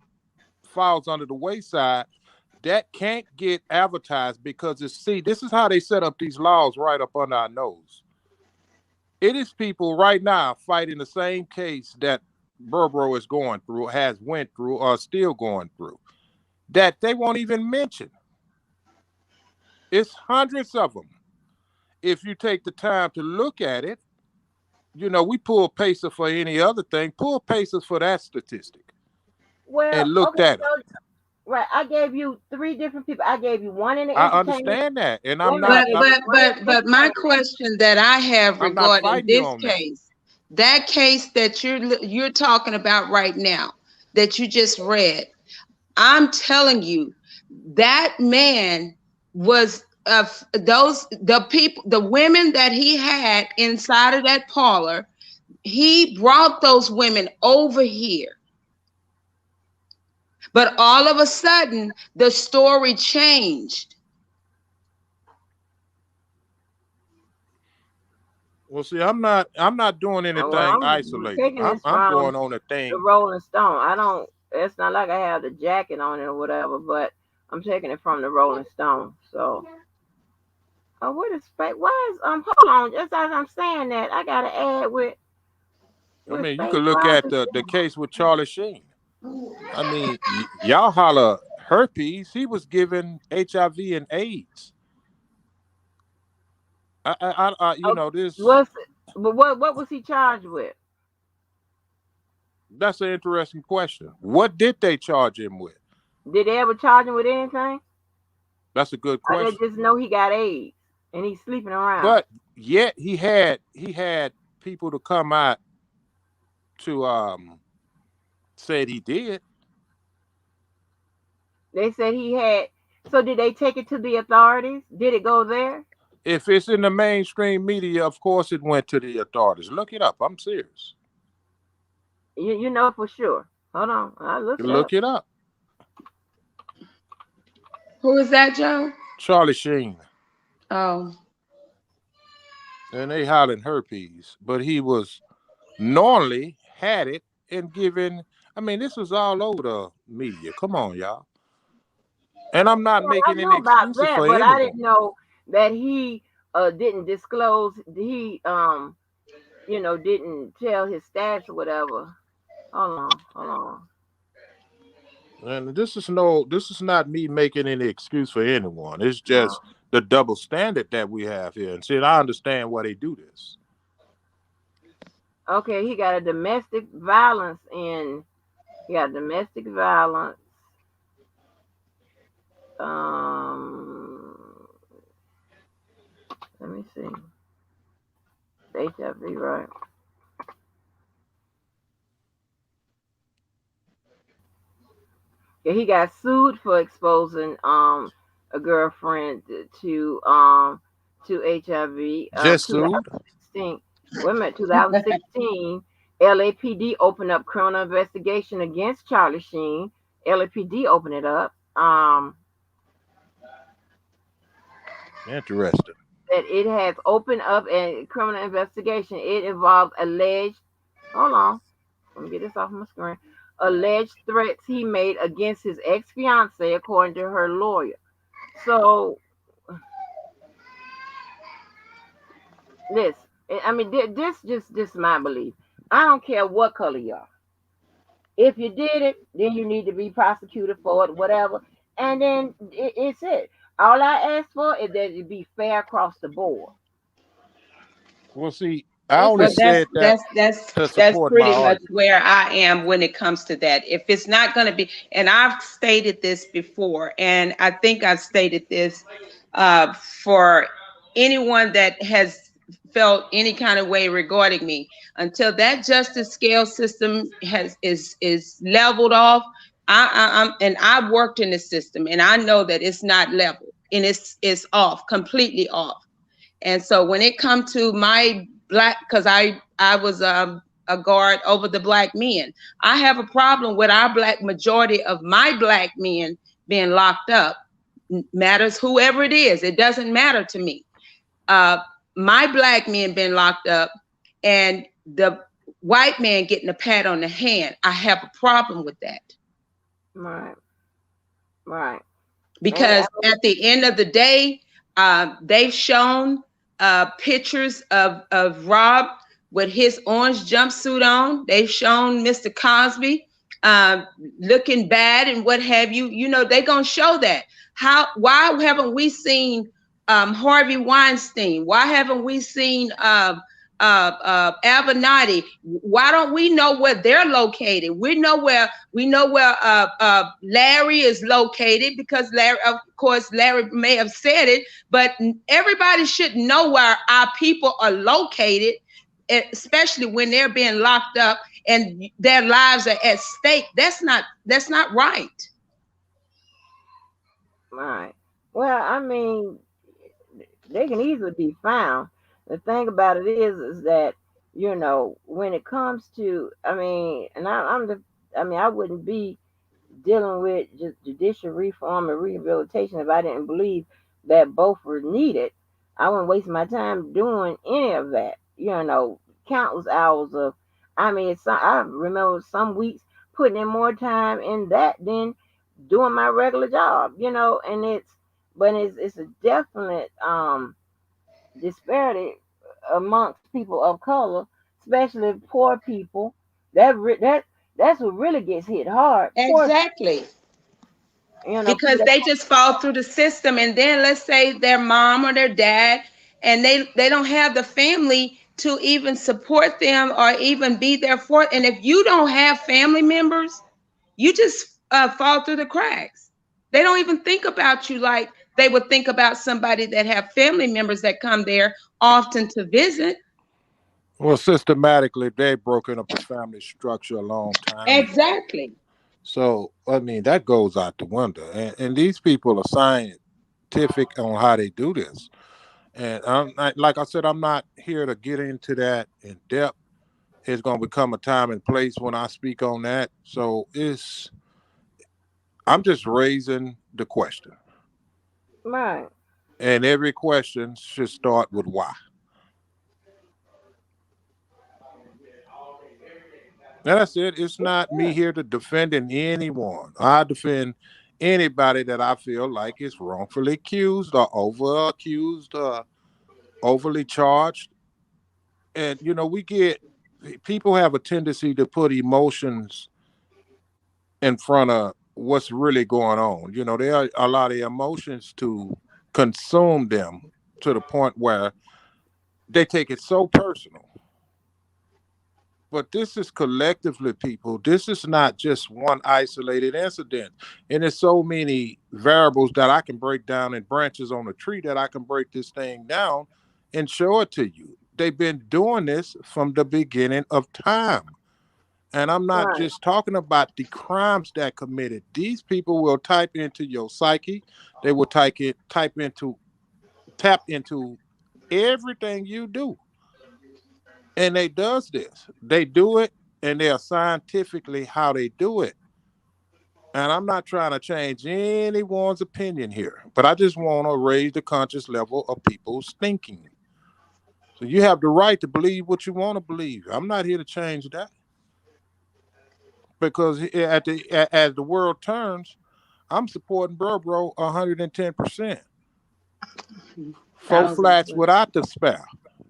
falls under the wayside that can't get advertised because this is how they set up these laws right up under our nose. It is people right now fighting the same case that Burbro is going through, has went through, or still going through, that they won't even mention. It's hundreds of them. If you take the time to look at it, you know, we pull Pacer for any other thing. Pull Pacers for that statistic
Well,
and looked
okay,
at them.
so right, I gave you three different people. I gave you one in the
I
entertainment.
understand that, and
Wait
I'm
a minute, I
not.
gave you one in the
But my
entertainment.
question that I have
I'm not
regarding
fighting you
this
on that.
case, that case that you're talking about right now, that you just read, I'm telling you, that man was the people, the women that he had inside of that parlor. He brought those women over here. But all of a sudden, the story changed.
Well, see, I'm not doing
Well,
anything
I'm
isolated.
taking
I'm
this
I'm
from
going on a
the
thing.
Rolling Stone. I don't. It's not like I have the jacket on it or whatever, but I'm taking it from the Rolling Stone. So, oh, what is fake? Why is Hold on, just as I'm saying that, I gotta add
I
with
mean, you could
fake
look at
Robinson.
the case with Charlie Sheen. I mean, y'all holler herpes. He was given HIV and AIDS. You
Oh,
know this.
what's but what was he charged with?
That's an interesting question. What did they charge him with?
Did they ever charge him with anything?
That's a good
I
question.
just know he got AIDS and he's sleeping around.
But yet he had people to come out to said he did.
They said he had. So did they take it to the authorities? Did it go there?
If it's in the mainstream media, of course it went to the authorities. Look it up. I'm serious.
You know for sure. Hold on, I look it up.
Look it up.
Who is that, Joe?
Charlie Sheen.
Oh,
And they hollering herpes, but he was normally had it and given. I mean, this was all over the media. Come on, y'all. And I'm not
Well, I
making any
know about
excuses
that,
for
but I
anyone.
didn't know that he didn't disclose. He didn't tell his status or whatever. Hold on, hold on.
And this is not me making any excuse for anyone. It's
No.
just the double standard that we have here. And see, I understand why they do this.
Okay, he got a domestic violence in. He got domestic violence. Um, Let me see. HIV, right? Yeah, he got sued for exposing a girlfriend to HIV.
Just sued.
2016. Wait a minute, 2016. LAPD opened up criminal investigation against Charlie Sheen. LAPD opened it up.
Interesting.
That it has opened up a criminal investigation. It involves alleged. Hold on, let me get this off my screen. Alleged threats he made against his ex-fiance, according to her lawyer. So, this, I mean, this is my belief. I don't care what color you are. If you did it, then you need to be prosecuted for it, whatever. And then it's it. All I ask for is that it be fair across the board.
Well, see, I
It's
only
well,
just
that's
said that
that's that's
to
that's
support my
pretty much
argument.
where I am when it comes to that. If it's not going to be, and I've stated this before, and I think I've stated this for anyone that has felt any kind of way regarding me, until that justice scale system is leveled off. And I've worked in the system, and I know that it's not level, and it's off, completely off. And so when it comes to my black, because I was a guard over the black men, I have a problem with our black majority of my black men being locked up. Matters whoever it is, it doesn't matter to me. My black men being locked up, and the white man getting a pat on the hand, I have a problem with that.
right, right.
Because at the end of the day, they've shown pictures of Rob with his orange jumpsuit on. They've shown Mr. Cosby uh, looking bad and what have you. You know, they're gonna show that. Why haven't we seen Harvey Weinstein? Why haven't we seen Avenatti? Why don't we know where they're located? We know where Larry is located, because Larry, of course, Larry may have said it, but everybody should know where our people are located, especially when they're being locked up and their lives are at stake. That's not right.
Right. Well, I mean, they can easily be found. The thing about it is that when it comes to, I mean, and I mean, I wouldn't be dealing with just judicial reform and rehabilitation if I didn't believe that both were needed. I wouldn't waste my time doing any of that. Countless hours of, I mean, I remember some weeks putting in more time in that than doing my regular job. And it's a definite disparity amongst people of color, especially poor people. That's what really gets hit hard. Poor,
Exactly.
people
Because
that.
they just fall through the system, and then let's say their mom or their dad, and they don't have the family to even support them or even be there for it. And if you don't have family members, you just fall through the cracks. They don't even think about you like they would think about somebody that have family members that come there often to visit.
Well, systematically, they've broken up the family structure a long time ago.
Exactly.
So, I mean, that goes out the window. And these people are scientific on how they do this. And like I said, I'm not here to get into that in depth. It's going to become a time and place when I speak on that. So I'm just raising the question.
Right.
And every question should start with why. And that's it. It's not me
Yeah.
here to defending anyone. I defend anybody that I feel like is wrongfully accused or over accused or overly charged. And we get people have a tendency to put emotions in front of what's really going on. There are a lot of emotions to consume them to the point where they take it so personal. But this is collectively, people. This is not just one isolated incident. And there's so many variables that I can break down in branches on a tree that I can break this thing down and show it to you. They've been doing this from the beginning of time. And I'm not
Right.
just talking about the crimes that committed. These people will type into your psyche. They will tap into everything you do. And they does this. They do it and they are scientifically how they do it. And I'm not trying to change anyone's opinion here, but I just want to raise the conscious level of people's thinking. So you have the right to believe what you want to believe. I'm not here to change that because as the world turns, I'm supporting bro 110%. Four
Thousand
flats
percent.
without the spare.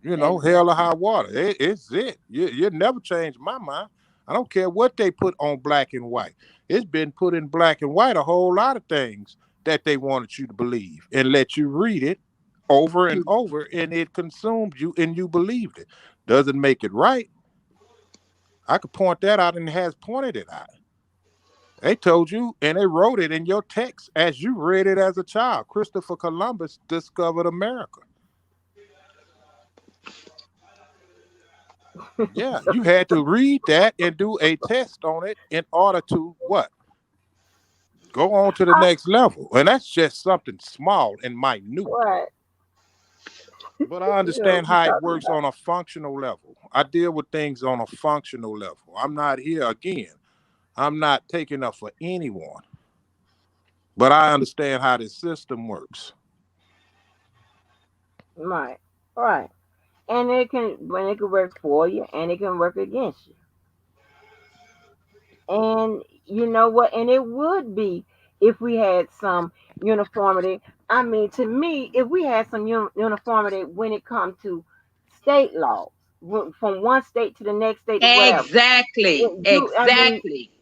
Hell or
Exactly.
high water. It's it. You never change my mind. I don't care what they put on black and white. It's been put in black and white a whole lot of things that they wanted you to believe and let you read it over and over, and it consumed you and you believed it. Doesn't make it right. I could point that out and it has pointed it out. They told you and they wrote it in your text as you read it as a child. Christopher Columbus discovered America. Yeah, you had to read that and do a test on it in order to what? Go on to the next level. And that's just something small and minute.
Right.
But I
You know
understand
what you're
how it
talking
works
about.
on a functional level. I deal with things on a functional level. I'm not here again. I'm not taking up for anyone. But I understand how this system works.
Right. Right. And it can work for you and it can work against you. And you know what? And it would be if we had some uniformity. I mean, to me, if we had some uniformity when it comes to state laws. from one state to the next state or whatever.
Exactly.
You,
Exactly.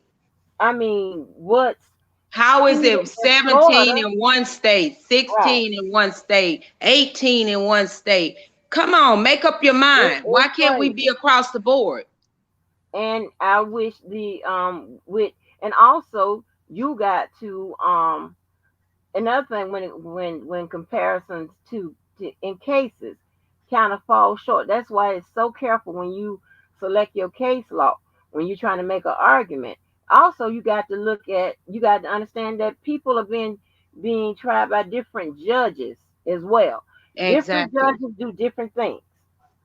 I mean, what's
How is
here
it
in
17
Florida?
in one state,
Right.
16 in one state, 18 in one state? Come on, make up your mind. Why
It's
can't we be
crazy.
across the board?
And I wish the with and also you got to another thing when comparisons to in cases kind of fall short. That's why it's so careful when you select your case law when you're trying to make an argument. Also, you got to understand that people are being tried by different judges as well. Different
Exactly.
judges do different things.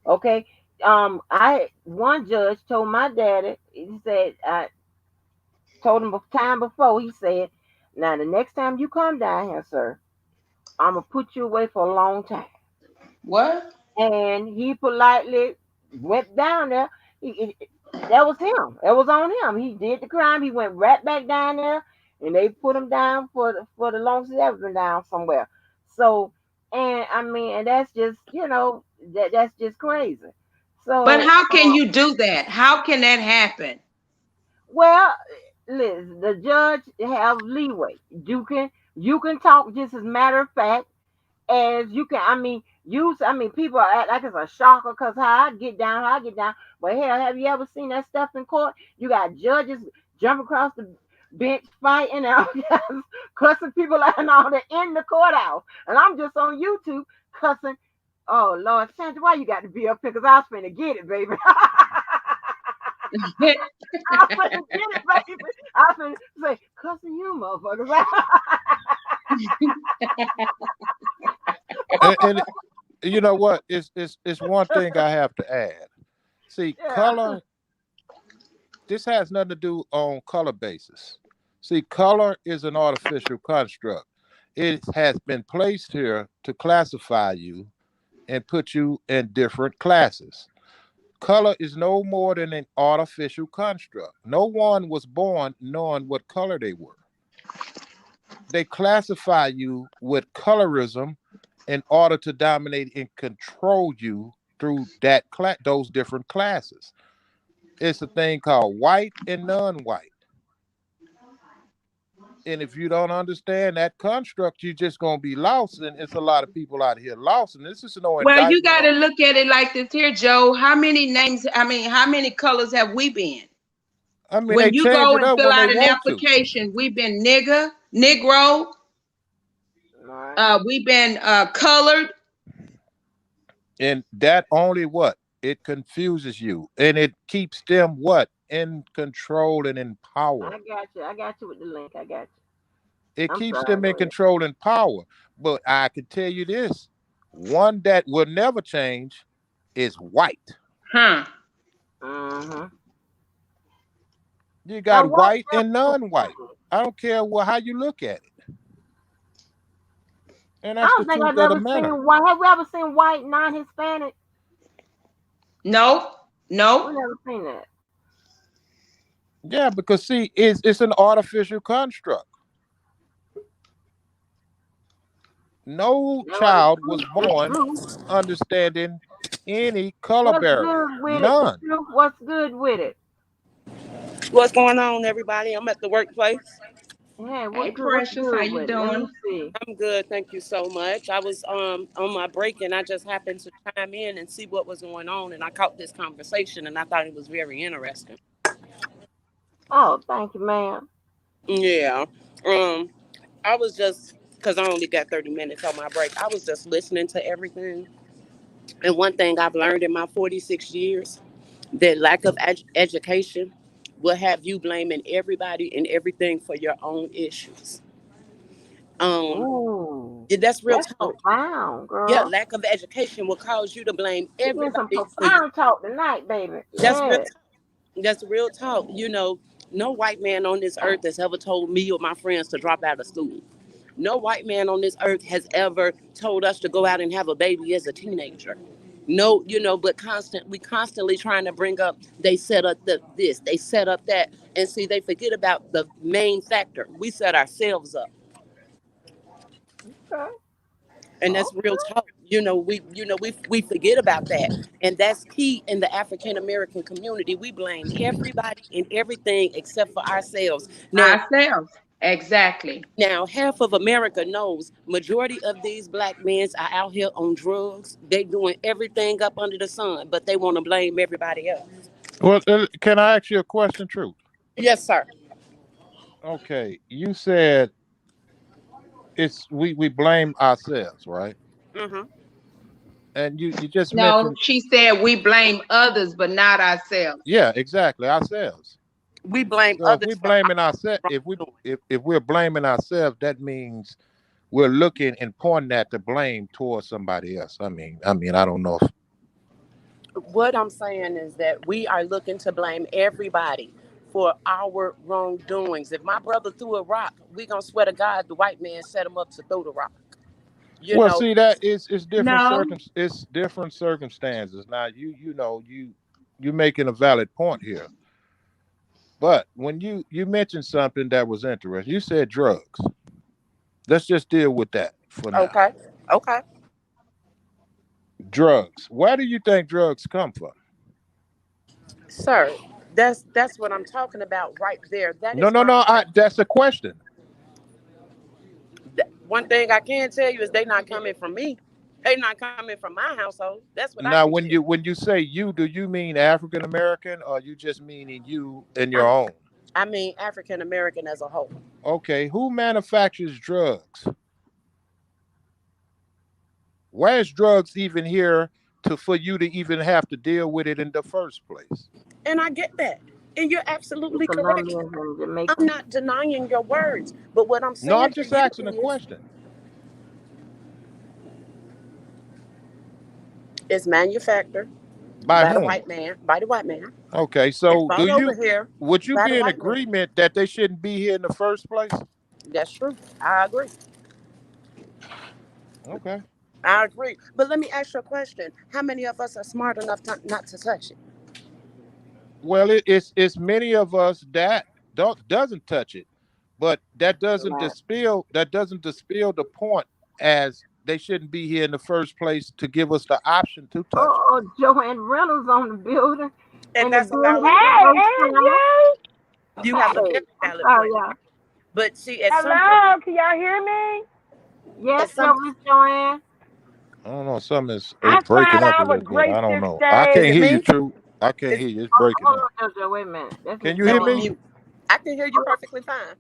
Okay. I one judge told my daddy. He said I told him time before. He said, "Now the next time you come down here, sir, I'm gonna put you away for a long time."
What?
And he politely went down there. That was him. That was on him. He did the crime. He went right back down there, and they put him down for the longest he ever been down somewhere. So, and I mean, and that's just that's just crazy.
But
So,
how can you do that? How can that happen?
well, listen, the judge have leeway. You can talk just as matter of fact as you can. I mean, people act like it's a shocker because how I get down. But hell, have you ever seen that stuff in court? You got judges jump across the bench fighting and cussing people out and all that in the courthouse. And I'm just on YouTube cussing. Oh Lord, Sandra, why you got to be up here? Cause I was finna get it, baby. I was finna get it, baby. I was finna say, cussing you, motherfuckers.
And you know what? It's one thing I have to add. See,
Yeah.
color. This has nothing to do on color basis. See, color is an artificial construct. It has been placed here to classify you and put you in different classes. Color is no more than an artificial construct. No one was born knowing what color they were. They classify you with colorism in order to dominate and control you through those different classes. It's a thing called white and non-white. And if you don't understand that construct, you're just gonna be lost. And it's a lot of people out here lost. And this is no
Well, you
indictment
got to
on.
look at it like this here, Joe. How many names, how many colors have we been?
I mean, they
When you
change
go
it
and
up
fill
when they
out an
want to.
application, we've been nigger, negro,
Right.
we've been colored.
And that only what? It confuses you. And it keeps them what? In control and in power.
I got you. I got you with the link. I got you.
It
I'm
keeps
sorry.
them
Go
in
ahead.
control and power. But I can tell you this, one that will never change is white.
Huh.
Mm-hmm.
You
Now,
got
what
white and non-white.
difference?
I don't care how you look at it. And
I
that's the
don't think
truth
I've
of the
ever
matter.
seen white. Have we ever seen white non-Hispanic?
No,
We
no.
never seen that.
Yeah, because see, it's an artificial construct. No
No, the
child was
truth. The
born
truth.
understanding any color
What's
barrier.
good with it? The
None.
truth. What's good with it?
What's going on, everybody? I'm at the workplace.
Hey,
Hey,
what's good? What's
Precious, how
good
you
with it? Let me
doing?
see.
I'm good, thank you so much. I was on my break and I just happened to chime in and see what was going on and I caught this conversation and I thought it was very interesting.
Oh, thank you, ma'am.
Yeah. Um I was just because I only got 30 minutes on my break. I was just listening to everything. And one thing I've learned in my 46 years, that lack of education will have you blaming everybody and everything for your own issues. Um
Ooh,
that's real
that's
talk.
profound,
Yeah,
girl.
lack of education will cause you to blame
We getting some
everybody for you.
profound talk tonight, baby.
That's real
Yeah.
talk. That's real talk. No white man on this earth has ever told me or my friends to drop out of school. No white man on this earth has ever told us to go out and have a baby as a teenager. No, but we constantly trying to bring up they set up this, they set up that, and see they forget about the main factor. We set ourselves up.
Okay.
And that's real talk. We forget about that. And that's key in the African American community. We blame everybody and everything except for ourselves.
Ourselves. Exactly.
Now half of America knows majority of these black men are out here on drugs. They doing everything up under the sun, but they want to blame everybody else.
Well, can I ask you a question, Truth?
Yes, sir.
Okay, you said we blame ourselves, right?
Hmm.
And you just
No,
mentioned,
she said we blame others, but not ourselves.
yeah, exactly, ourselves.
We blame
So if we
others for our
blaming ourselves,
wrongdoing.
if we're blaming ourselves, that means we're looking and pointing at the blame towards somebody else. I don't know if,
What I'm saying is that we are looking to blame everybody for our wrongdoings. If my brother threw a rock, we gonna swear to God the white man set him up to throw the rock. You
well,
know,
see, that is it's different
No,
it's different circumstances. Now you making a valid point here. But when you mentioned something that was interesting, you said drugs. Let's just deal with that for now.
okay, okay,
Drugs. Where do you think drugs come from?
sir. That's what I'm talking about right there. That
No,
is
no,
why
no.
we have
That's a question.
one thing I can tell you is they not coming from me. They not coming from my household. That's what I can
Now,
tell you.
when you say you, do you mean African American, or you just meaning you and
I,
your own?
I mean African American as a whole.
Okay, who manufactures drugs? Where's drugs even here to for you to even have to deal with it in the first place?
And I get that. And you're
The
absolutely correct.
Colombians and
I'm
Jamaicans.
not denying your words. But what I'm
No,
saying
I'm
to
just
you
asking a
is
question.
it's manufactured
By
by the
whom?
white man, by the white man.
Okay,
It's
so
brought over here
would you
by the
be in
white man.
agreement that they shouldn't be here in the first place?
That's true. I agree.
Okay.
I agree. But let me ask you a question. How many of us are smart enough not to touch it?
Well, it's many of us that don't doesn't touch it, but
Right.
that doesn't dispel the point as they shouldn't be here in the first place to give us the option to touch it.
Joanne Reynolds on the building.
And
In the
that's a
building.
valid
There
point.
Hey,
goes Summer.
Angie.
You have a
Hey,
very
I'm
valid
sorry,
point.
y'all.
But see, at some point,
Hello. Can y'all hear me?
Yes,
at
yo,
some
Miss Joanne.
I don't know. Something is
I
breaking
thought
up a
I
little
would
bit.
grace
I don't
this
know. I
is
can't
stage.
it
hear you,
me?
True. I can't
Is
hear you. It's breaking
Hold
up.
on, JoJo. Wait a minute. That's
Can
Miss
you
let
hear
me
me?
Joanne.
mute. I can hear you
Hold on,
perfectly fine.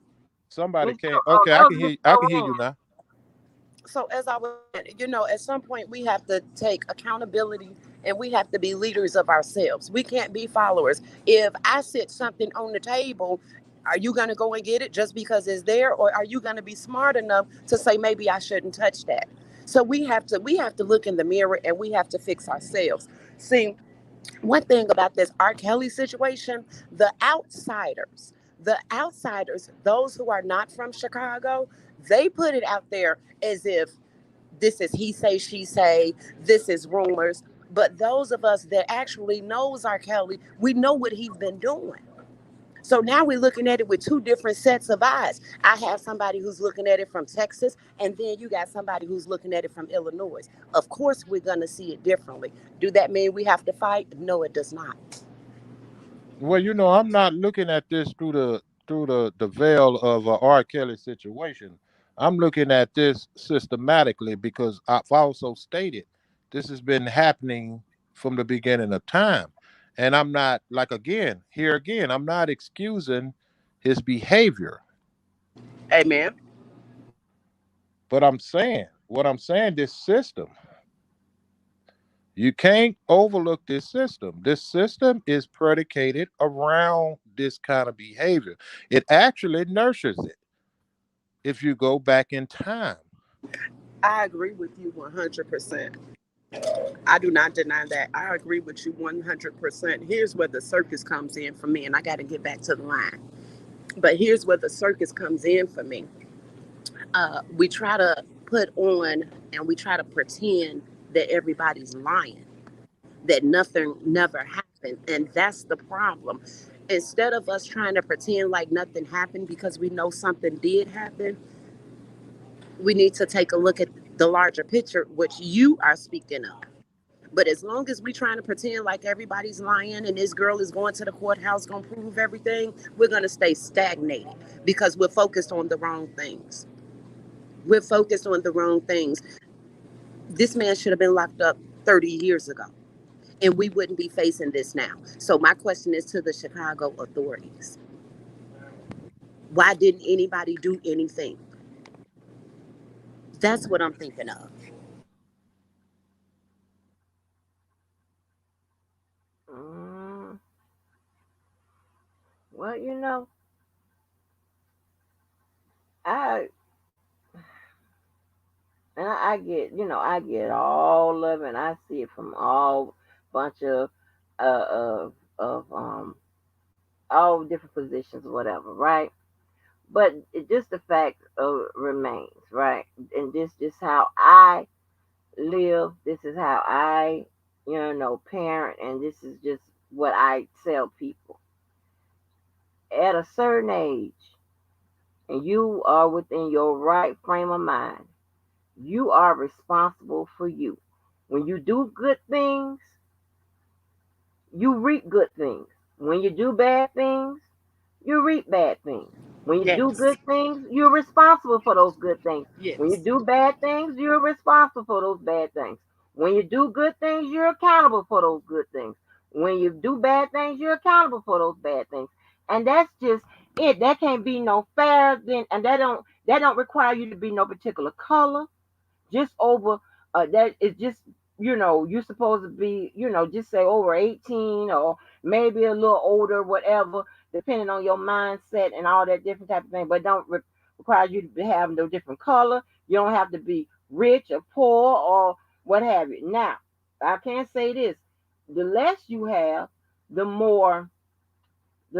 Somebody
Miss
can't.
Oh,
Okay,
that
I
was
can hear.
Miss
I can hear you
Joanne.
now.
So as I was saying, at some point we have to take accountability and we have to be leaders of ourselves. We can't be followers. If I sit something on the table, are you going to go and get it just because it's there, or are you going to be smart enough to say maybe I shouldn't touch that? So we have to look in the mirror and we have to fix ourselves. See, one thing about this R. Kelly situation, the outsiders, those who are not from Chicago, they put it out there as if this is he say, she say, this is rumors. But those of us that actually knows R. Kelly, we know what he's been doing. So now we're looking at it with two different sets of eyes. I have somebody who's looking at it from Texas, and then you got somebody who's looking at it from Illinois. Of course, we're going to see it differently. Do that mean we have to fight? No, it does not.
Well, I'm not looking at this through the veil of a R. Kelly situation. I'm looking at this systematically because I've also stated this has been happening from the beginning of time, and I'm not like again. I'm not excusing his behavior,
Amen.
but what I'm saying, this system. You can't overlook this system. This system is predicated around this kind of behavior. It actually nurtures it if you go back in time.
I agree with you 100%. I do not deny that. I agree with you 100%. Here's where the circus comes in for me, and I got to get back to the line. But here's where the circus comes in for me. We try to put on and we try to pretend that everybody's lying, that nothing never happened. And that's the problem. Instead of us trying to pretend like nothing happened because we know something did happen, we need to take a look at the larger picture, which you are speaking of. But as long as we trying to pretend like everybody's lying and this girl is going to the courthouse, going to prove everything, we're going to stay stagnated because we're focused on the wrong things. We're focused on the wrong things. This man should have been locked up 30 years ago, and we wouldn't be facing this now. So my question is to the Chicago authorities. Why didn't anybody do anything? That's what I'm thinking of.
Mm, well, you know, I I get, I get all of it. And I see it from all bunch uh, of all different positions, whatever, right? But just the fact remains, right? And this just how I live. This is how I, parent, and this is just what I tell people. At a certain age, and you are within your right frame of mind, you are responsible for you. When you do good things, you reap good things. When you do bad things, you reap bad things. When you do
Yes.
good things, you're responsible for those good things. When you
Yes.
do bad things, you're responsible for those bad things. When you do good things, you're accountable for those good things. When you do bad things, you're accountable for those bad things. And that's just it. That can't be no fair then, and that don't require you to be no particular color, just over that is just, you're supposed to be, just say over 18, or maybe a little older, whatever, depending on your mindset and all that different type of thing. But don't require you to have no different color. You don't have to be rich or poor or what have you. Now, I can say this: the less you have, the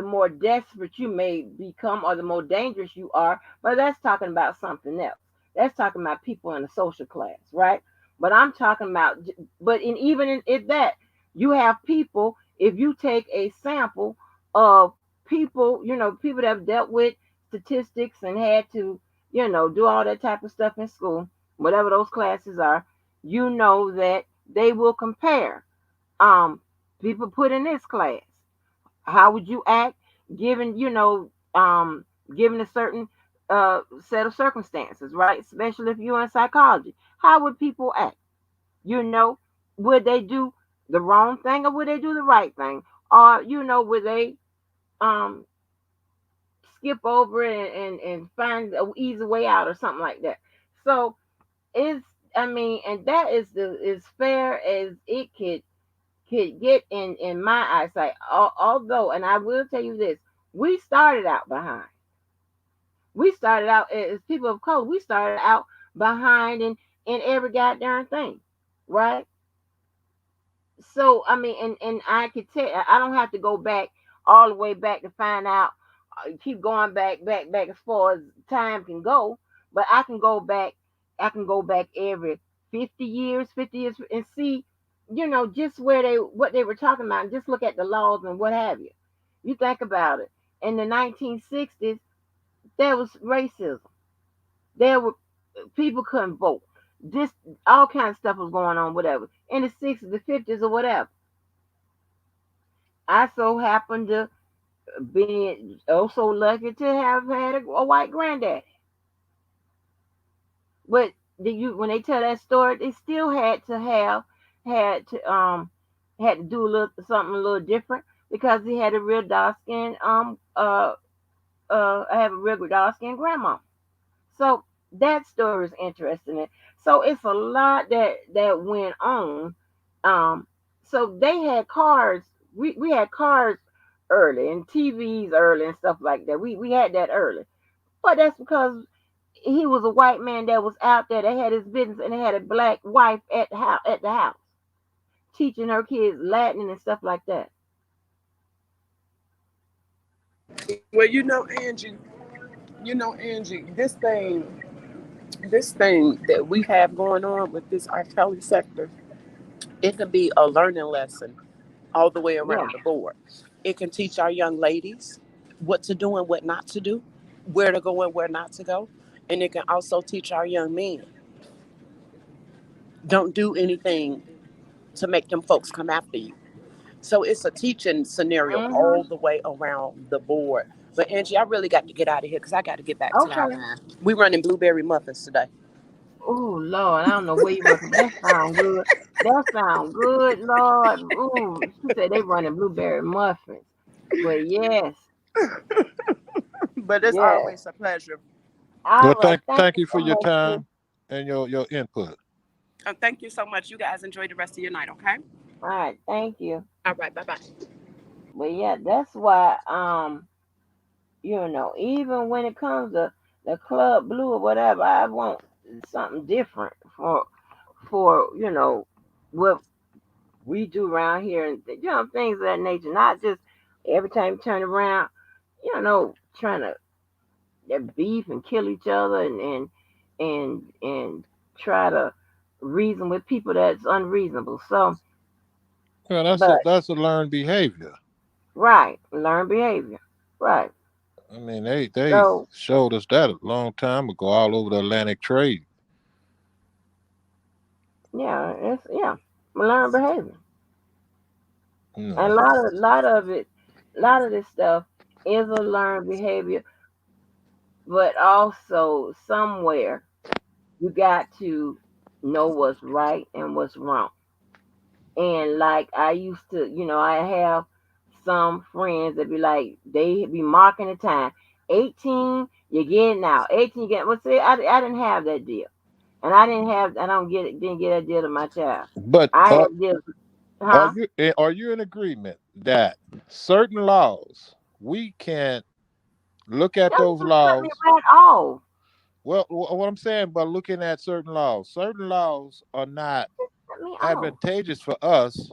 more desperate you may become, or the more dangerous you are. But that's talking about something else. That's talking about people in the social class, right? But I'm talking about, but even in that, you have people. If you take a sample of people, people that have dealt with statistics and had to, do all that type of stuff in school, whatever those classes are, you know that they will compare people put in this class. How would you act given, given a certain set of circumstances, right? Especially if you're in psychology. How would people act? You know, would they do the wrong thing or would they do the right thing? Or, would they um skip over and find an easy way out or something like that? So it's, I mean, and that is the as fair as it could get in my eyesight. Although, and I will tell you this, we started out behind. We started out as people of color. We started out behind in every goddamn thing, right? So I mean, and I could tell. I don't have to go back all the way back to find out. Keep going back as far as time can go, but I can go back. I can go back every 50 years, and see, just where what they were talking about, and just look at the laws and what have you. You think about it. In the 1960s, there was racism. There were people couldn't vote. This all kinds of stuff was going on, whatever. In the 60s, the 50s, or whatever. I so happened to be also lucky to have had a white granddaddy. But when they tell that story, they still had to had to do a little something a little different because he had a real dark skin I have a real dark skin grandma. So that story is interesting. So it's a lot that went on. Um, so they had cars. We had cars early and TVs early and stuff like that. We had that early, but that's because he was a white man that was out there that had his business and had a black wife at the house teaching her kids Latin and stuff like that.
Well, Angie, this thing that we have going on with this R. Kelly sector, it could be a learning lesson all the way
Yeah.
around the board. It can teach our young ladies what to do and what not to do, where to go and where not to go. And it can also teach our young men Don't do anything to make them folks come after you. So it's a teaching scenario all
Mhm.
the way around the board. But Angie, I really got to get out of here because I got to get back to the
Okay.
house. We running blueberry muffins today.
Oh Lord, I don't know where you working. That sound good. That sound good, Lord. Ooh, she said they running blueberry muffins. But yes,
But it's
yes.
always a pleasure.
All
Well,
right. Thank
thank
you
you
so
for your
much, sis.
time and your input.
Thank you so much. You guys enjoy the rest of your night, okay?
All right. Thank you.
All right, bye bye.
But yeah, that's why even when it comes to the club blue or whatever, I want something different for what we do around here and things of that nature. Not just every time you turn around, trying to beef and kill each other and try to reason with people that's unreasonable. So,
Well,
but
that's a learned behavior.
right, learn behavior. Right.
I mean, they
So
showed us that a long time ago all over the Atlantic trade.
yeah, learn behavior. And
No,
a lot of this stuff is a learned behavior, but also somewhere you got to know what's right and what's wrong. And like I used to, I have some friends that be like, they be marking the time. 18, you're getting out. 18, you get. Well, see, I didn't have that deal, and I don't get it. Didn't get that deal to my child.
but
I had deals, huh?
are you in agreement that certain laws we can look at
Don't
those
just cut me
laws?
right off.
Well, what I'm saying by looking at certain laws are not
Cut me off.
advantageous for us,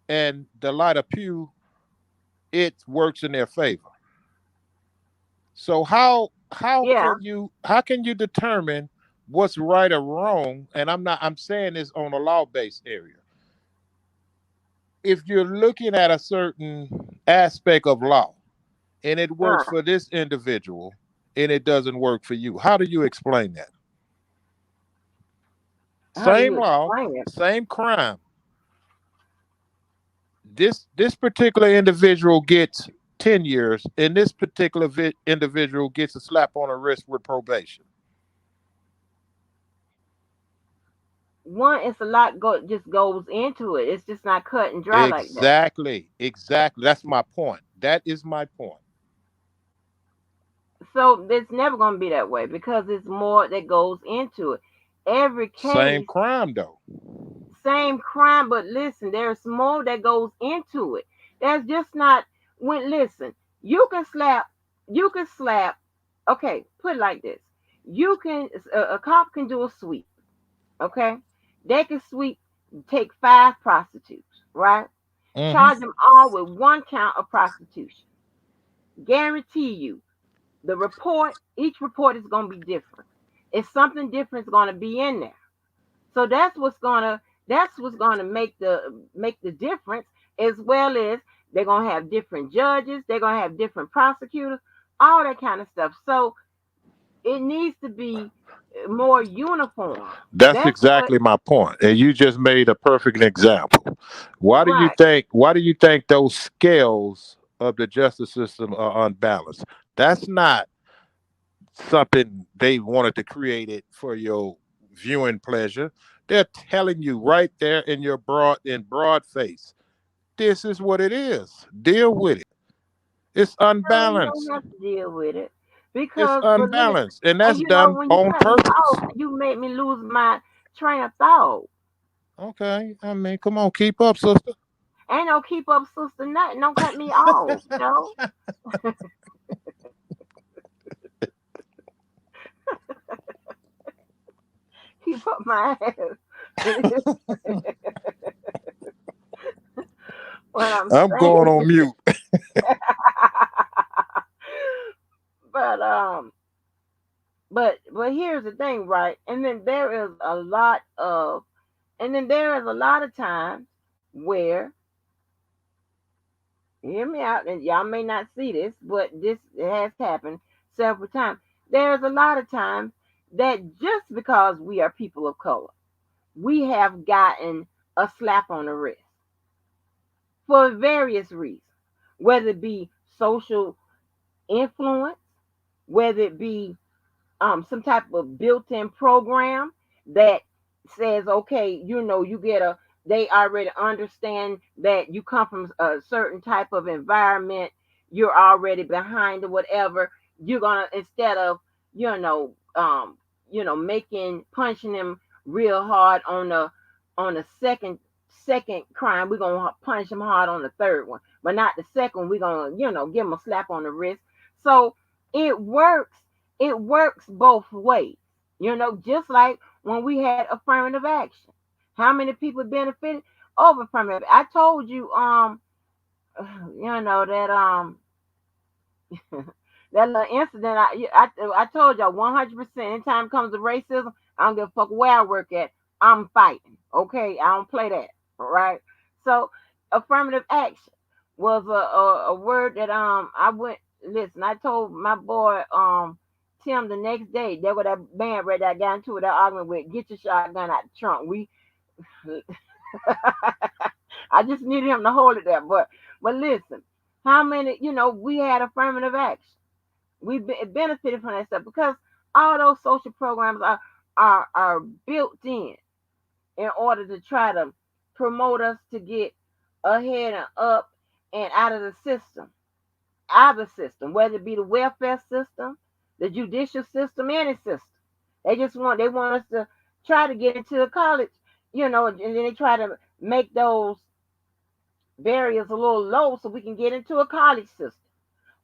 and the light of Pew, it works in their favor. So
Yeah.
how can you determine what's right or wrong? And I'm saying this on a law based area. If you're looking at a certain aspect of law and it works
Uh,
for this individual and it doesn't work for you, how do you explain that?
how do
Same
you
law,
explain it?
same crime. This particular individual gets 10 years and this particular individual gets a slap on the wrist with probation.
One, it's a lot just goes into it. It's just not cut and dry like that.
Exactly. That's my point. That is my point.
So it's never going to be that way because there's more that goes into it. Every
Same
case,
crime though.
same crime, but listen, there's more that goes into it. That's just not when listen, you can slap, you can slap. Okay, put it like this: you can a cop can do a sweep. Okay, they can sweep, take 5 prostitutes, right?
Hmm.
Charge them all with 1 count of prostitution. Guarantee you, each report is going to be different. It's something different is going to be in there. So that's what's gonna make the difference, as well as they're gonna have different judges, they're gonna have different prosecutors, all that kind of stuff. So it needs to be more uniform.
That's
That's what
exactly my point. And you just made a perfect example.
right.
Why do you think those scales of the justice system are unbalanced? That's not something they wanted to create it for your viewing pleasure. They're telling you right there in your broad face. This is what it is. Deal with it. It's
No, you don't
unbalanced.
have to deal with it
It's
because, but listen,
unbalanced. And
and
that's done
when you
on
cut me
purpose.
off, you made me lose my train of thought.
Okay. I mean, come on, keep up, sister.
Ain't no keep up, sister, nothing. Don't cut me off, keep up my ass. What I'm
I'm going
saying.
on mute.
but but here's the thing, right? And then there is a lot of times where, hear me out, and y'all may not see this, but this has happened several times. There's a lot of times that just because we are people of color, we have gotten a slap on the wrist for various reasons, whether it be social influence, whether it be some type of built-in program that says, okay, you get a, they already understand that you come from a certain type of environment, you're already behind or whatever. You're gonna, instead of, making, punishing them real hard on the second crime, we're gonna punish them hard on the third one, but not the second. We're gonna, give them a slap on the wrist. So it works. It works both ways. Just like when we had affirmative action. How many people benefited over affirmative? I told you, that that little incident. I told y'all 100%. Anytime it comes to racism, I don't give a fuck where I work at. I'm fighting. Okay, I don't play that. All right. So affirmative action was a word that I went. Listen, I told my boy Tim the next day. That was that man right there I got into that argument with. Get your shotgun out the trunk. We I just needed him to hold it there. But listen, how many, we had affirmative action. We benefited from that stuff because all those social programs are built in order to try to promote us to get ahead and up and out of the system, out of the system, whether it be the welfare system, the judicial system, any system. They want us to try to get into a college, and then they try to make those barriers a little low so we can get into a college system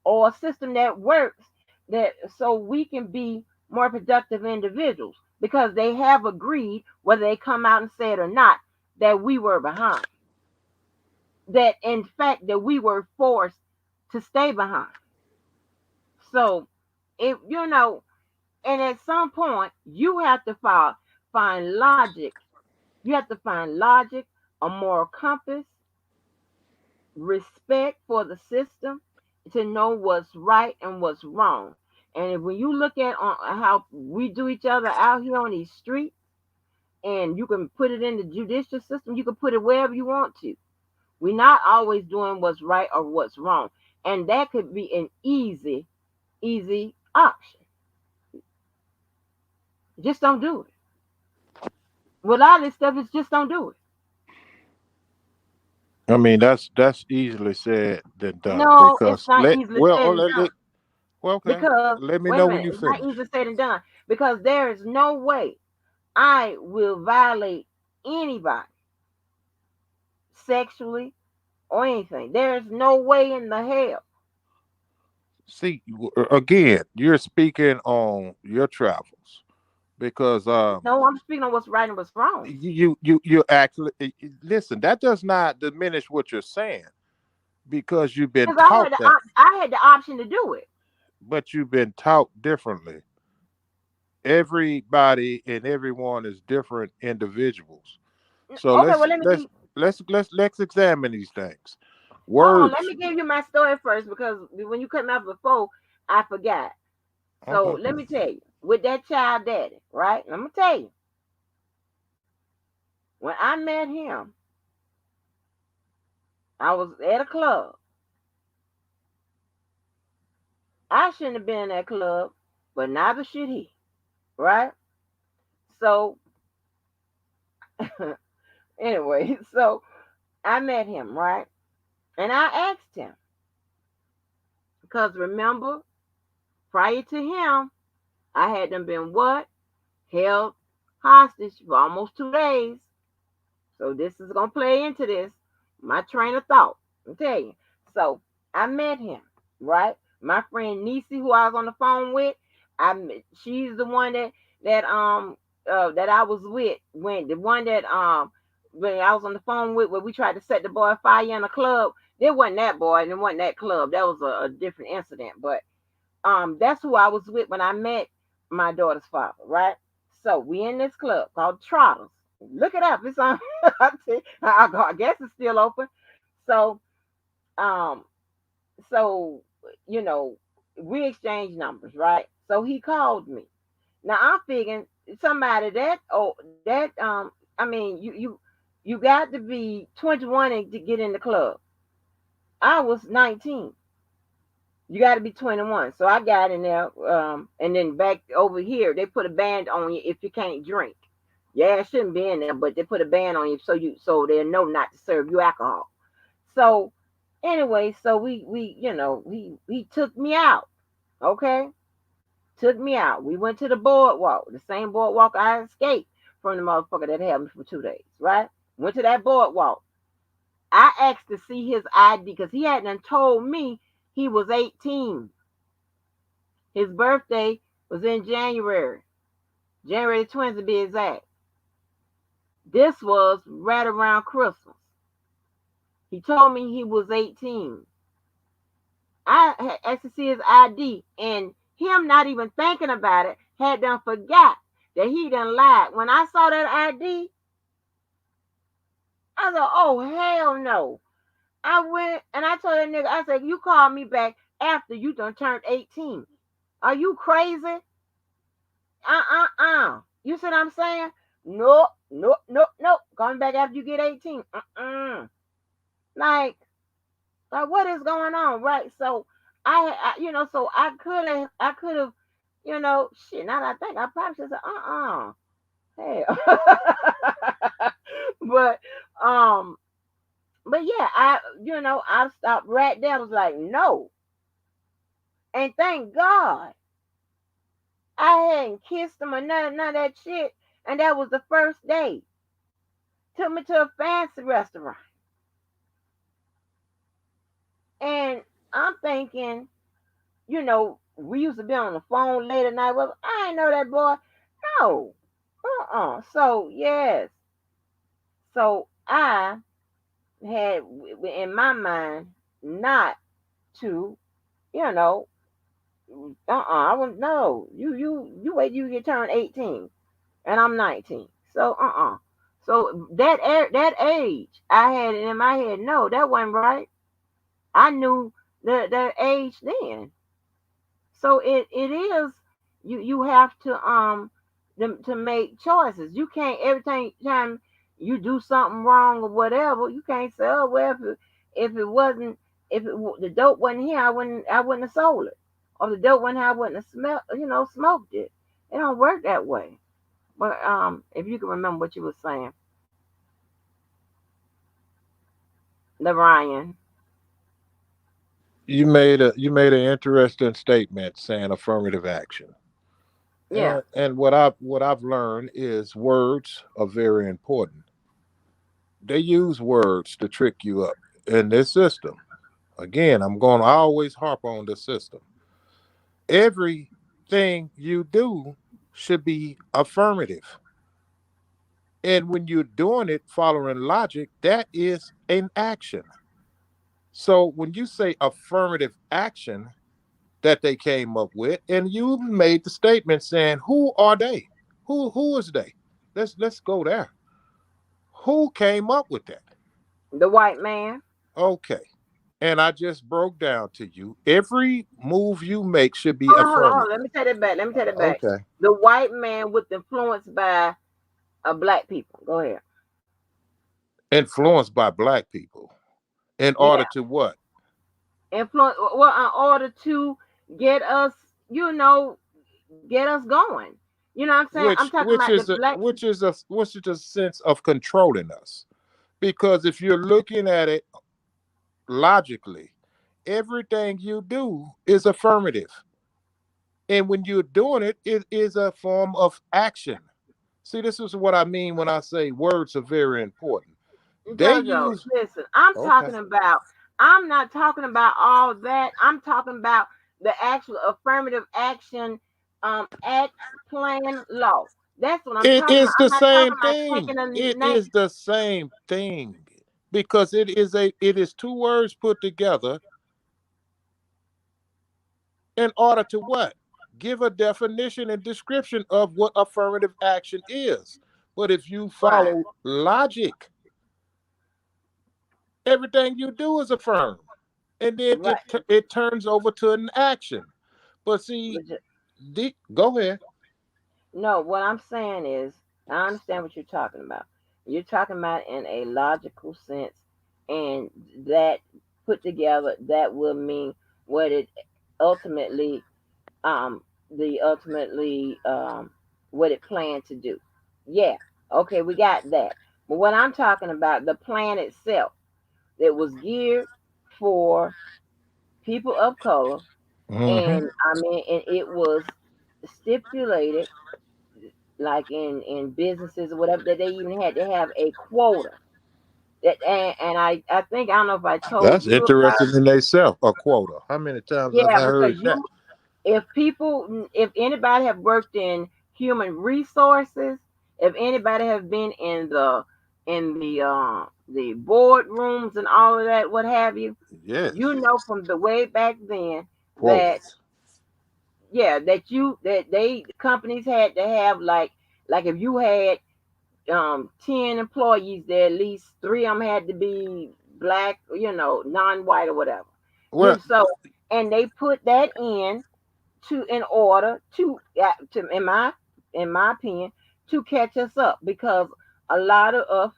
or a system that works, that so we can be more productive individuals, because they have agreed, whether they come out and say it or not, that we were behind, that in fact that we were forced to stay behind. So if and at some point you have to find logic. You have to find logic, a moral compass, respect for the system, to know what's right and what's wrong. And if, when you look at how we do each other out here on these streets, and you can put it in the judicial system, you can put it wherever you want to. We're not always doing what's right or what's wrong, and that could be an easy option. Just don't do it. With all this stuff, it's just don't do it.
I mean, that's easily said than done
No, it's
because
not easily said and done.
well, okay.
Because,
Let me
wait a
know when
minute,
you
it's not
finish.
easily said and done. Because there is no way I will violate anybody sexually or anything. There's no way in the hell.
See, again, you're speaking on your travels because
No, I'm speaking on what's right and what's wrong.
you actually listen. That does not diminish what you're saying because you've been
Because I
taught
had the
that,
I had the option to do it.
but you've been taught differently. Everybody and everyone is different individuals. So
Okay, well, let me give
let's examine these things.
hold on, let
Words.
me give you my story first, because when you cut me off before, I forgot. So
Okay.
let me tell you, with that child daddy, right? I'm gonna tell you, when I met him, I was at a club. I shouldn't have been in that club, but neither should he, right? So anyway, so I met him, right? And I asked him, because remember, prior to him, I had them been what? Held hostage for almost 2 days. So this is gonna play into this. My train of thought. I'll tell you. So I met him, right? My friend Nisi, who I was on the phone with, she's the one that I was with, when the one that when I was on the phone with, where we tried to set the boy fire in a club. It wasn't that boy, and it wasn't that club. That was a different incident. But that's who I was with when I met my daughter's father, right? So we in this club called Trotters. Look it up. It's on. I guess it's still open. So, um, so you know, we exchanged numbers, right? So he called me. Now I'm thinking somebody that I mean, you got to be 21 to get in the club. I was 19. You got to be 21. So I got in there, and then back over here, they put a ban on you if you can't drink. Yeah, it shouldn't be in there, but they put a ban on you so they know not to serve you alcohol. So anyway, so we he took me out. Okay, took me out. We went to the boardwalk, the same boardwalk I escaped from the motherfucker that had me for 2 days. Right, went to that boardwalk. I asked to see his ID because he hadn't told me he was 18. His birthday was in January, January the 20th to be exact. This was right around Christmas. He told me he was 18. I asked to see his ID, and him not even thinking about it had done forgot that he done lied. When I saw that ID, I said, "Oh hell no!" I went and I told that nigga, I said, "You called me back after you done turned 18. Are you crazy? You see what I'm saying? Nope, nope, nope, nope. Coming back after you get 18. Like, like what is going on, right? So so I could have, shit. Now that I think, I probably should say, hell. but, um, but yeah, I stopped right there. I was like, no, and thank God I hadn't kissed him or none of that shit, and that was the first day. Took me to a fancy restaurant. And I'm thinking, we used to be on the phone late at night. Well, I ain't know that boy. No. So, yes. So, I had in my mind not to, you know, I wouldn't, no. You wait till you get turned 18. And I'm 19. So, So, that age, I had it in my head. No, that wasn't right. I knew the age then. So it is, you have to make choices. You can't every time you do something wrong or whatever. You can't say, oh well, if it wasn't, the dope wasn't here, I wouldn't have sold it, or the dope wasn't here, I wouldn't have smoked it. It don't work that way. But if you can remember what you were saying, the Ryan.
You made an interesting statement saying affirmative action.
Yeah.
And what I've learned is words are very important. They use words to trick you up in this system. Again, I always harp on the system. Everything you do should be affirmative. And when you're doing it following logic, that is an action. So when you say affirmative action that they came up with, and you made the statement saying, who are they? Who is they? Let's go there. Who came up with that?
The white man.
Okay. And I just broke down to you. Every move you make should be
Hold on.
affirmative.
Let me take it back. Let me take it back.
Okay.
The white man with influence by black people. Go ahead.
Influenced by black people. In order
Yeah,
to what?
influence. Well, in order to get us, you know, get us going. You know what I'm saying? I'm
Which
talking
which
about the
is a
black.
which is a sense of controlling us. Because if you're looking at it logically, everything you do is affirmative. And when you're doing it, it is a form of action. See, this is what I mean when I say words are very important. They
Jojo,
use
listen. I'm
okay.
talking about. I'm not talking about all that. I'm talking about the actual affirmative action, act, plan, law. That's what I'm
It
talking about.
is the
I'm not
same
talking about
thing.
taking a
It
name.
is the same thing. Because it is two words put together in order to what? Give a definition and description of what affirmative action is. But if you
Right,
follow logic, everything you do is affirm. And then
right.
it turns over to an action. But see, go ahead.
No, what I'm saying is, I understand what you're talking about. You're talking about in a logical sense, and that put together, that will mean what it ultimately, the ultimately, what it planned to do. Yeah, okay, we got that. But what I'm talking about, the plan itself, that was geared for people of color,
Hmm.
and I mean, and it was stipulated, like in businesses or whatever, that they even had to have a quota. That, and I think, I don't know if I told
That's
you about.
interesting in itself. A quota. How many times have
Yeah,
I
because
heard that?
you, if people, if anybody have worked in human resources, if anybody have been in the board rooms and all of that, what have you, you
Yes,
know from the way back then that,
quotas.
yeah, that you, that they, companies had to have, like if you had 10 employees, there at least three of them had to be black, non-white or whatever.
Well,
So, and they put that in order to, in my opinion, to catch us up, because a lot of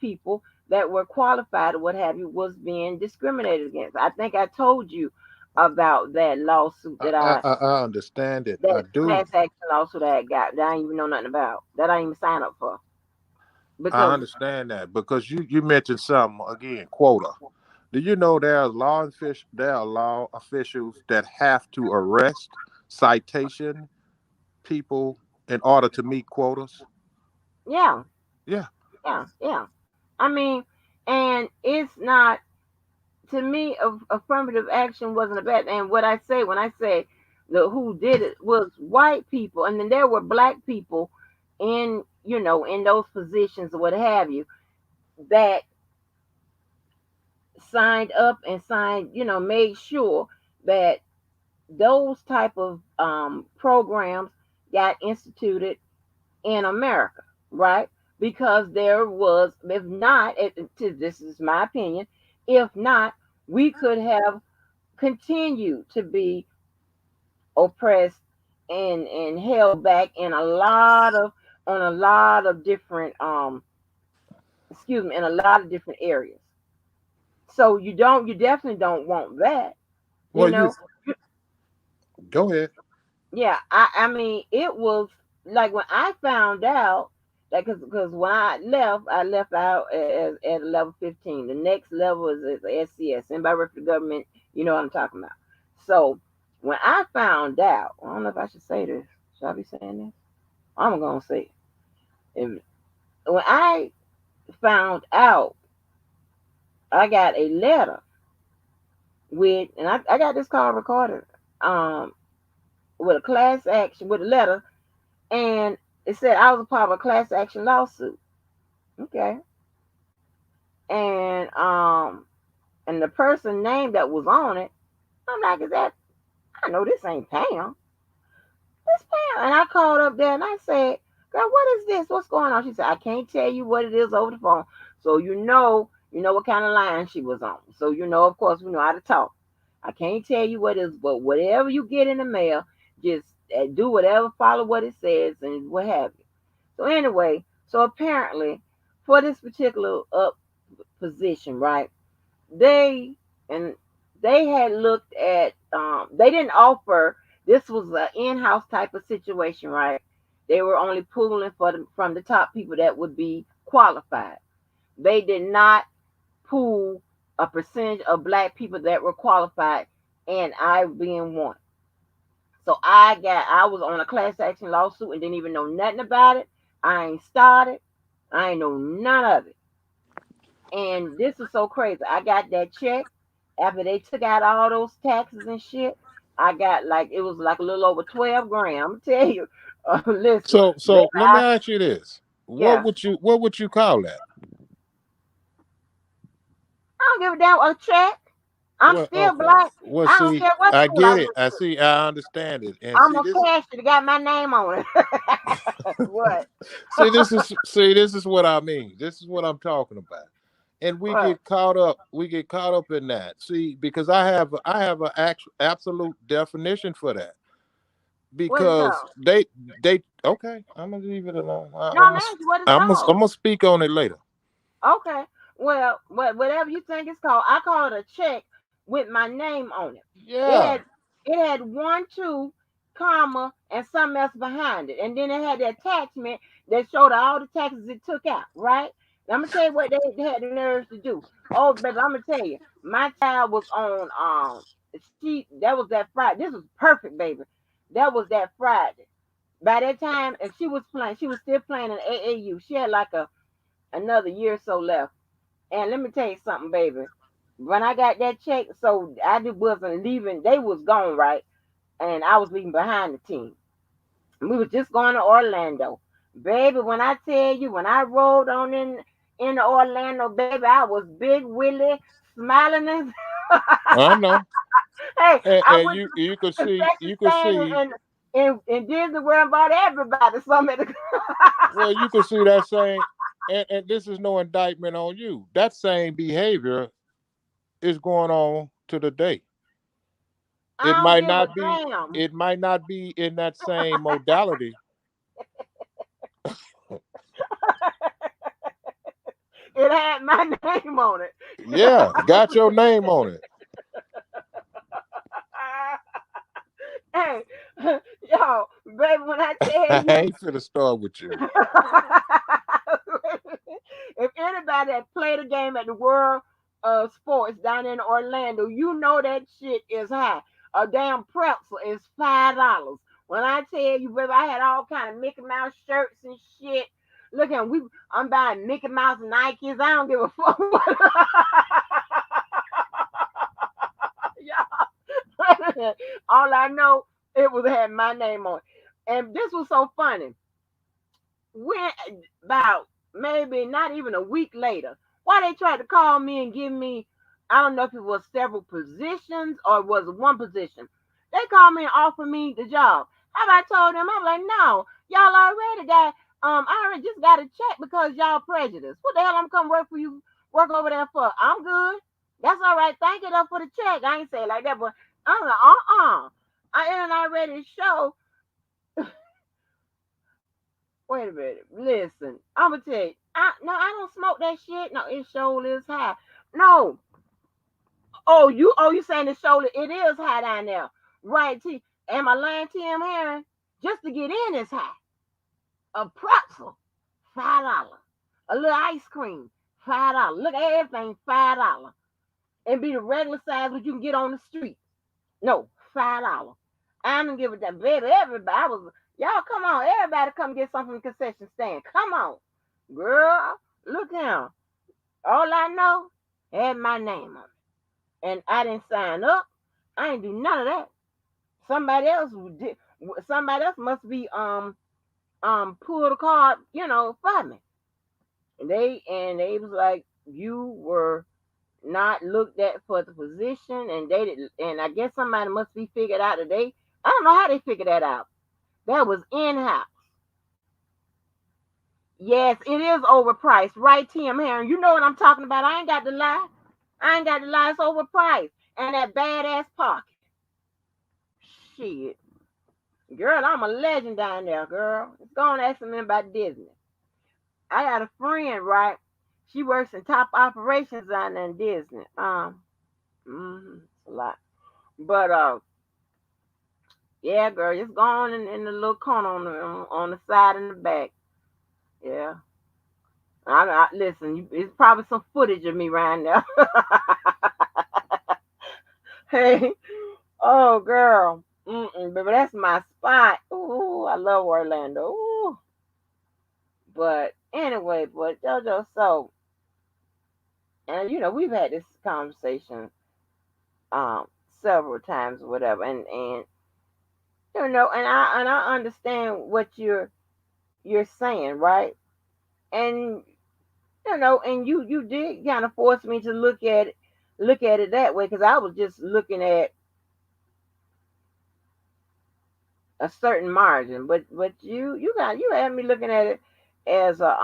people that were qualified or what have you was being discriminated against. I think I told you about that lawsuit,
I understand it. I
that
do.
class action lawsuit I got, that I didn't even know nothing about, that I didn't even sign up for,
I
because
understand that because you mentioned something again. Quota. Do you know there are law officials that have to arrest citation people in order to meet quotas?
yeah,
Yeah.
yeah. I mean, and it's not, to me, affirmative action wasn't a bad. And what I say when I say the who did it was white people, and then there were black people in those positions or what have you, that signed up and made sure that those type of programs got instituted in America, right? Because there was, if not, this is my opinion, if not, we could have continued to be oppressed and held back on a lot of different, excuse me, in a lot of different areas. So you definitely don't want that, you
Well, you
know.
go ahead.
Yeah, I mean, it was like when I found out that, because when I left out at level 15. The next level is SCS. Anybody work for the government, you know what I'm talking about. So when I found out, I don't know if I should say this. Should I be saying this? I'm gonna say it. When I found out, I got a letter and I got this call recorded, um, with a class action, with a letter, and it said I was a part of a class action lawsuit. Okay. And and the person name that was on it, I'm like, is that, I know this ain't Pam. This Pam. And I called up there and I said, girl, what is this? What's going on? She said, I can't tell you what it is over the phone. So you know what kind of line she was on. So of course we know how to talk. I can't tell you what it is, but whatever you get in the mail, just do whatever, follow what it says and what have you. So anyway, so apparently for this particular position, right? They and they had looked at, they didn't offer, this was an in-house type of situation, right? They were only pulling from the top people that would be qualified. They did not pool a percentage of black people that were qualified, and I being one. So I was on a class action lawsuit and didn't even know nothing about it. I ain't started. I ain't know none of it. And this is so crazy. I got that check after they took out all those taxes and shit. I got, like, it was like a little over 12 grand. I'm gonna tell you. Listen, baby,
So let me ask you this:
yeah,
what would you call that?
I don't give a damn, a check. I'm
Well,
still
okay.
black.
Well,
I don't
see,
care what
I
school I
get it.
went
I
to.
see. I understand it. And
I'm
see
gonna
this.
cash it. It got my name on it. What?
This is what I mean. This is what I'm talking about. And we
What?
get caught up. We get caught up in that. See, because I have an actual absolute definition for that.
What is
because
called?
they okay. I'm gonna leave it alone.
No, I'm asking you what it's
I'm
called.
gonna speak on it later.
Okay. Well, whatever you think it's called, I call it a check with my name on it. It
Yeah.
had it had one, two, comma, and something else behind it, and then it had the attachment that showed all the taxes it took out. Right. Now, I'm gonna tell you what they had the nerves to do. Oh, baby, I'm gonna tell you, my child was on she that was that Friday. This was perfect, baby. That was that Friday. By that time, and she was playing, she was still playing in AAU. She had like a another year or so left. And let me tell you something, baby. When I got that check, so I just wasn't leaving. They was gone, right? And I was leaving behind the team. We was just going to Orlando. Baby, when I tell you, when I rolled on in Orlando, baby, I was big Willie smiling and
I know.
hey, I
And
went to
you could
the
see
concession stand in Disney World and bought everybody something.
well, you could see that same, and this is no indictment on you. That same behavior is going on to the day.
I
It
don't
might
give a
not be.
damn.
It might not be in that same modality.
It had my name on it.
Yeah, got your name on it.
Hey, yo, baby, when I tell
I
you,
ain't finna start with you.
if anybody that played a game at the World of Sports down in Orlando, you know that shit is high. A damn pretzel is $5. When I tell you, baby, I had all kind of Mickey Mouse shirts and shit. Look at I'm buying Mickey Mouse Nikes. I don't give a fuck. Yeah. All I know, it was had my name on it. And this was so funny. When about maybe not even a week later, why they tried to call me and give me, I don't know if it was several positions or it was one position. They called me and offered me the job. How about I told them, I'm like, no, y'all already got I already just got a check because y'all prejudiced. What the hell I'm coming work for you, work over there for? I'm good. That's all right. Thank you though for the check. I ain't say it like that, but I'm like, I ain't already show. Wait a minute. Listen, I'm gonna tell you. I don't smoke that shit. No, it shoulder is high. No. Oh, you saying the shoulder? It is high down there, right? T. Am I lying, Tim Herring? Just to get in is high. A pretzel, $5. A little ice cream, $5. Look at everything, $5. And be the regular size what you can get on the street. No, $5. I don't give a damn, baby. Everybody, y'all come on, everybody come get something from the concession stand. Come on, girl. Look here. All I know had my name on it, and I didn't sign up. I ain't do none of that. Somebody else did. Somebody else must be pull the card, for me. And they was like, you were not looked at for the position, and they did, and I guess somebody must be figured out today. I don't know how they figured that out. That was in house. Yes, it is overpriced, right, Tim Herring? You know what I'm talking about. I ain't got to lie. I ain't got to lie. It's overpriced, and that badass pocket. Shit, girl, I'm a legend down there, girl. It's going to ask me about Disney. I got a friend, right? She works in top operations down there in Disney. It's a lot. But yeah, girl, just go on in the little corner on the side and the back. Yeah. Listen. It's probably some footage of me right now. Hey, oh girl, baby, that's my spot. Ooh, I love Orlando. Ooh. But anyway, but JoJo, so and we've had this conversation several times, or whatever, and and I understand what you're saying, right? And and you did kind of force me to look at it that way because I was just looking at a certain margin, but you had me looking at it as a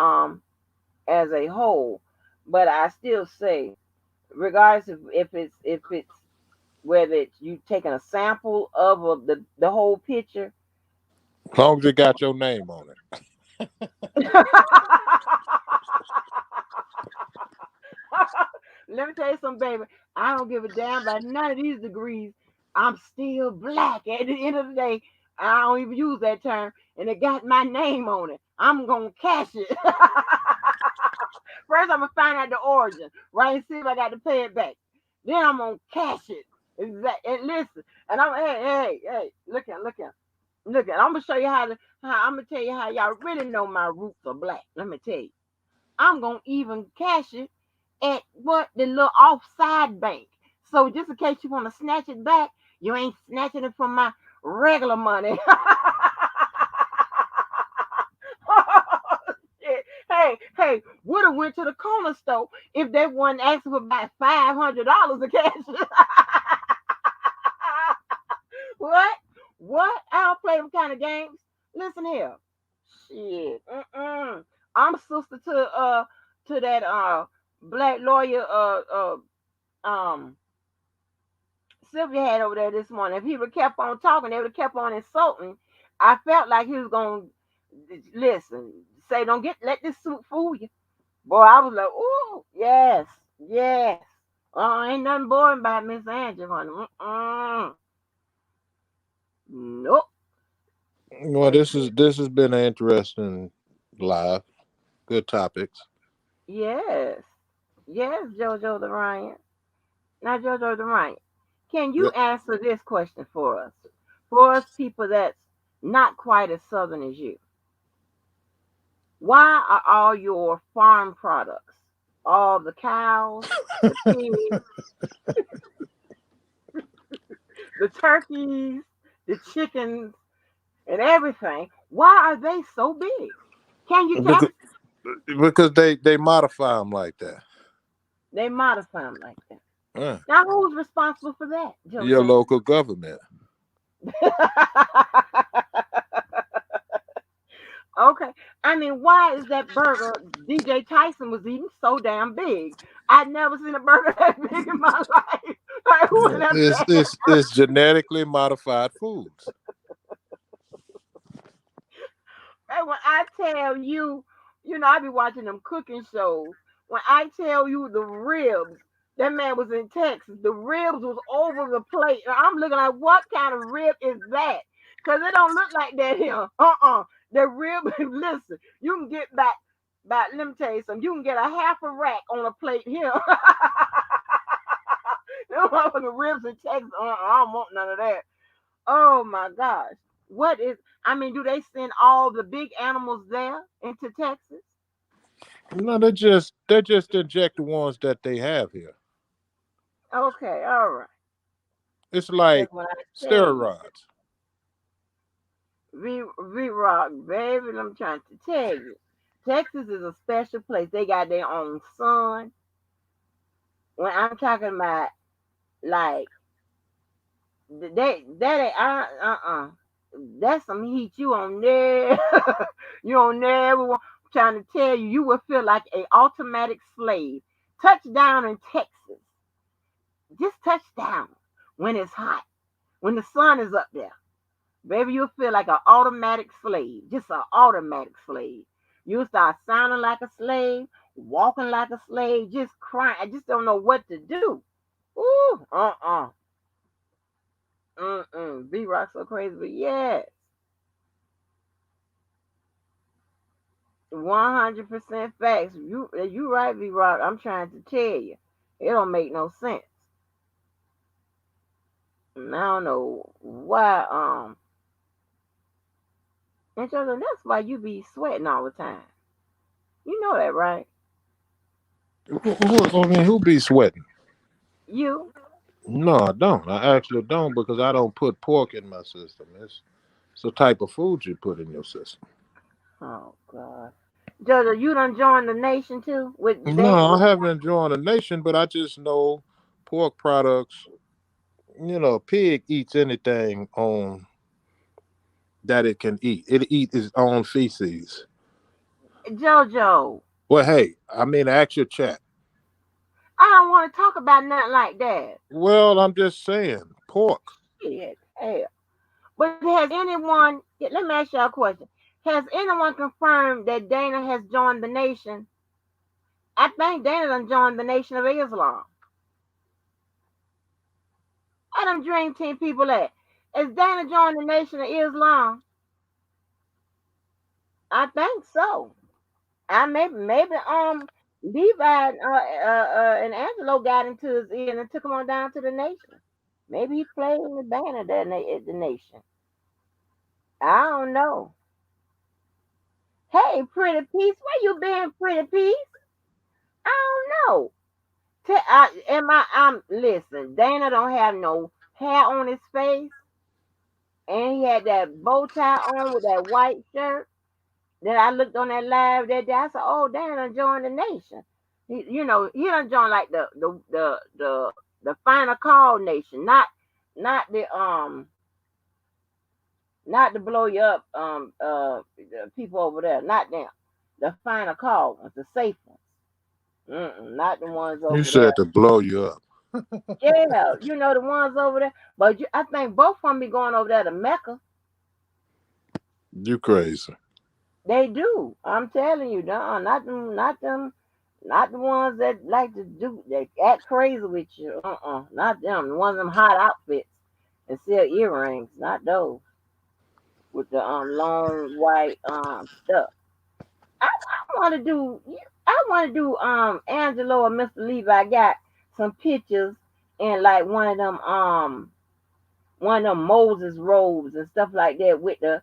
whole. But I still say, regardless of if it's whether it's you taking a sample of the whole picture,
As long as it got your name on it.
Let me tell you something, baby. I don't give a damn about none of these degrees. I'm still black. At the end of the day, I don't even use that term, and it got my name on it. I'm gonna cash it. First, I'm gonna find out the origin, right, and see if I got to pay it back. Then I'm gonna cash it. Exactly. And listen, and I'm hey, look at. I'm gonna show you how I'm gonna tell you how y'all really know my roots are black. Let me tell you. I'm gonna even cash it at what the little offside bank. So just in case you want to snatch it back, you ain't snatching it from my regular money. Shit. Hey, would have went to the corner store if they wasn't asking for about $500 of cash. What? What? I don't play them kind of games. Listen here. Shit. I'm sister to that black lawyer um Sylvia had over there this morning. If he would kept on talking, they would have kept on insulting. I felt like he was gonna listen, say, don't get let this suit fool you. Boy, I was like, ooh, yes, yes. Ain't nothing boring about Miss Angie, honey. Nope.
Well,
And
this has been an interesting live. Good topics.
yes, yes, Jojo the Ryan. Now, Jojo the Ryan, can you
Yep.
answer this question for us? For us people that's not quite as southern as you, why are all your farm products, all the cows, the pigs, the turkeys, the chickens, and everything, why are they so big? Can you tell
Because,
me?
because they modify them like that.
They modify them like that.
Uh,
Now, who's responsible for that,
your
JoJo?
local government.
Okay. I mean, why is that burger DJ Tyson was eating so damn big? I'd never seen a burger that big in my life. Like, who in that damn?
It's genetically modified foods.
And when I tell you, I be watching them cooking shows. When I tell you the ribs, that man was in Texas. The ribs was over the plate. And I'm looking like, what kind of rib is that? Because it don't look like that here. The rib, listen, you can get back, let me tell you something. You can get a half a rack on a plate here. Them motherfucking ribs in Texas. I don't want none of that. Oh my gosh. What is, I mean, do they send all the big animals there into Texas?
No, they just inject the ones that they have here.
Okay, all right.
It's like
Because when I tell you,
steroids.
V Rock, baby, I'm trying to tell you, Texas is a special place. They got their own sun. When I'm talking about, like, that ain't, that's some heat you on there. You on there. I'm trying to tell you, you will feel like a automatic slave. Touchdown in Texas. Just touch down when it's hot, when the sun is up there. Baby, you'll feel like an automatic slave, just an automatic slave. You'll start sounding like a slave, walking like a slave, just crying. I just don't know what to do. Ooh, B Rock so crazy, but yes, 100% facts. You right, B Rock. I'm trying to tell you, it don't make no sense. And I don't know why. And children, that's why you be sweating all the time. You know that, right?
I mean, who be sweating?
You.
No, I don't. I actually don't because I don't put pork in my system. It's the type of food you put in your system.
Oh God. Jojo, you done joined the nation too with
No,
that.
I haven't joined a nation, but I just know pork products. A pig eats anything on that it can eat. It eat its own feces.
Jojo,
Well, hey, I mean, ask your chat.
I don't want to talk about nothing like that.
Well, I'm just saying, pork.
Shit, hell. But has anyone, let me ask y'all a question. Has anyone confirmed that Dana has joined the nation? I think Dana done joined the Nation of Islam. I done dream team people at. Is Dana joined the Nation of Islam? I think so. I maybe Levi and Angelo got into his ear and took him on down to the nation. Maybe he played in the band at at the nation. I don't know. Hey, pretty piece, where you been, pretty piece? I don't know. Am I? Listen. Dana don't have no hair on his face, and he had that bow tie on with that white shirt. Then I looked on that live that day. I said, "Oh, Dana done joined the nation." He done joined like the final call nation, not not the blow you up the people over there, not them. The final call ones, the safe ones. Not the ones
You
over there.
said to blow you up.
Yeah, the ones over there. But I think both of them be going over there to Mecca.
You crazy.
They do. I'm telling you, not the ones that like to do that act crazy with you. Not them. The ones them hot outfits and sell earrings. Not those with the long white stuff. I want to do. I want to do. Angelo or Mr. Levi got some pictures in like one of them Moses robes and stuff like that with the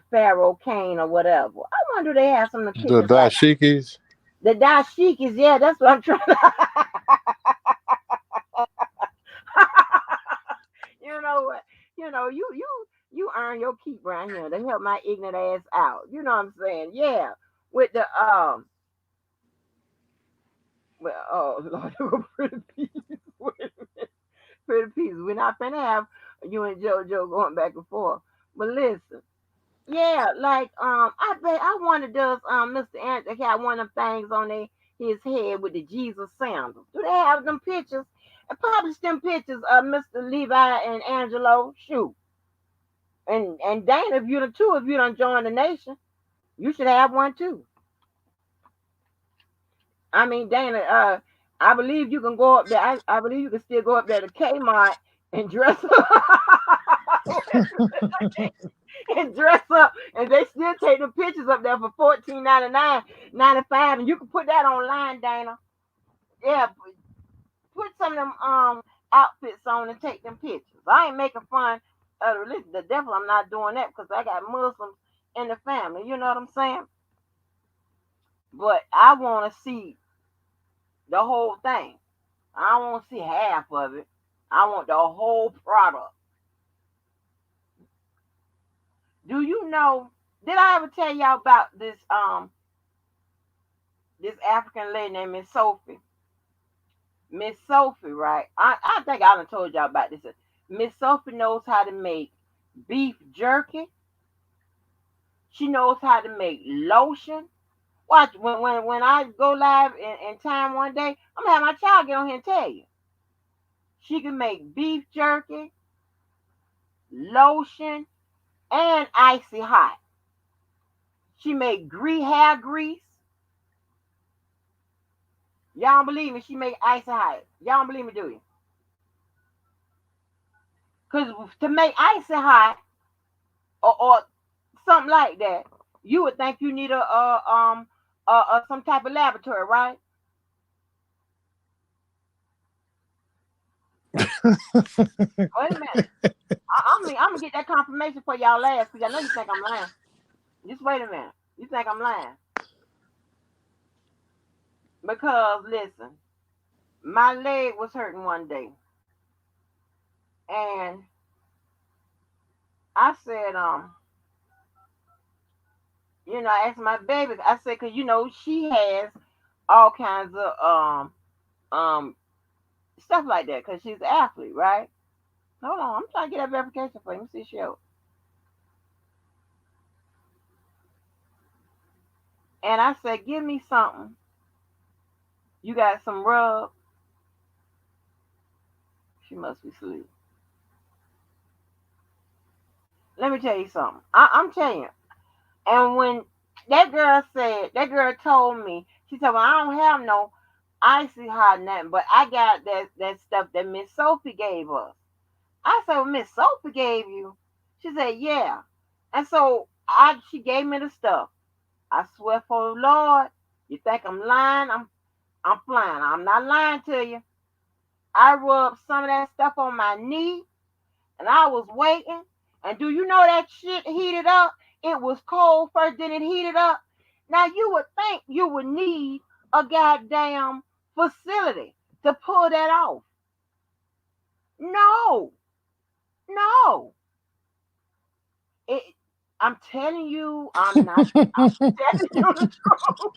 Pharaoh cane or whatever. I wonder do they have some of the
The
pictures like
dashikis.
the dashikis. Yeah, that's what I'm trying to. You know what? You earn your keep around here to help my ignorant ass out. You know what I'm saying? Yeah, with the well, oh Lord, pretty piece. Wait a minute, pretty piece. We're not finna have you and JoJo going back and forth. But listen. Yeah, like I bet I wonder does Mr. Anthony got one of them things on his head with the Jesus sandals? Do they have them pictures? And publish them pictures of Mr. Levi and Angelo. Shoot. And Dana, if you the two, if you don't join the nation, you should have one too. I mean, Dana, I believe you can go up there. I believe you can still go up there to Kmart and dress up. And dress up, and they still take the pictures up there for 14.99, 95, and you can put that online, Dana. Yeah, put some of them outfits on and take them pictures. I ain't making fun of the religion. The devil, I'm not doing that because I got Muslims in the family. You know what I'm saying? But I want to see the whole thing. I don't want to see half of it. I want the whole product. Do you know? Did I ever tell y'all about this African lady named Miss Sophie? Miss Sophie, right? I think I done told y'all about this. Miss Sophie knows how to make beef jerky. She knows how to make lotion. Watch when I go live in time one day, I'm gonna have my child get on here and tell you. She can make beef jerky, lotion, and icy hot. She make hair grease. Y'all don't believe me? She make icy hot. Y'all don't believe me, do you? Cause to make icy hot or something like that, you would think you need a some type of laboratory, right? Wait a minute. I'm gonna get that confirmation for y'all last because I know you think I'm lying. Just wait a minute. You think I'm lying? Because listen, my leg was hurting one day, and I said, I asked my baby. I said, cause she has all kinds of um stuff like that, cause she's an athlete, right? Hold on, I'm trying to get that verification for you. Let me see show. And I said, give me something. You got some rub? She must be asleep. let me tell you something. I'm telling you. And when that girl told me, she said, "Well, I don't have no icy hot nothing, but I got that stuff that Miss Sophie gave us." I said, "Well, Miss Sophie gave you?" She said, "Yeah." And so she gave me the stuff. I swear for the Lord, you think I'm lying? I'm flying. I'm not lying to you. I rubbed some of that stuff on my knee, and I was waiting. And do you know that shit heated up? It was cold first, then it heated up. Now you would think you would need a goddamn facility to pull that off. No, no. It, I'm telling you, I'm not. I'm telling you the truth.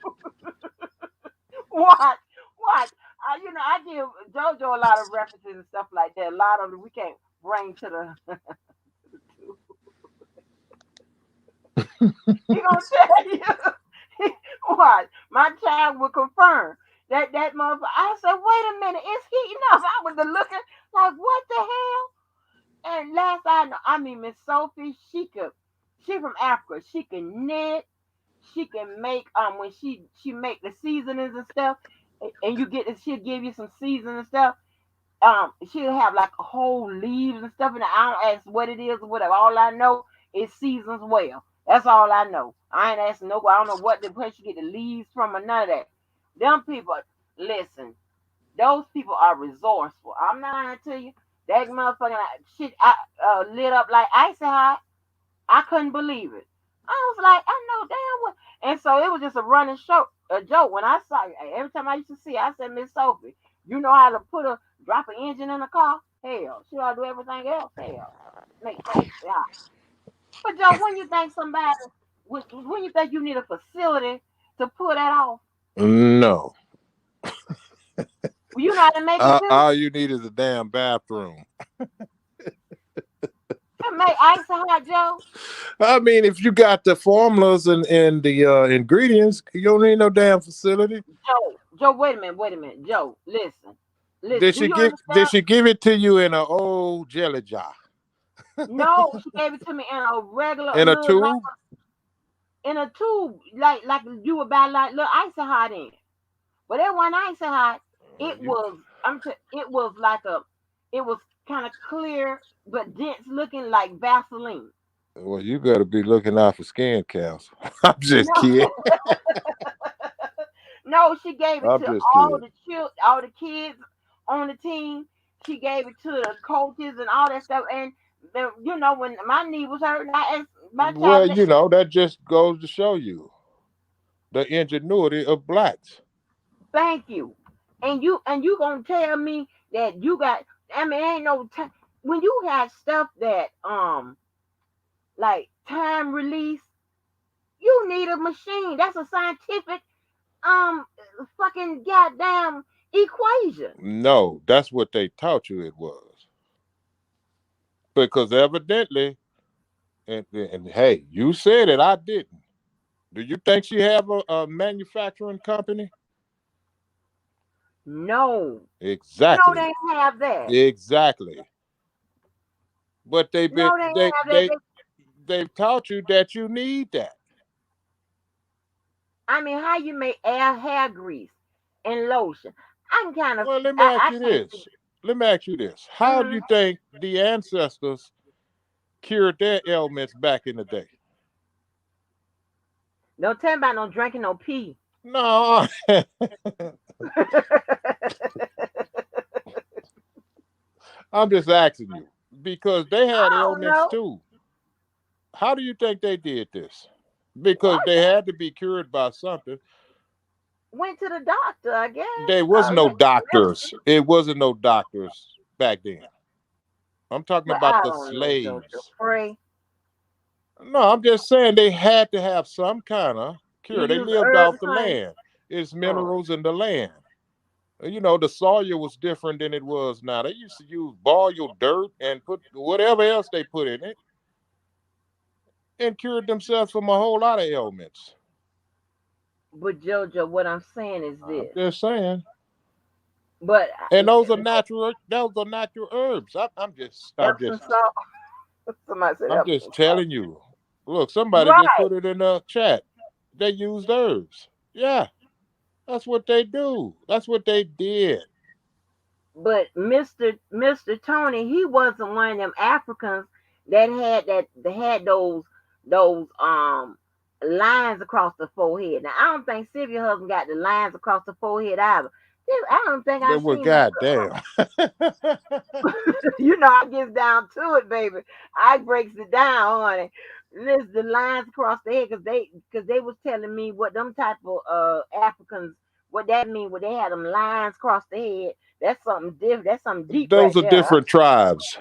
Watch, watch. I give JoJo a lot of references and stuff like that. A lot of them we can't bring to the. He gonna tell you. Watch. My child will confirm that motherfucker. I said, wait a minute, it's heating up. I was looking like, what the hell? And last I know, I mean, Miss Sophie, she from Africa. She can knit. She can make when she make the seasonings and stuff, and you get she'll give you some seasoning and stuff. She'll have like whole leaves and stuff, and I don't ask what it is or whatever. All I know is seasons well. That's all I know. I ain't asking nobody. I don't know what the place you get the leaves from or none of that. Them people, listen, those people are resourceful. I'm not lying to you. That motherfucking shit lit up like icy hot. I couldn't believe it. I was like, I know damn well. And so it was just a running show, a joke. When I saw it, every time I used to see it, I said, Miss Sophie, you know how to drop an engine in a car? Hell, she ought to do everything else. Hell, make things, yeah. But Joe, when you think when you think you need a facility to pull that off,
No.
well, you know how to make it too?
All you need is a damn bathroom.
To make ice hot, Joe?
I mean, if you got the formulas and the ingredients, you don't need no damn facility.
Joe, wait a minute. Joe, listen, do you
Did
understand?
she give it to you in an old jelly jar?
No, she gave it to me in a regular
In a
little like
tube?
in a tube, like you would buy like little icy hot in. But it wasn't icy hot. It
You,
was it was like it was kind of clear but dense looking like Vaseline.
well, you better be looking out for skin cancer. I'm just
No,
kidding.
no, she gave it
I'm
to
just kidding.
all the kids on the team. She gave it to the coaches and all that stuff. And when my knee was hurting, I asked my child.
Well, you know, that just goes to show you the ingenuity of blacks.
Thank you. And you gonna tell me that you got? I mean, ain't no time when you got stuff that like time release. You need a machine. That's a scientific um fucking goddamn equation.
No, that's what they taught you it was. Because evidently, and hey, you said it, I didn't. Do you think she have a manufacturing company?
No, no, they
Exactly.
ain't have that.
Exactly. But
No, they ain't have that.
they've taught you that you need that.
I mean, how you make hair grease and lotion? I can kind of,
Well, let me ask
I
you
can't see.
this. Let me ask you this. How do
Mm,
you think the ancestors cured their ailments back in the day?
don't tell me about no drinking no pee.
No. I'm just asking you because they had
I don't
ailments
know.
too. How do you think they did this?
Well,
Because they had to be cured by something.
went to the doctor, I guess.
There was no
Let
doctors. It wasn't no doctors back then. I'm talking
Well,
about
I
the
don't know, Jojo.
slaves.
Pray.
No, I'm just saying they had to have some kind of
You
cure. They
use
lived
herbs,
off the
honey?
land. It's
Oh,
minerals in the land. You know, the soil was different than it was now. They used to use boiled dirt and put whatever else they put in it and cured themselves from a whole lot of ailments.
but Jojo, what I'm saying is
I'm
this.
just saying.
But
And those are natural herbs. I'm
Epsom
just
salt. Somebody said
I'm
Epsom
just
salt.
telling you. Look, somebody just
Right.
put it in the chat. They used herbs. Yeah, that's what they do. That's what they did.
But Mr. Tony, he wasn't one of them Africans that had those lines across the forehead. Now I don't think Sylvia's husband got the lines across the forehead either. I don't think I
They were
seen him.
goddamn.
I gets down to it, baby. I breaks it down, honey. Listen, the lines across the head, cause they was telling me what them type of Africans, what that mean, when they had them lines across the head. That's something different. That's something deep
Those
right
are
there.
different tribes.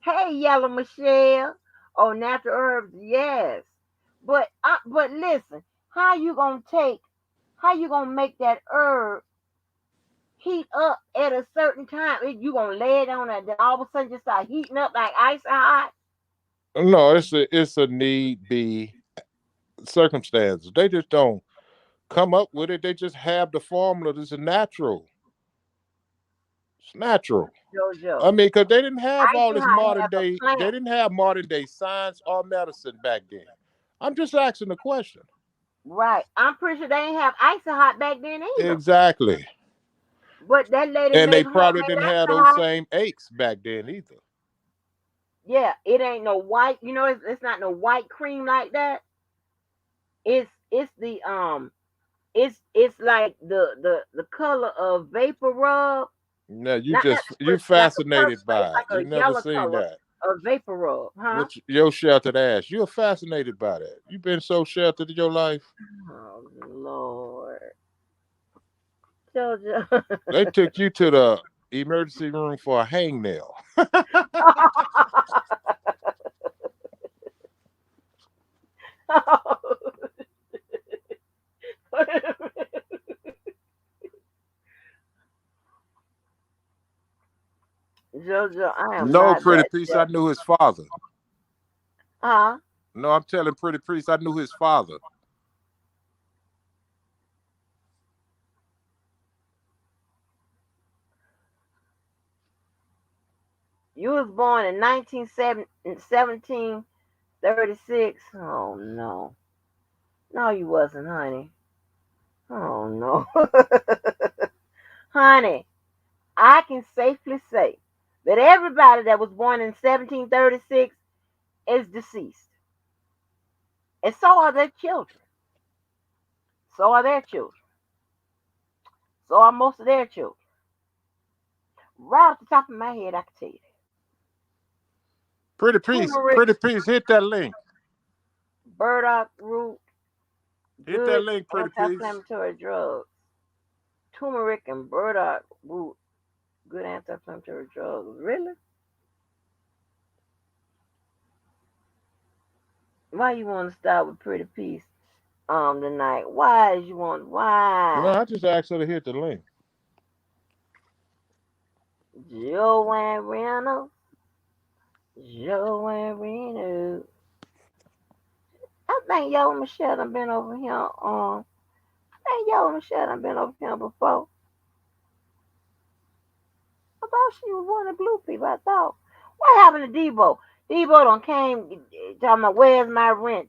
Hey, Yellow Michelle. Oh, natural herbs, yes. But listen, how you gonna make that herb heat up at a certain time? You gonna lay it on it, then all of a sudden just start heating up like ice hot?
No, it's a need be circumstances. They just don't come up with it. They just have the formula. This is natural. It's natural. I
Jojo.
mean, because they didn't have all
Icy
this
hot
modern
has a
day, they
plant.
didn't have modern day science or medicine back then. I'm just asking the question.
Right. I'm pretty sure they ain't have icy hot back then either.
Exactly.
But that lady
And they
make
probably
homemade
didn't
icy
have those
hot.
same aches back then either.
Yeah, it ain't no white. It's not no white cream like that. It's the it's like the color of vapor rub.
Now
Not
you
like a purple.
fascinated
It's
by it.
like
You
a
never
yellow
seen
color
that.
of vapor rub, huh?
With your sheltered ass. You're fascinated by that. You've been so sheltered in your life.
Oh Lord, Jojo.
They took you to the emergency room for a hangnail.
Jojo, I am
No,
not
pretty
that
priest, I
sheltered.
knew his father.
Huh?
No, I'm telling pretty priest, I knew his father.
You was born in 1736. Oh no. No, you wasn't, honey. Oh no. Honey, I can safely say that everybody that was born in 1736 is deceased. And so are their children. So are their children. So are most of their children. Right off the top of my head, I can tell you that. Turmeric,
Pretty priest, hit that link.
burdock root,
Hit that
good
link, pretty priest.
anti-inflammatory drugs. Turmeric and burdock root, good anti-inflammatory drugs. Really? Why you want to start with pretty peace tonight? Why is you want
No,
why?
I just asked her to hit the link.
Joanne Reynolds. Joanne Reynolds. I think Yo and Michelle done been over here. I think Yo and Michelle done been over here before. I thought she was one of the blue people. I thought. What happened to Debo? Debo done came talking about where's my rent.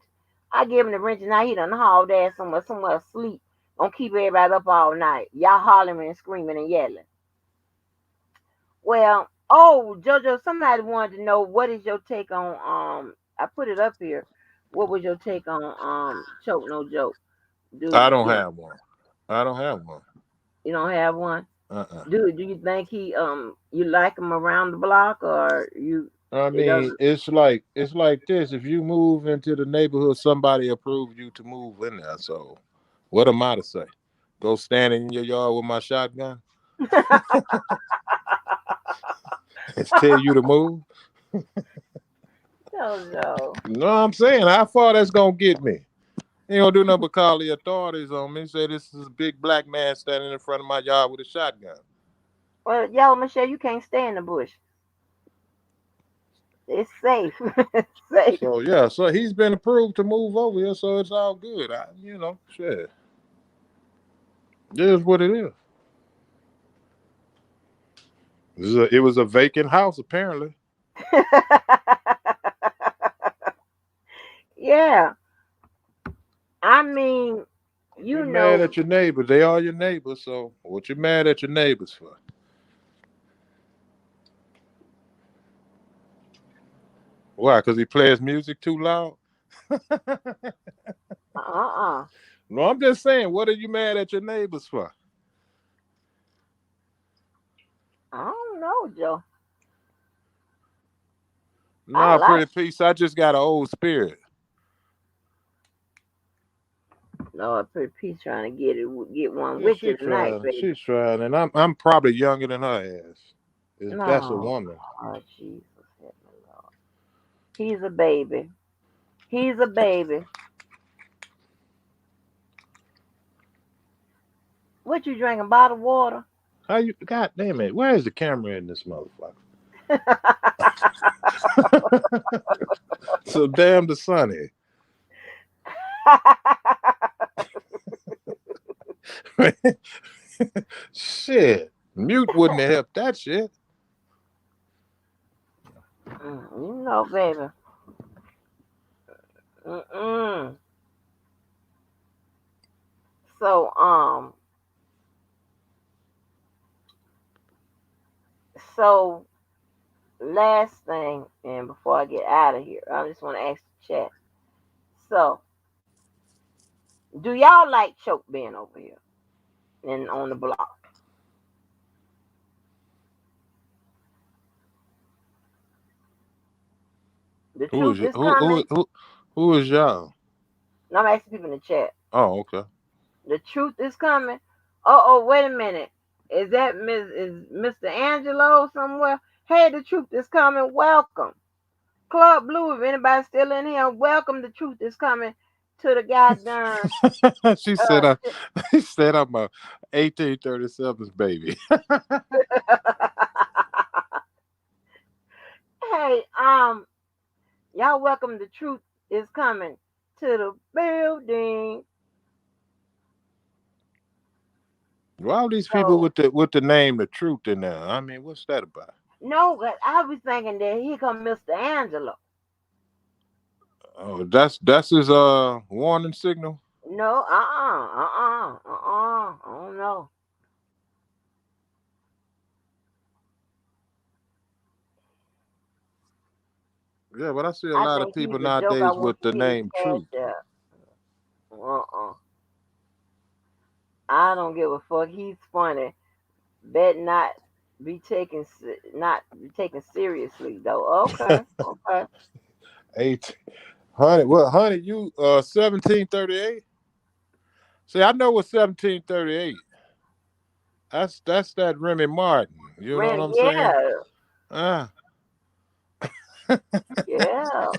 I give him the rent and now he done hauled ass somewhere asleep. Gonna keep everybody up all night. Y'all hollering and screaming and yelling. Well, oh Jojo, somebody wanted to know what is your take on I put it up here. What was your take on choke no joke?
I
Do
don't
you know
have one. I don't have one.
you don't have one?
Uh-uh.
Do you think he you like him around the block or you
I
it
mean,
doesn't
it's like this. If you move into the neighborhood, somebody approved you to move in there. So what am I to say? Go stand in your yard with my shotgun and tell you to move?
Jojo.
No, I'm saying how far that's gonna get me. He don't do nothing but call the authorities on me. Say this is a big black man standing in front of my yard with a shotgun.
Well, y'all Michelle, you can't stay in the bush. It's safe. It's safe.
So yeah, so he's been approved to move over here, so it's all good. Shit. It is what it is. It was a vacant house apparently.
Yeah. I mean,
You're
you
mad
know,
at your neighbors. They are your neighbors. So what you mad at your neighbors for? Why? Because he plays music too loud?
uh-uh.
No, I'm just saying. What are you mad at your neighbors for?
I don't know, Joe. I
Nah,
like
pretty peace. I just got an old spirit.
Lord pretty peace trying to get one
Yeah,
with you
she
tonight,
trying.
baby.
She's trying, and I'm probably younger than her ass. If that's a
No.
woman.
Oh Jesus, help me, Lord. He's a baby. He's a baby. What you drinking? Bottled water?
How you? God damn it! Where is the camera in this motherfucker? So damn the sunny. Shit. Mute wouldn't have helped that shit.
You know, baby. Mm-mm. So, so last thing, and before I get out of here, I just want to ask the chat. So, do y'all like choke being over here and on the block? The
Who
truth
is you?
is coming.
Who is y'all?
And I'm asking people in the chat.
Oh, okay.
The truth is coming. Oh, wait a minute. Is that Mr. Angelo somewhere? Hey, the truth is coming. Welcome. Club Blue, if anybody's still in here, welcome. The truth is coming to the goddamn
She said I.
uh
He said I'm a 1837's baby.
hey, y'all welcome. The truth is coming to the building.
Why all these people
So
with the name the truth in there? I mean, what's that about?
no, but I was thinking that here come Mr. Angelo.
Oh, that's his warning signal.
No, I don't know.
Yeah, but I see a
I
lot of
think he's
people
a joke. I
nowadays
want
with
to
the
hit his
name Truth.
cash out. I don't give a fuck. He's funny. Bet not be taken seriously though. Okay, okay.
Eight hundred. Well, honey, you 1738. See, I know what 1738. That's that Remy Martin. You know what I'm saying?
Yeah,
Ah,
yeah.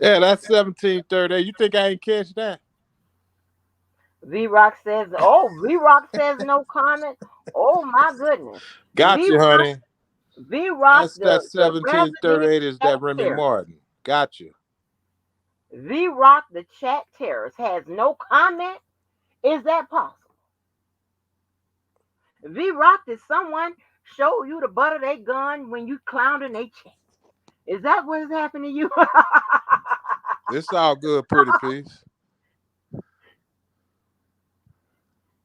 yeah, that's 1738. You think I ain't catch that?
V Rock says, "Oh, V Rock says no comment." Oh my goodness,
Got
V
you,
Rock,
honey.
V Rock,
That's that
the resident
1738 is
chat
that Remy
terrorist.
Martin. Got you.
V Rock, the chat terrorist, has no comment. Is that possible? V Rock, did someone show you the butt of their gun when you clowned in their chat? Is that what has happened to you?
It's all good, pretty piece.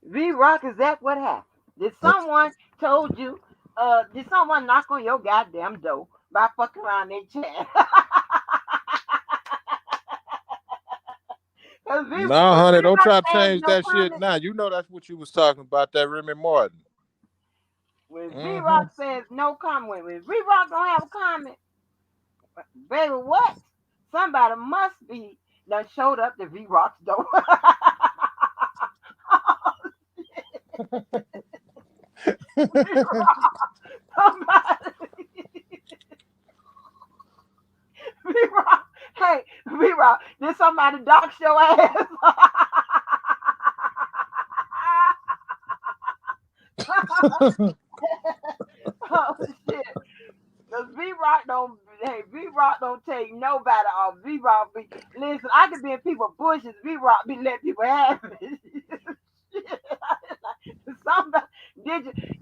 V Rock, is that what happened? Did someone told you? Did someone knock on your goddamn door by fucking around their chat? Because
No, honey,
V
don't
Rock
try to
says
change
no
that shit
comment.
now. You know that's what you was talking about, that Remy Martin.
When V
Mm-hmm.
Rock says no comment, when V Rock don't have a comment, baby, what? Somebody must be done showed up to V Rock's door. Somebody, V Rock, hey, V Rock, did somebody dox your ass? Oh shit. Cause V Rock don't, hey, V Rock don't take nobody off. V Rock be, listen, I could be in people's bushes. V Rock be letting people have it. Somebody,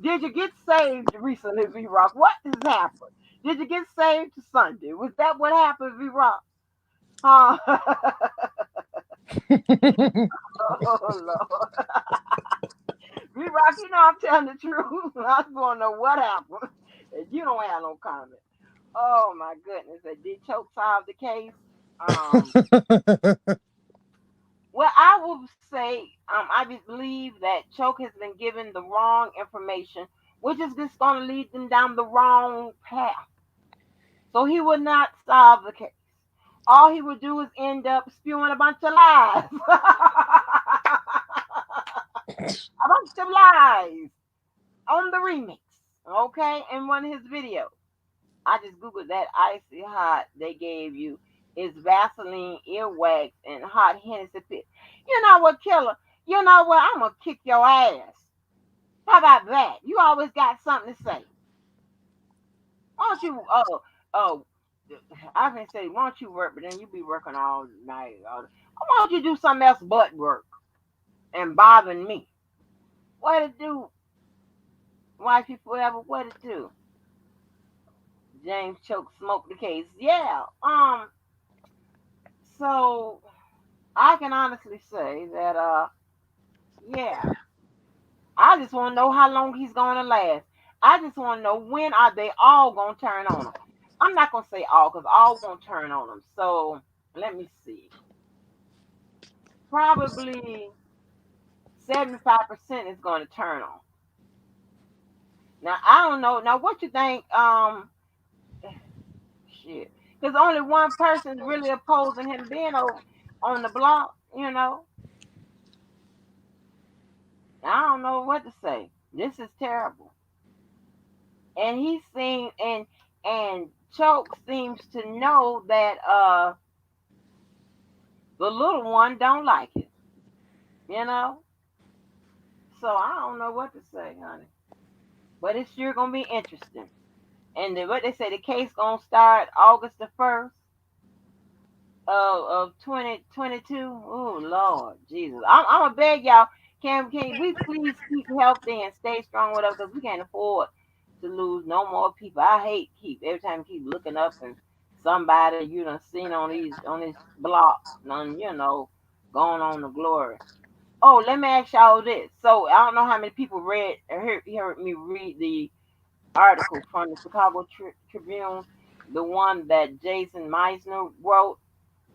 did you get saved recently, V Rock? What has happened? Did you get saved to Sunday? Was that what happened, V Rock? Huh? Oh Lord. V Rock, you know I'm telling the truth. I just wanna know what happened. And you don't have no comment. Oh my goodness. Did Choke solve the case? Um well, I will say, I believe that Choke has been given the wrong information, which is just going to lead them down the wrong path. So he would not solve the case. All he would do is end up spewing a bunch of lies. A bunch of lies on the remix, okay, in one of his videos. I just googled that icy hot they gave you is Vaseline earwax and hot Hennessy pit. You know what, killer? You know what? I'm gonna kick your ass. How about that? You always got something to say. Why don't you? Oh, I can say, why don't you work? But then you be working all night. Why don't you do something else but work and bothering me? What to do? Wifey forever. What to do? James Choke smoked the case. Yeah. So I can honestly say that yeah, I just want to know how long he's going to last. I just want to know when are they all going to turn on him. I'm not going to say all because all won't turn on him. So let me see. Probably 75% is going to turn on. Now I don't know. Now what you think? Shit, because only one person's really opposing him being on the block. You know, I don't know what to say. This is terrible. And he seems and Choke seems to know that the little one don't like it, you know. So I don't know what to say, honey. But it's sure gonna be interesting. And what they say, the case gonna start August 1st of 2022. Oh Lord Jesus, I'm gonna beg y'all. Can we please keep healthy and stay strong with us because we can't afford to lose no more people. I hate keep every time you keep looking up and somebody you done seen on this block, none going on the glory. Oh, let me ask y'all this. So I don't know how many people read or heard me read the article from the Chicago Tribune, the one that Jason Meisner wrote,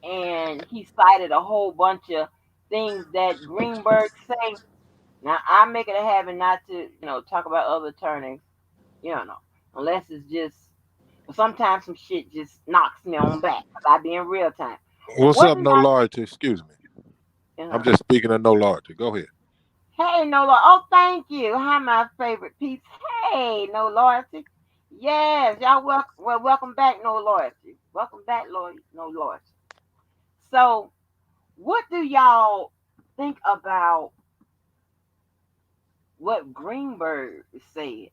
and he cited a whole bunch of things that Greenberg say. Now I make it a habit not to, talk about other attorneys, you know, unless it's just. Sometimes some shit just knocks me on back because I be in real time.
What's
What
up,
do
no loyalty? Excuse me. I'm
y'all?
just speaking of no loyalty. Go ahead.
Hey, no loyalty. Oh, thank you. Hi, my favorite piece. Hey, no loyalty. Yes, y'all welcome back, no loyalty. Welcome back, no loyalty. So, what do y'all think about what Greenberg said?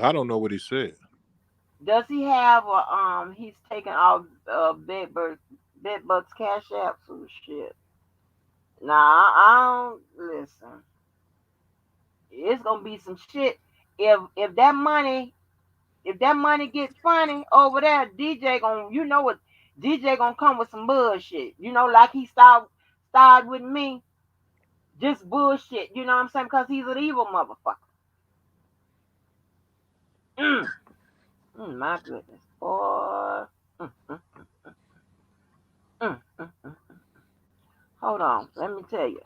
I don't know what he said.
Does he have a He's taking all Bedbugs cash apps or shit? Nah, I don't listen. It's gonna be some shit if that money get funny over there. DJ gonna what DJ gonna come with some bullshit. Like he started with me, just bullshit. You know what I'm saying? Because he's an evil motherfucker. Mm, my goodness, boy. Mm, mm, mm. Hold on, let me tell you.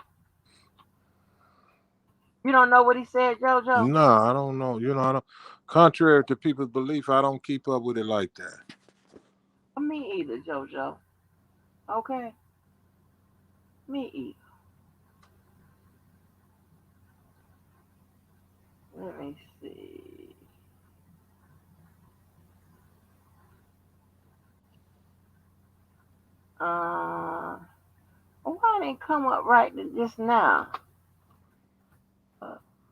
You don't know what he said, JoJo?
No, I don't know. I don't. Contrary to people's belief, I don't keep up with it like that.
Me either, JoJo. Okay, me either. Let me see. Uh, why didn't come up right just now?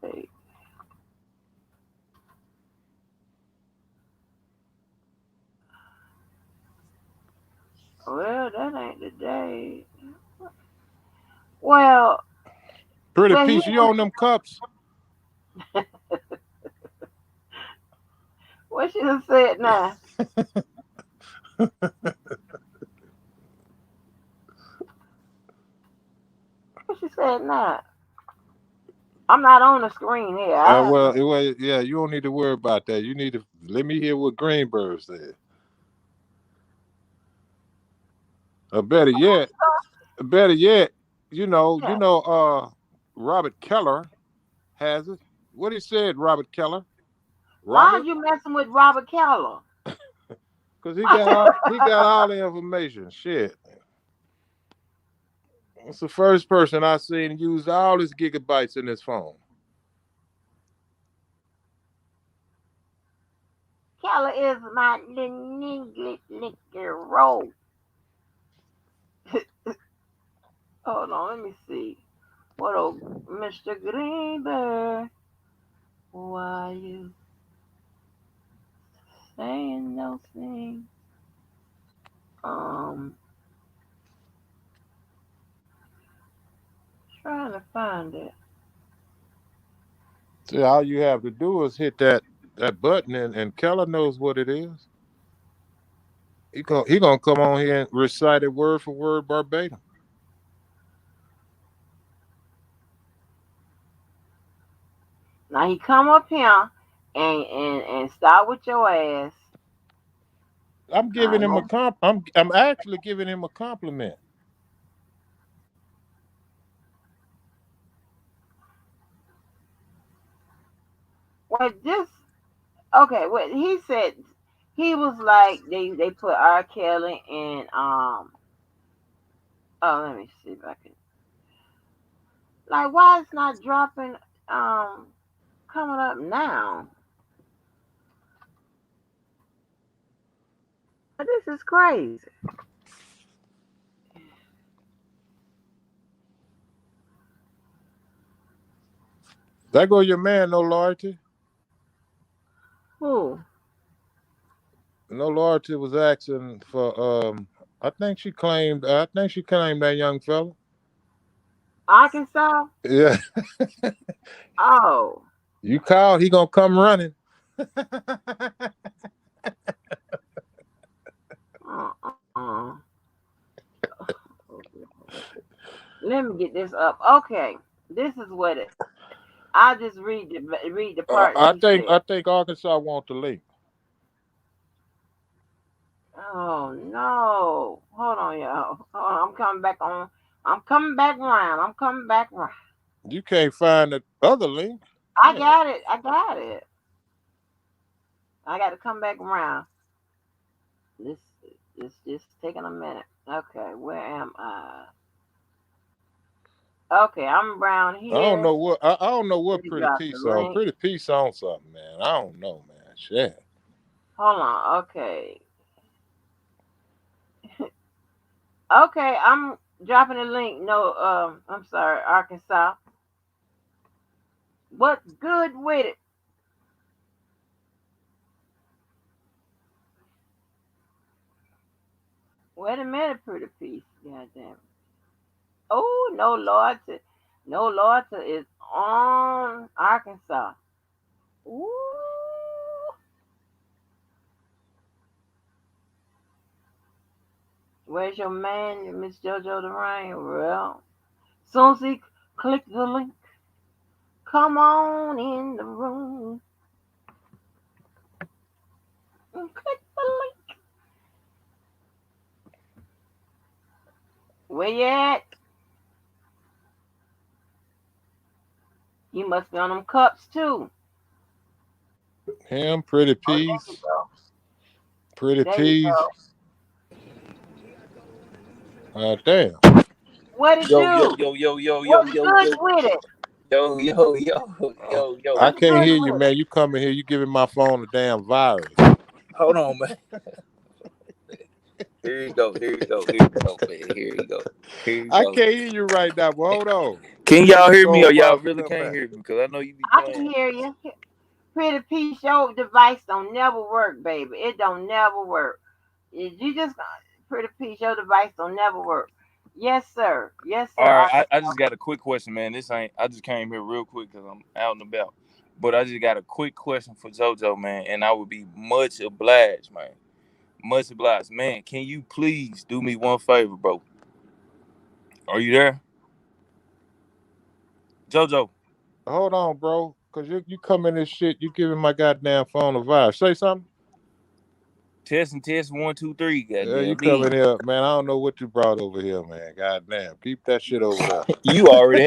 Wait. Well, that ain't the day. Well,
Pretty
well,
piece, you own them cups?
What she done said now? What she said now? I'm not on the screen here. I haven't.
Yeah, you don't need to worry about that. You need to let me hear what Greenberg said. Or better yet,
Yeah.
Robert Keller has it. What he said, Robert Keller?
Why are
Robert?
you messing with Robert Keller?
Because he got all the information. Shit. It's the first person I seen use all his gigabytes in his phone.
Keller is my liquor roll. Hold on, let me see. What old Mr. Greenberg? Why you saying those things? Um, trying to find it.
See, all you have to do is hit that button, and Keller knows what it is. He gonna come on here and recite it word for word verbatim.
Now he come up here and start with your ass.
I'm giving him a comp. I'm actually giving him a compliment.
Well, just okay. What he said, he was like they put R. Kelly in Oh, let me see if I can. Like, why it's not dropping? Coming up now. This is crazy.
There go your man, no loyalty.
Who?
No loyalty was asking for I think she claimed that young fella.
Arkansas?
Yeah.
Oh.
You called, he gonna come running.
Uh-uh. Let me get this up. Okay. This is what it. I just read the part that
I
he
think
said.
I think Arkansas want the link.
Oh no. Hold on, y'all. Hold on. I'm coming back on. I'm coming back round. I'm coming back round.
You can't find the other link.
I
Yeah.
got it. I got it. I got to come back around. This this just taking a minute. Okay, where am I? Okay, I'm around here.
I don't know
Let
what
me
Pretty
drop
P
the
song.
link.
Pretty P song something, man. I don't know, man. Shit.
Hold on. Okay. Okay, I'm dropping the link. No, I'm sorry, Arkansas. What's good with it? Wait a minute, pretty piece. God damn it. Oh, no Lord is on Arkansas. Ooh. Where's your man, Miss JoJo the Rain? Well, soon as he click the link, come on in the room and click the link. Where you at? You must be on them cups too.
Him, Pretty
Oh, there you
Peace,
go.
Pretty
There you
Peace.
go.
Damn.
What it
Yo, yo,
do?
yo, yo, yo, yo,
What's
yo,
good
yo,
with it?
yo, yo, yo, yo, yo.
I
What's
can't
good
hear you,
with it?
man. You coming here, you giving my phone a damn virus.
Hold on, man. Here you go. Here you go. Here you go, man. Here you go. Here you
I
go.
can't hear you right now, but hold on.
Can
Let
y'all
me
hear
go
me, or
over
y'all
out and
really
come
can't
back.
hear me? Because I know you be
I
playing.
can hear you. Pretty piece, your device don't never work, baby. It don't never work. You just pretty piece, your device don't never work. Yes, sir. Yes,
All
sir.
right,
Arkansas.
I just got a quick question, man. This ain't. I just came here real quick because I'm out and about. But I just got a quick question for JoJo, man, and I would be much obliged, man. Much obliged, man. Can you please do me one favor, bro? Are you there, JoJo?
Hold on, bro. Cause you come in this shit, you giving my goddamn phone a vibe. Say something.
Test 1 2 3.
Yeah, you
Goddamn me.
coming here, man. I don't know what you brought over here, man. Goddamn. Keep that shit over there.
You already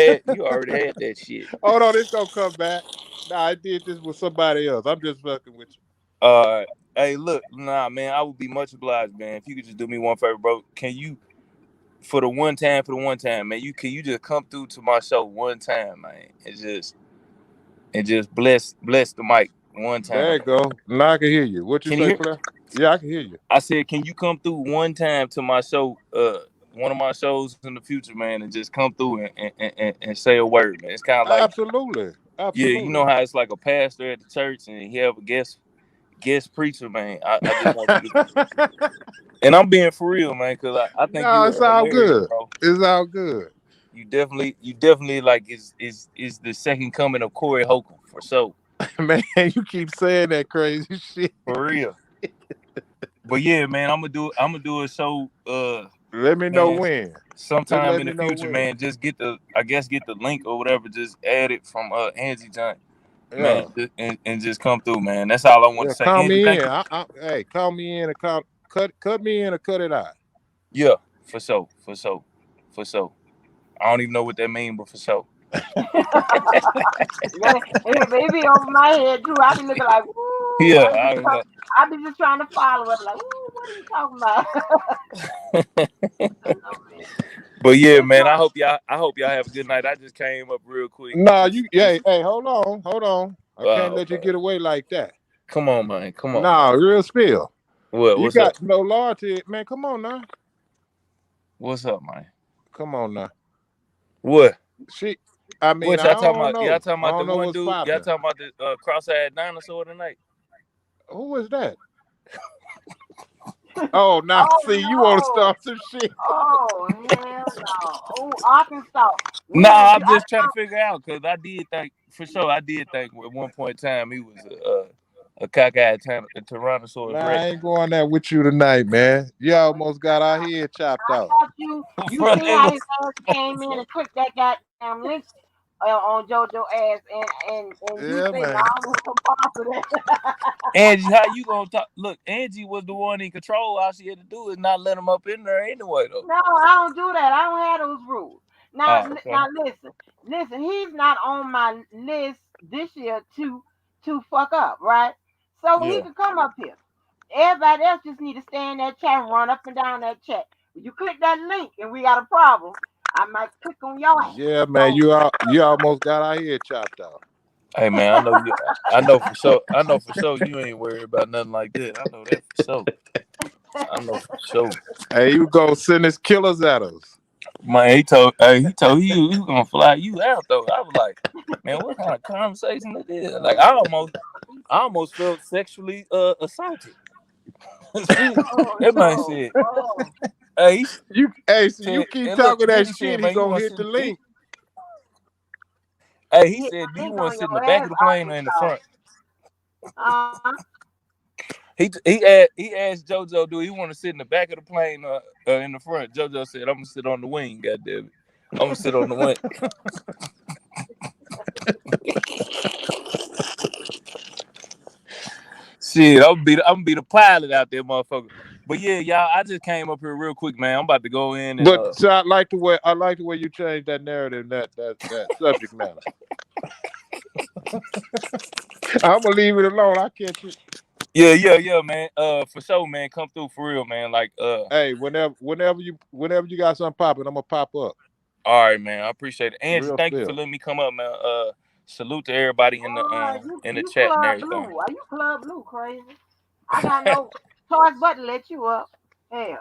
had that shit.
Hold on, it's gonna come back. Nah, I did this with somebody else. I'm just fucking with you.
Uh, hey, look, nah, man, I would be much obliged, man. If you could just do me one favor, bro. Can you, for the one time, man? You just come through to my show one time, man, and just bless the mic one
There
time,
you
man.
go. Now I can hear you. What you
Can you
say,
hear?
player? Yeah, I can hear you.
I said, can you come through one time to my show, one of my shows in the future, man, and just come through and say a word, man. It's kind of like,
Absolutely.
yeah, you
Absolutely.
know how it's like a pastor at the church and he have a guest preacher, man. I just want you to, and I'm being for real, man, because I think
No,
you
it's
are
all
hilarious,
good.
bro.
It's all good.
You definitely like is the second coming of Corey Holcomb for sure,
Man, you keep saying that crazy shit.
for real. But yeah, man, I'm gonna do a show,
Let me know
man,
when. Just
sometime
let
in
me
the
know
future,
when.
man. Just get the link or whatever. Just add it from Angie John, man,
Yeah.
and just come through, man. That's all I want
Yeah,
to say.
call
Angie,
me
thank
in.
you.
Hey, call me in and cut me in or cut it out.
Yeah, for sure, for sure, for sure. I don't even know what that means, but for sure.
It be over my head too. I be looking like, ooh,
Yeah, I don't know.
I be just trying to follow it. Like, ooh, what are you talking about? I know, man.
But yeah,
It's
man, I hope y'all have a good night. I just came up real quick.
Nah,
Just
you hey, hold on, hold on. I can't let you
okay.
get away like that.
Come on, man. Come on,
Nah,
man.
real spill. You
What's up?
got no loyalty, man. Come on now.
What's up, man?
Come on now.
What?
She I mean,
What y'all
I
talking
don't
about? Y'all
know.
talking
I
about the
don't know
one
what's
dude? Y'all
popping.
talking about the cross-eyed dinosaur tonight?
Who was that? Oh, now
oh
see, you want to
no.
start some shit.
Oh hell no. Oh, Arkansas. We
Nah,
had
I'm
you. I
just trying to figure out because I did think for sure. I did think at one point in time he was a cockeyed Tyrannosaurus
Nah, I
Rex.
ain't going there with you tonight, man. You almost got our head chopped off.
thought you
Bro,
see
they
how his
was
ass came in and clicked that goddamn link on JoJo ass and you
Yeah,
say no,
man.
I want some parts of that.
Angie. How you gonna talk? Look, Angie was the one in control. All she had to do is not let him up in there anyway, though.
No, I don't do that. I don't have those rules. Now,
Oh, okay.
now listen. He's not on my list this year to fuck up, right? So he
Yeah.
could come up here. Everybody else just need to stay in that chat and run up and down that chat. If you click that link and we got a problem, I might click on your ass.
Yeah, man.
So
You almost got our head chopped off.
Hey man, I know you. I know for sure. I know for sure you ain't worried about nothing like that. I know that for sure. I know for sure.
Hey, you gonna send his killers at us.
Man, he told you he was gonna fly you out though. I was like, man, what kind of conversation it is? Like I almost felt sexually assaulted. She,
oh
that man
no.
said,
Oh.
he
So you
said,
keep
and look,
talking
then
that
he
shit,
said,
he
man, you
gonna
want to
hit
sit?
the link.
He
Hit
said, do
the
you
link
want
on
to sit in the
your
back
ass,
of the plane or in the
Arkansas.
front?
Uh,
He asked JoJo, do he want to sit in the back of the plane or in the front? JoJo said, I'm gonna sit on the wing. God damn it, I'm gonna sit on the wing. Shit, I'm gonna be the pilot out there, motherfucker. But yeah, y'all, I just came up here real quick, man. I'm about to go in and
But so I like the way you changed that narrative, that subject matter. I'm gonna leave it alone. I catch it.
yeah, man. For sure, man. Come through for real, man. Like,
Hey, whenever you got something popping, I'm gonna pop up.
all right, man. I appreciate it. Angie,
Real
thank you for
spill.
letting me come up, man. Salute to everybody in the
you
chat and
club
everything.
blue. Are you club blue crazy? I got no choice but to let you up. Hell.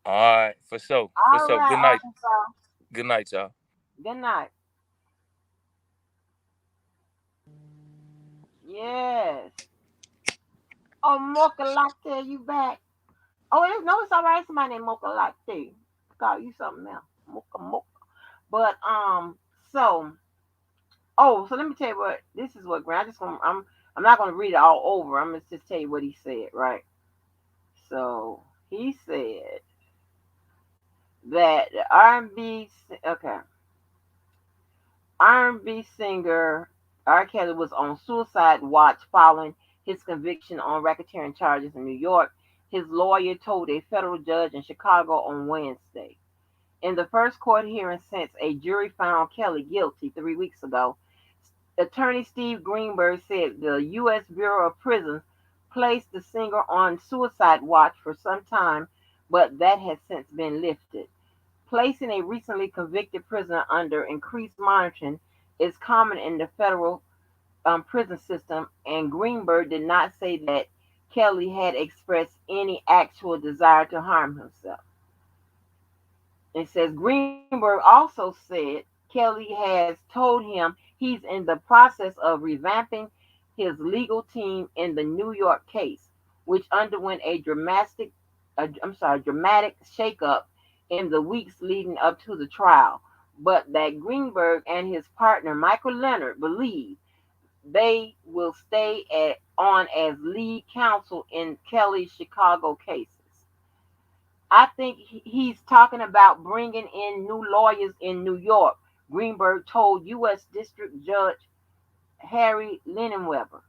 All right, for sure, for
All
sure.
right,
Good night,
Arkansas.
good night, y'all.
Good night. Yes. Oh, Mocha Latte, you back? Oh, it's all right. Somebody named Mocha Latte. Call you something else. Mocha Mocha. But so Oh, so let me tell you what. This is what Grant. I'm not gonna read it all over. I'm gonna just tell you what he said. Right. So he said that the R&B. Okay. R&B singer R. Kelly was on suicide watch following his conviction on racketeering charges in New York. His lawyer told a federal judge in Chicago on Wednesday. In the first court hearing since a jury found Kelly guilty 3 weeks ago, attorney Steve Greenberg said the U.S. Bureau of Prisons placed the singer on suicide watch for some time, but that has since been lifted. Placing a recently convicted prisoner under increased monitoring is common in the federal prison system, and Greenberg did not say that Kelly had expressed any actual desire to harm himself. It says Greenberg also said Kelly has told him he's in the process of revamping his legal team in the New York case, which underwent a dramatic shakeup in the weeks leading up to the trial, but that Greenberg and his partner Michael Leonard believe they will stay on as lead counsel in Kelly's Chicago cases. I think he's talking about bringing in new lawyers in New York, Greenberg told U.S. District Judge Harry Linen-Weber.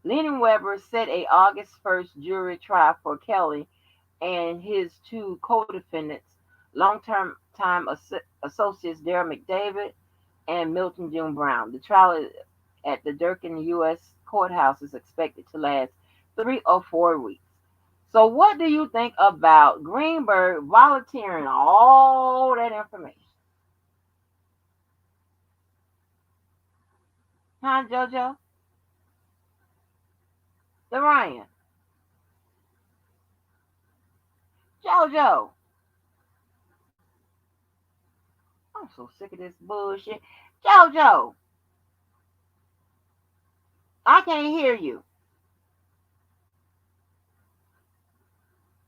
Linen-Weber set a August 1st jury trial for Kelly and his two co-defendants, long-term time associates Darrell McDavid and Milton June Brown. The trial at the Durkin U.S. courthouse is expected to last 3 or 4 weeks. So, what do you think about Greenberg volunteering all that information? Huh, JoJo? The Ryan. JoJo. I'm so sick of this bullshit. JoJo, I can't hear you.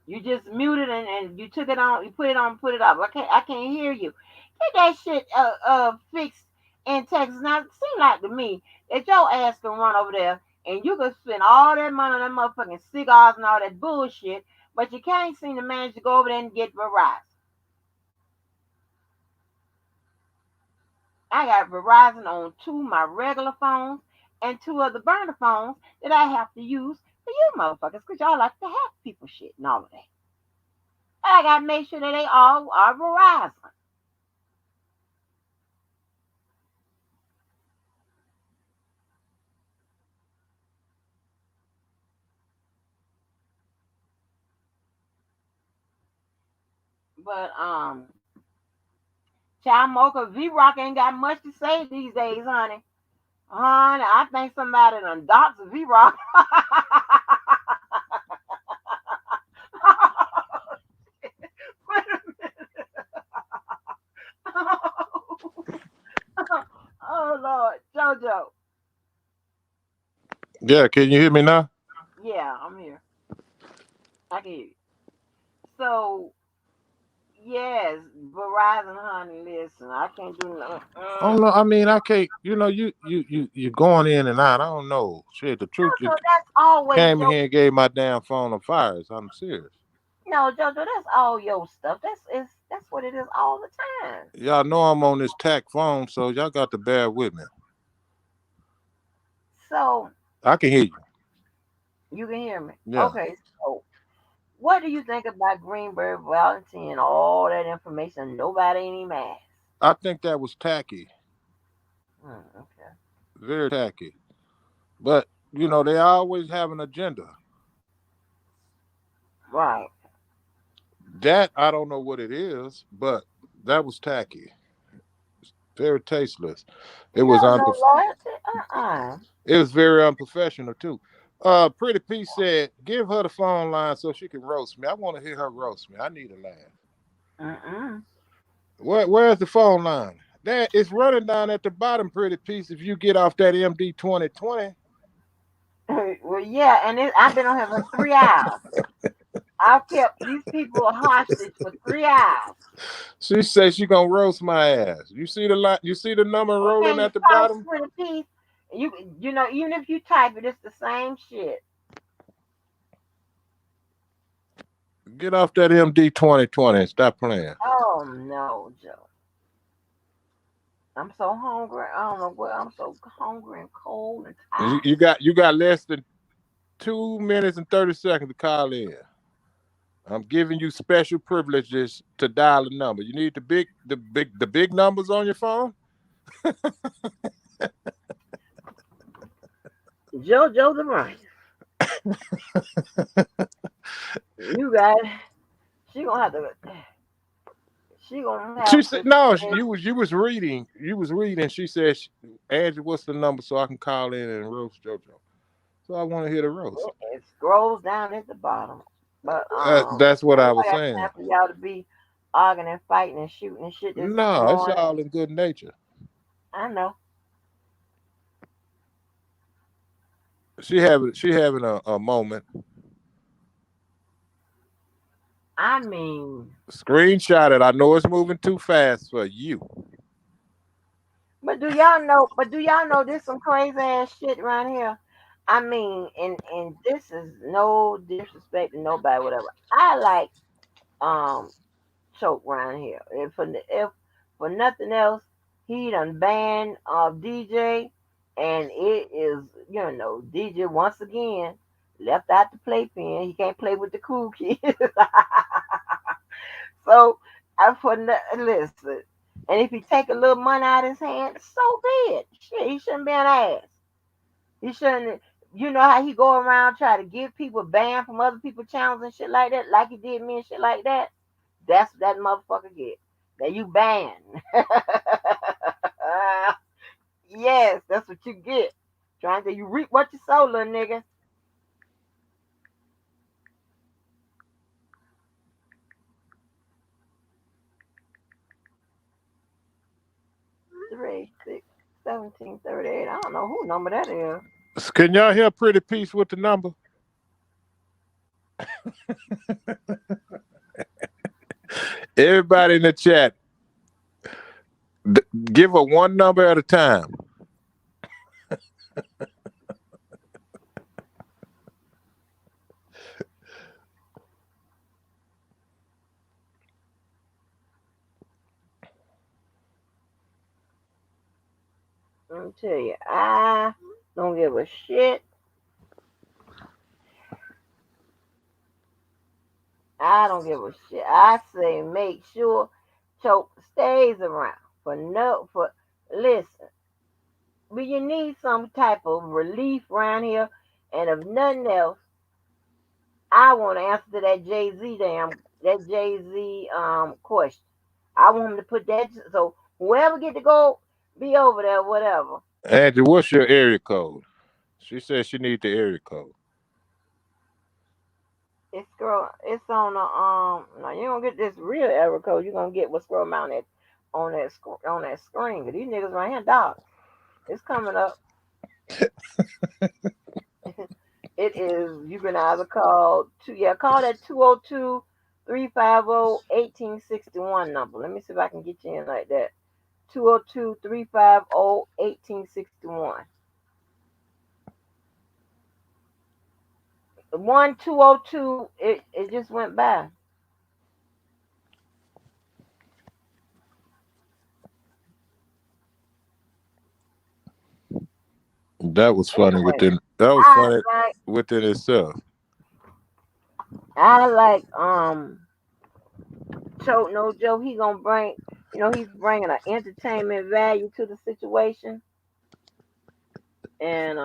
You just muted and you took it on, you put it on, put it up. I can't hear you. Get that shit fixed in Texas. Now it seems like to me that your ass can run over there and you can spend all that money on that motherfucking cigars and all that bullshit, but you can't seem to manage to go over there and get Verizon. I got Verizon on two of my regular phones and two of the burner phones that I have to use for you motherfuckers because y'all like to hack people shit and all of that. I got to make sure that they all are Verizon. But Child Mocha V Rock ain't got much to say these days, honey. Honey, I think somebody done doxed V Rock. Oh Lord, JoJo.
Yeah, can you hear me now?
Yeah, I'm here. I can hear you. So yes, Verizon, honey. Listen, I can't do nothing.
Oh no, I mean I can't. You're going in and out. I don't know. Shit, the truth.
So
You
that's always
came in
your
here and gave my damn phone a fire. So I'm serious.
no, JoJo. That's all your stuff. That's what it is all the time.
Y'all know I'm on this tack phone, so y'all got to bear with me.
So
I can hear you.
you can hear me.
Yeah,
Okay. So what do you think about Greenberg volunteering all that information? Nobody ain't even asked.
I think that was tacky,
Okay.
very tacky. But they always have an agenda.
Right.
That I don't know what it is, but that was tacky, very tasteless. It was
No, no
unprof-
loyalty. Uh-uh.
It was very unprofessional too. Pretty P said, "Give her the phone line so she can roast me. I want to hear her roast me. I need a laugh."
Uh-uh.
Where's the phone line? That it's running down at the bottom, Pretty Piece. If you get off that MD 2020,
Well, yeah, and I've been on here for 3 hours. I kept these people hostage for 3 hours.
She said she gonna roast my ass. You see the line? You see the number rolling
Okay, you
at the
talk
bottom?
for the piece. You know, even if you type it, it's the same shit.
Get off that MD 2020 and stop playing.
Oh no, Joe. I'm so hungry. I don't know what. I'm so hungry and cold and
You,
tired.
you got less than 2 minutes and 30 seconds to call in. I'm giving you special privileges to dial a number. You need the big numbers on your phone.
JoJo the Ryan. You got. She gonna have to. She gonna
She
have
said,
to
"No,
say,
you was reading. You was reading." She said, "Angie, what's the number so I can call in and roast JoJo?" So I want to hear the roast.
it scrolls down at the bottom. But
That's what I was
nobody got
saying.
time for y'all to be arguing and fighting and shooting and shit this
No, it's
morning.
all in good nature.
I know.
She having a moment.
I mean,
Screenshot it. I know it's moving too fast for you.
but do y'all know? But do y'all know this some crazy ass shit around here? I mean, and this is no disrespect to nobody, whatever. I like um choke around here. If for nothing else, he done banned DJ, and it is DJ once again left out the playpen. He can't play with the cool kids. So listen, and if he take a little money out of his hand, so be it. Shit, he shouldn't be an ass. He shouldn't. You know how he go around try to get people banned from other people's channels and shit like that, like he did me and shit like that. That's what that motherfucker get. That you banned. Yes, that's what you get. Trying to you reap what you sow, little nigga. Three, 6, 17, 38. I don't know who number that is.
Can y'all hear Pretty Peace with the number? Everybody in the chat, give her one number at a time.
Let me tell you, I don't give a shit. I don't give a shit. I say make sure Choke stays around for listen. But you need some type of relief around here, and if nothing else, I want to answer to that Jay Z question. I want him to put that so whoever get to go be over there, whatever.
Angie, what's your area code? She said she need the area code.
It's on the no, you don't get this real error code. You're gonna get what's scroll mounted on that screen. But these niggas right here, dog. It's coming up. It is you can either call that 202-350-1861 number. Let me see if I can get you in like that. 202-350-1861. The 1202 it just went by.
That was funny
Anyway,
within. That was
I
funny
like
within itself.
I like Choke No Joe. He gonna bring he's bringing an entertainment value to the situation, and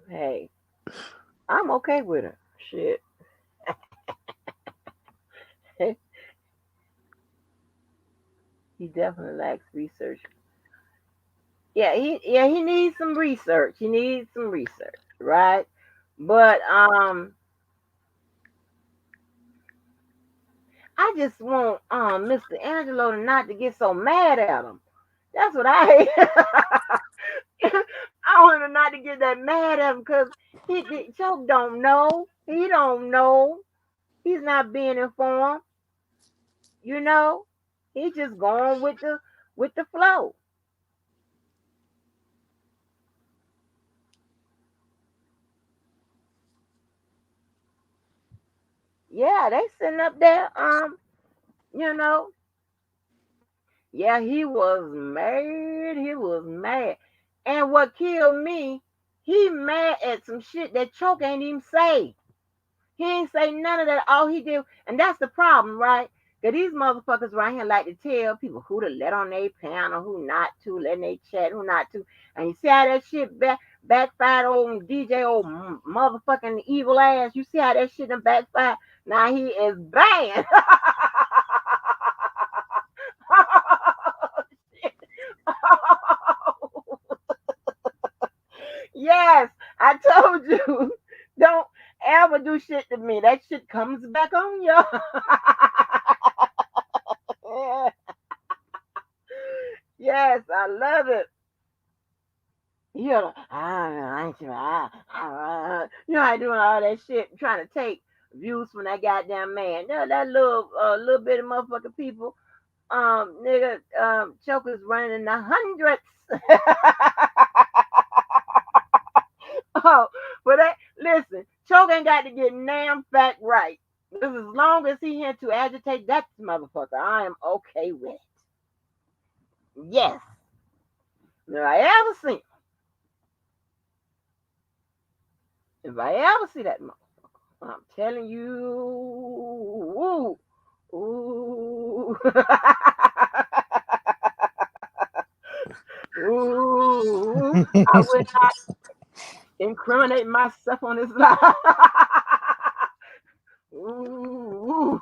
hey, I'm okay with it. Shit. He definitely lacks research. He needs some research. He needs some research, right? But I just want Mr. Angelo to not to get so mad at him. That's what I hate. I want him not to get that mad at him because Choke don't know. He don't know. He's not being informed, you know. He's just going with the flow. Yeah, they sitting up there, you know. Yeah, he was mad. He was mad. And what killed me, he mad at some shit that Choke ain't even say. He ain't say none of that. All he did, and that's the problem, right? Cause these motherfuckers right here like to tell people who to let on their panel, who not to, letting they chat, who not to. And you see how that shit backfired on DJ old motherfucking evil ass. You see how that shit done backfired? Now he is banned. Yes, I told you. Don't ever do shit to me. That shit comes back on you. Yes, I love it. You know, you know, I doing all that shit, trying to take views from that goddamn man. That little bit of motherfucking people, nigga, Choker's running in the hundreds. Oh, but that listen, Choke ain't got to get damn fact right. Because as long as he here to agitate that motherfucker, I am okay with it. Yes. If I ever see, if I ever see that motherfucker, I'm telling you, ooh, ooh, ooh, I would not incriminate myself on this line. Ooh,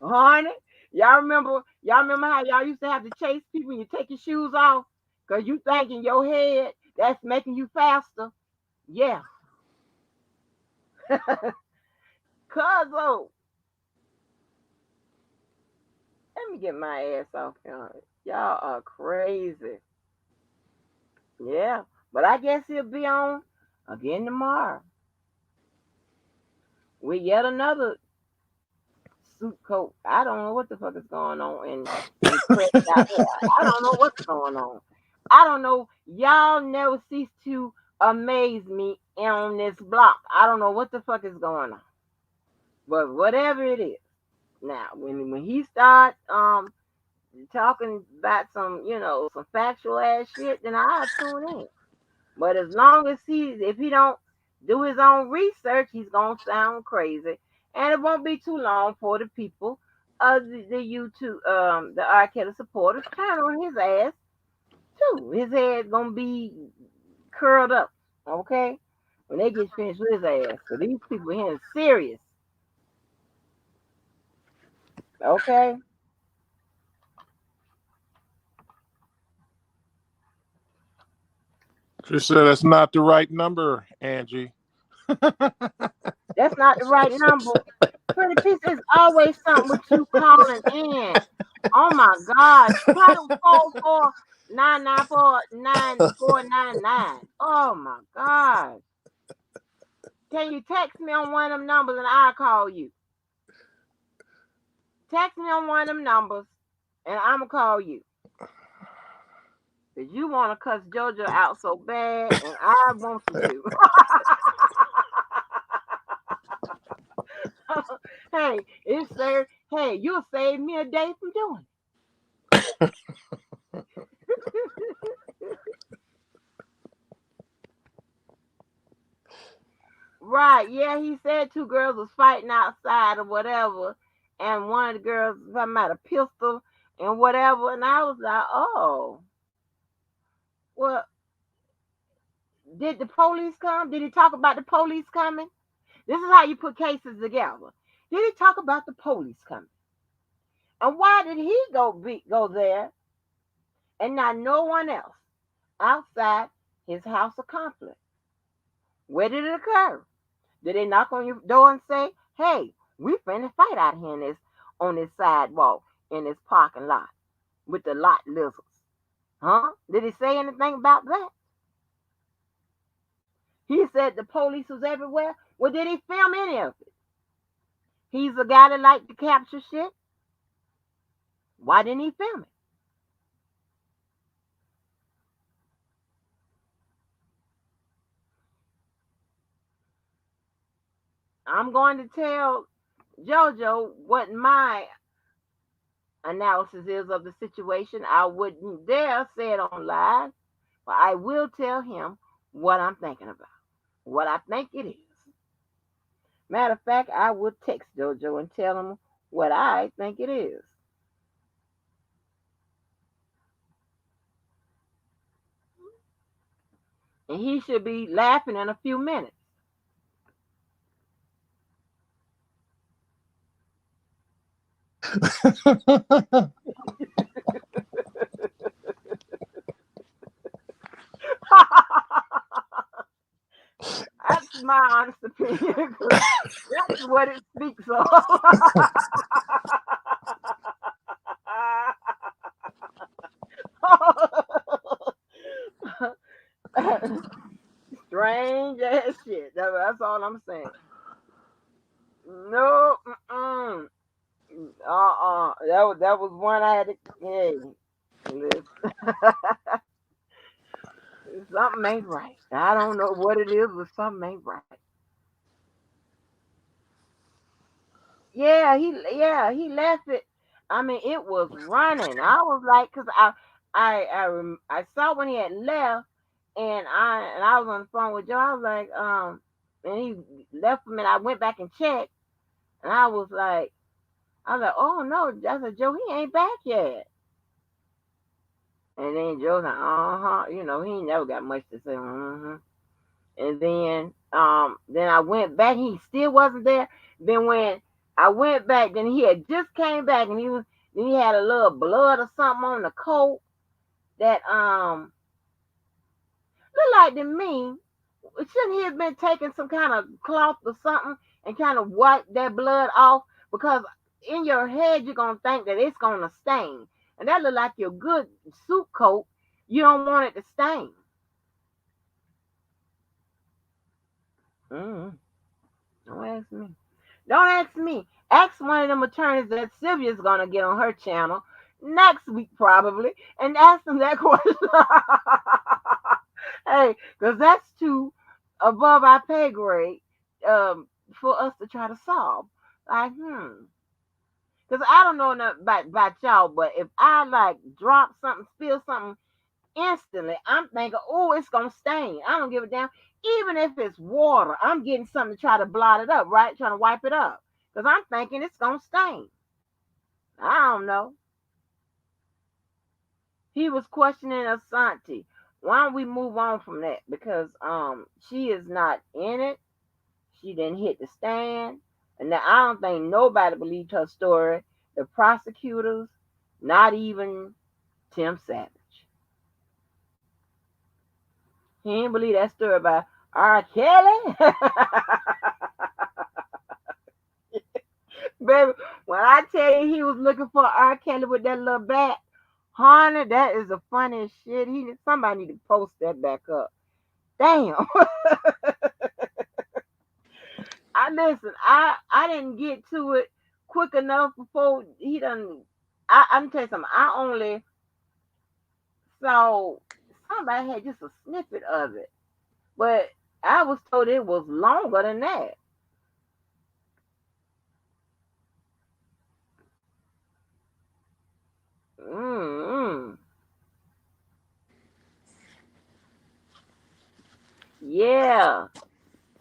honey, y'all remember how y'all used to have to chase people when you take your shoes off? Cause you think in your head that's making you faster. Yeah. Cuz let me get my ass off y'all. Y'all are crazy. Yeah. But I guess he'll be on again tomorrow with yet another suit coat. I don't know what the fuck is going on and pressed out hair. I don't know what's going on. I don't know. Y'all never cease to amaze me on this block. I don't know what the fuck is going on. But whatever it is. Now, when he start talking about some, some factual ass shit, then I'll tune in. But as long as if he don't do his own research, he's gonna sound crazy, and it won't be too long for the people of the YouTube, the R. Kelly supporters turn on his ass too. His head gonna be curled up, okay, when they get finished with his ass. So these people here are serious, okay.
She said that's not the right number, Angie.
That's not the right number. Pretty piece is always something with you calling in. Oh my God. Try to 449949499. Oh my God. Can you text me on one of them numbers and I'll call you? Text me on one of them numbers and I'ma call you. Cause you wanna cuss Jojo out so bad and I want you to. Hey, it's sir. Hey, you'll save me a day from doing it. Right, yeah, he said two girls was fighting outside or whatever, and one of the girls was talking about a pistol and whatever, and I was like, oh, well, did the police come? Did he talk about the police coming? This is how you put cases together. Did he talk about the police coming? And why did he go there and not no one else outside his house of conflict? Where did it occur? Did they knock on your door and say, "Hey, we finna fight out here on this sidewalk in this parking lot with the lot lizards"? Huh? Did he say anything about that? He said the police was everywhere. Well, did he film any of it? He's a guy that like to capture shit. Why didn't he film it? I'm going to tell JoJo what my analysis is of the situation. I wouldn't dare say it on live, but I will tell him what I'm thinking about, what I think it is. Matter of fact, I will text JoJo and tell him what I think it is. And he should be laughing in a few minutes. That's my honest opinion. 'Cause that's what it speaks of. Strange ass shit. That's all I'm saying. No, that was one I had to. Hey, listen, something ain't right. I don't know what it is, but something ain't right. Yeah, he left it. I mean, it was running. I was like, cause I saw when he had left, and I was on the phone with Joe. I was like, and he left him, and I went back and checked, and I was like, oh no, I said, Joe, he ain't back yet. And then Joe's like, he ain't never got much to say. And then I went back, he still wasn't there. Then when I went back, then he had just came back, and then he had a little blood or something on the coat that looked like to me. Shouldn't he have been taking some kind of cloth or something and kind of wipe that blood off? Because in your head you're gonna think that it's gonna stain, and that look like your good suit coat. You don't want it to stain. Mm, don't ask me. Don't ask me. Ask one of them attorneys that Sylvia's gonna get on her channel next week probably, and ask them that question. Hey, because that's too above our pay grade for us to try to solve. Like, because I don't know nothing about y'all, but if I like drop something, spill something instantly, I'm thinking, oh, it's gonna stain. I don't give a damn. Even if it's water, I'm getting something to try to blot it up, right? Trying to wipe it up. Because I'm thinking it's gonna stain. I don't know. He was questioning Asante. Why don't we move on from that? Because she is not in it. She didn't hit the stand. And now I don't think nobody believed her story. The prosecutors, not even Tim Savage. He didn't believe that story about R. Kelly. Baby, when I tell you he was looking for R. Kelly with that little bat, honey, that is the funniest shit. Somebody need to post that back up. Damn. I listen. I didn't get to it quick enough before he done. I'm tell you something. I only saw somebody had just a snippet of it, but I was told it was longer than that. Mm-hmm. Yeah,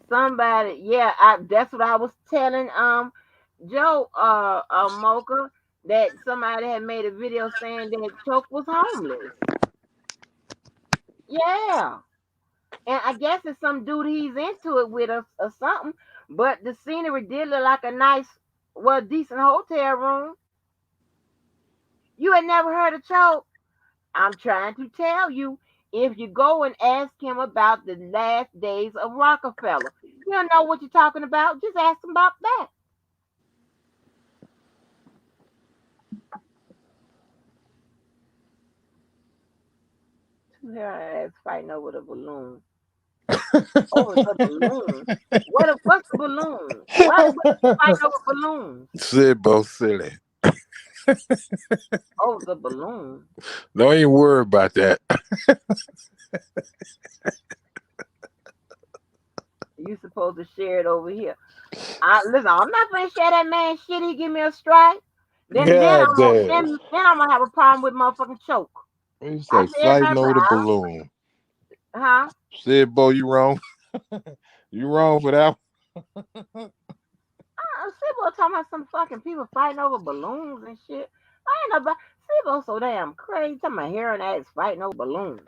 somebody. Yeah, that's what I was telling Joe Mocha, that somebody had made a video saying that Choke was homeless. Yeah. And I guess it's some dude he's into it with or something. But the scenery did look like a nice, well, decent hotel room. You had never heard of Choke? I'm trying to tell you. If you go and ask him about the last days of Rockefeller, you'll know what you're talking about. Just ask him about that. Two hair ass fighting over the balloon. Oh, the balloon. What's the balloon? What is he fighting over balloons?
Sid both silly.
Oh, the balloon.
Don't even worry about that.
You supposed to share it over here. Listen, I'm not gonna share that man shit. He give me a strike.
God damn.
Then I'm gonna have a problem with motherfucking choke.
You
I
say
tell
fighting
everybody,
over the balloon.
huh?
Sid Bo, you wrong. You wrong for that.
Sibo talking about some fucking people fighting over balloons and shit. I ain't about Sibo so damn crazy. Talking about hearing ass fighting over balloons.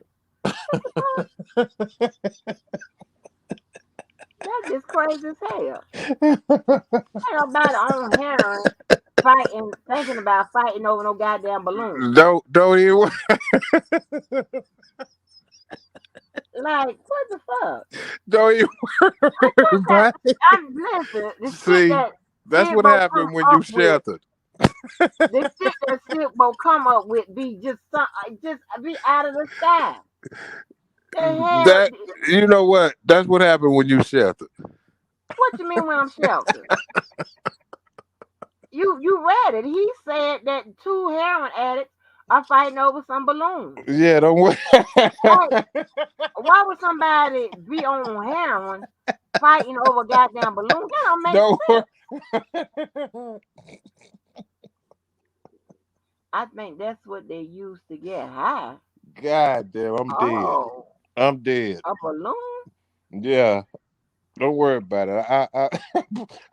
That's just crazy as hell. Ain't nobody on hearing fighting, thinking about fighting over no goddamn balloons.
Don't even.
Like, what the fuck?
Don't even worry about it.
I'm listen, the shit
See,
that
that's what
Sibo come
happened when you
up with,
sheltered.
the shit that Sibo come up with be just be out of the sky. The hell?
That you know what? That's what happened when you sheltered.
What you mean when I'm sheltered? You read it. He said that two heroin addicts are fighting over some balloons.
Yeah, don't worry.
Like, why would somebody be on heroin fighting over goddamn balloons? That don't make
Don't
sense.
worry.
I think that's what they use to get high.
God damn, I'm dead.
Oh,
I'm dead.
a balloon?
Yeah, don't worry about it.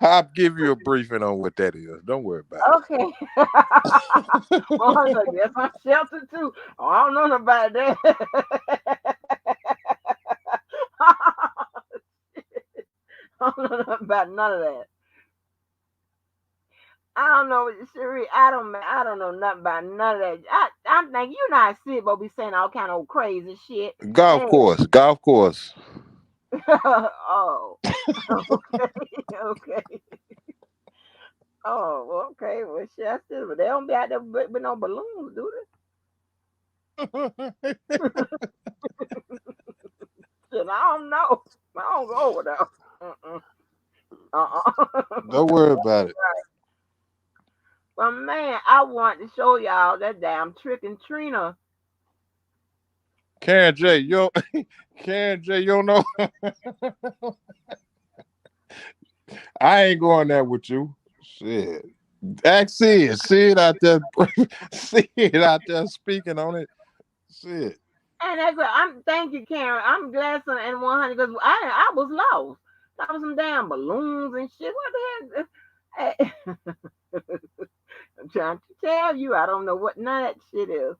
I'll give you a briefing on what that is. Don't worry about
Okay. Well, I was like, yes, I'm sheltered too. Oh, I don't know about that. I don't know about none of that. I don't know, Sheree. I don't know nothing about none of that. I'm thinking you not sit, but be saying all kind of crazy shit.
it. Golf
Hey,
course, golf course.
oh, okay, okay. Oh, okay. Well, shit, I still, but they don't be out there with no balloons, do they? Shit, I don't know. I don't go over there. Uh-uh.
Don't worry about it.
But man, I want to show y'all that damn trick and Trina.
Karen J, Karen J, you don't know. I ain't going there with you. Shit. Ask Sid out there, Sid out there speaking on it. Shit.
And that's what I'm. Thank you, Karen. I'm glad some and 100 because I was lost. That was some damn balloons and shit. What the heck? I'm trying to tell you, I don't know what none of that shit is.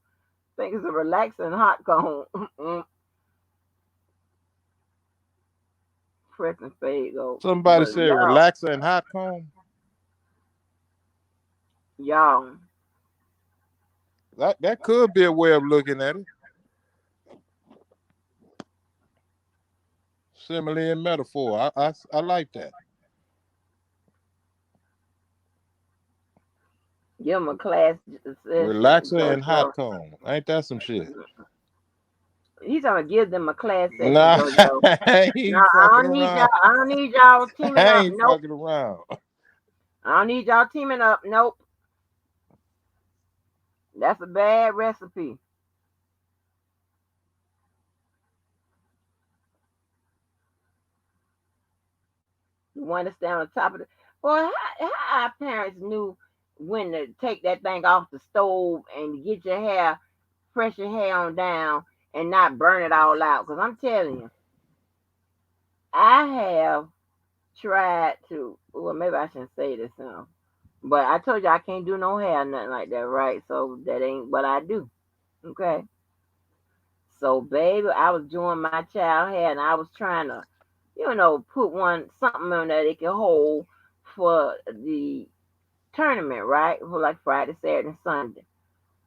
I think it's a relaxing hot cone. Pressing fade go.
Somebody
But
said relaxer and hot comb.
y'all,
That could be a way of looking at it. Simile and metaphor. I like that.
give them a class session,
Relaxer and hot
JoJo.
comb. Ain't that some shit?
He's gonna give them a class session,
Nah,
JoJo.
I
No,
ain't fucking around.
I don't need y'all teaming
I
up.
ain't
Nope.
fucking around.
I don't need y'all teaming up. Nope. That's a bad recipe. You want to stand on top of it. Boy, how our parents knew when to take that thing off the stove and get your hair, press your hair on down and not burn it all out. Because I'm telling you, I have tried to, well, maybe I shouldn't say this now. But I told you I can't do no hair, nothing like that, right? So that ain't what I do. Okay. So, baby, I was doing my child hair and I was trying to, put something on that it can hold for the tournament, right? For like Friday, Saturday, and Sunday.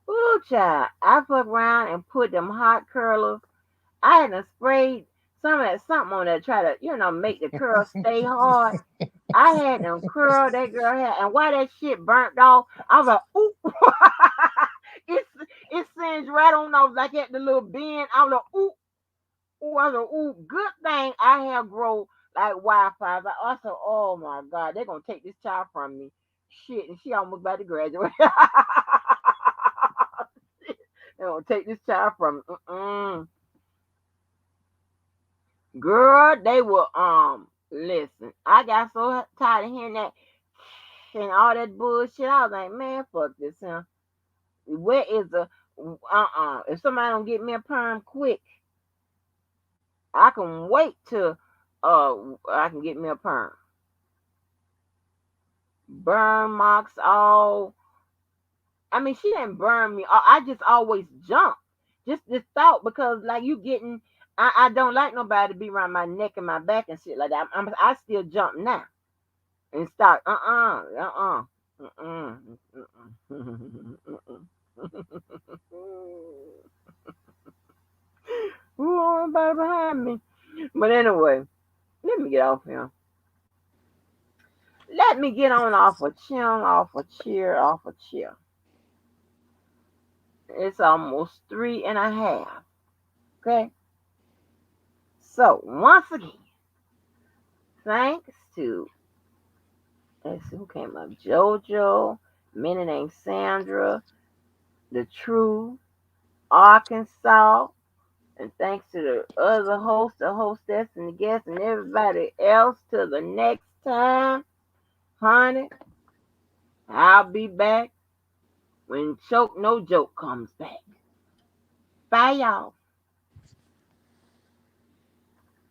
Ooh, child, I fuck around and put them hot curlers. I had to spray some of that something on there to try to, make the curls stay hard. I had them curl that girl hair, and while that shit burnt off, I was like, ooh. it it singed right on off like at the little bend. I was like, ooh, Ooh, I said, ooh, good thing I have grow like Wi-Fi. But also, oh my God, they're gonna take this child from me. Shit, and she almost about to graduate. They're gonna take this child from me. Girl, they will listen. I got so tired of hearing that and all that bullshit. I was like, man, fuck this, huh? Where is the If somebody don't get me a perm quick, I can wait till I can get me a perm. Burn marks all. I mean, she didn't burn me. I just always jump. Just this thought because like you getting. I don't like nobody to be around my neck and my back and shit like that. I still jump now and start. Ooh, everybody behind me. But anyway, let me get off here. Let me get on off a chin, off a cheer, off a cheer. It's almost 3.5. Okay. So once again, thanks to let's see who came up. Jojo, Minnie named Sandra, the True, Arkansas, and thanks to the other host, the hostess, and the guests, and everybody else. Till the next time, honey, I'll be back when Choke No Joke comes back. Bye, y'all.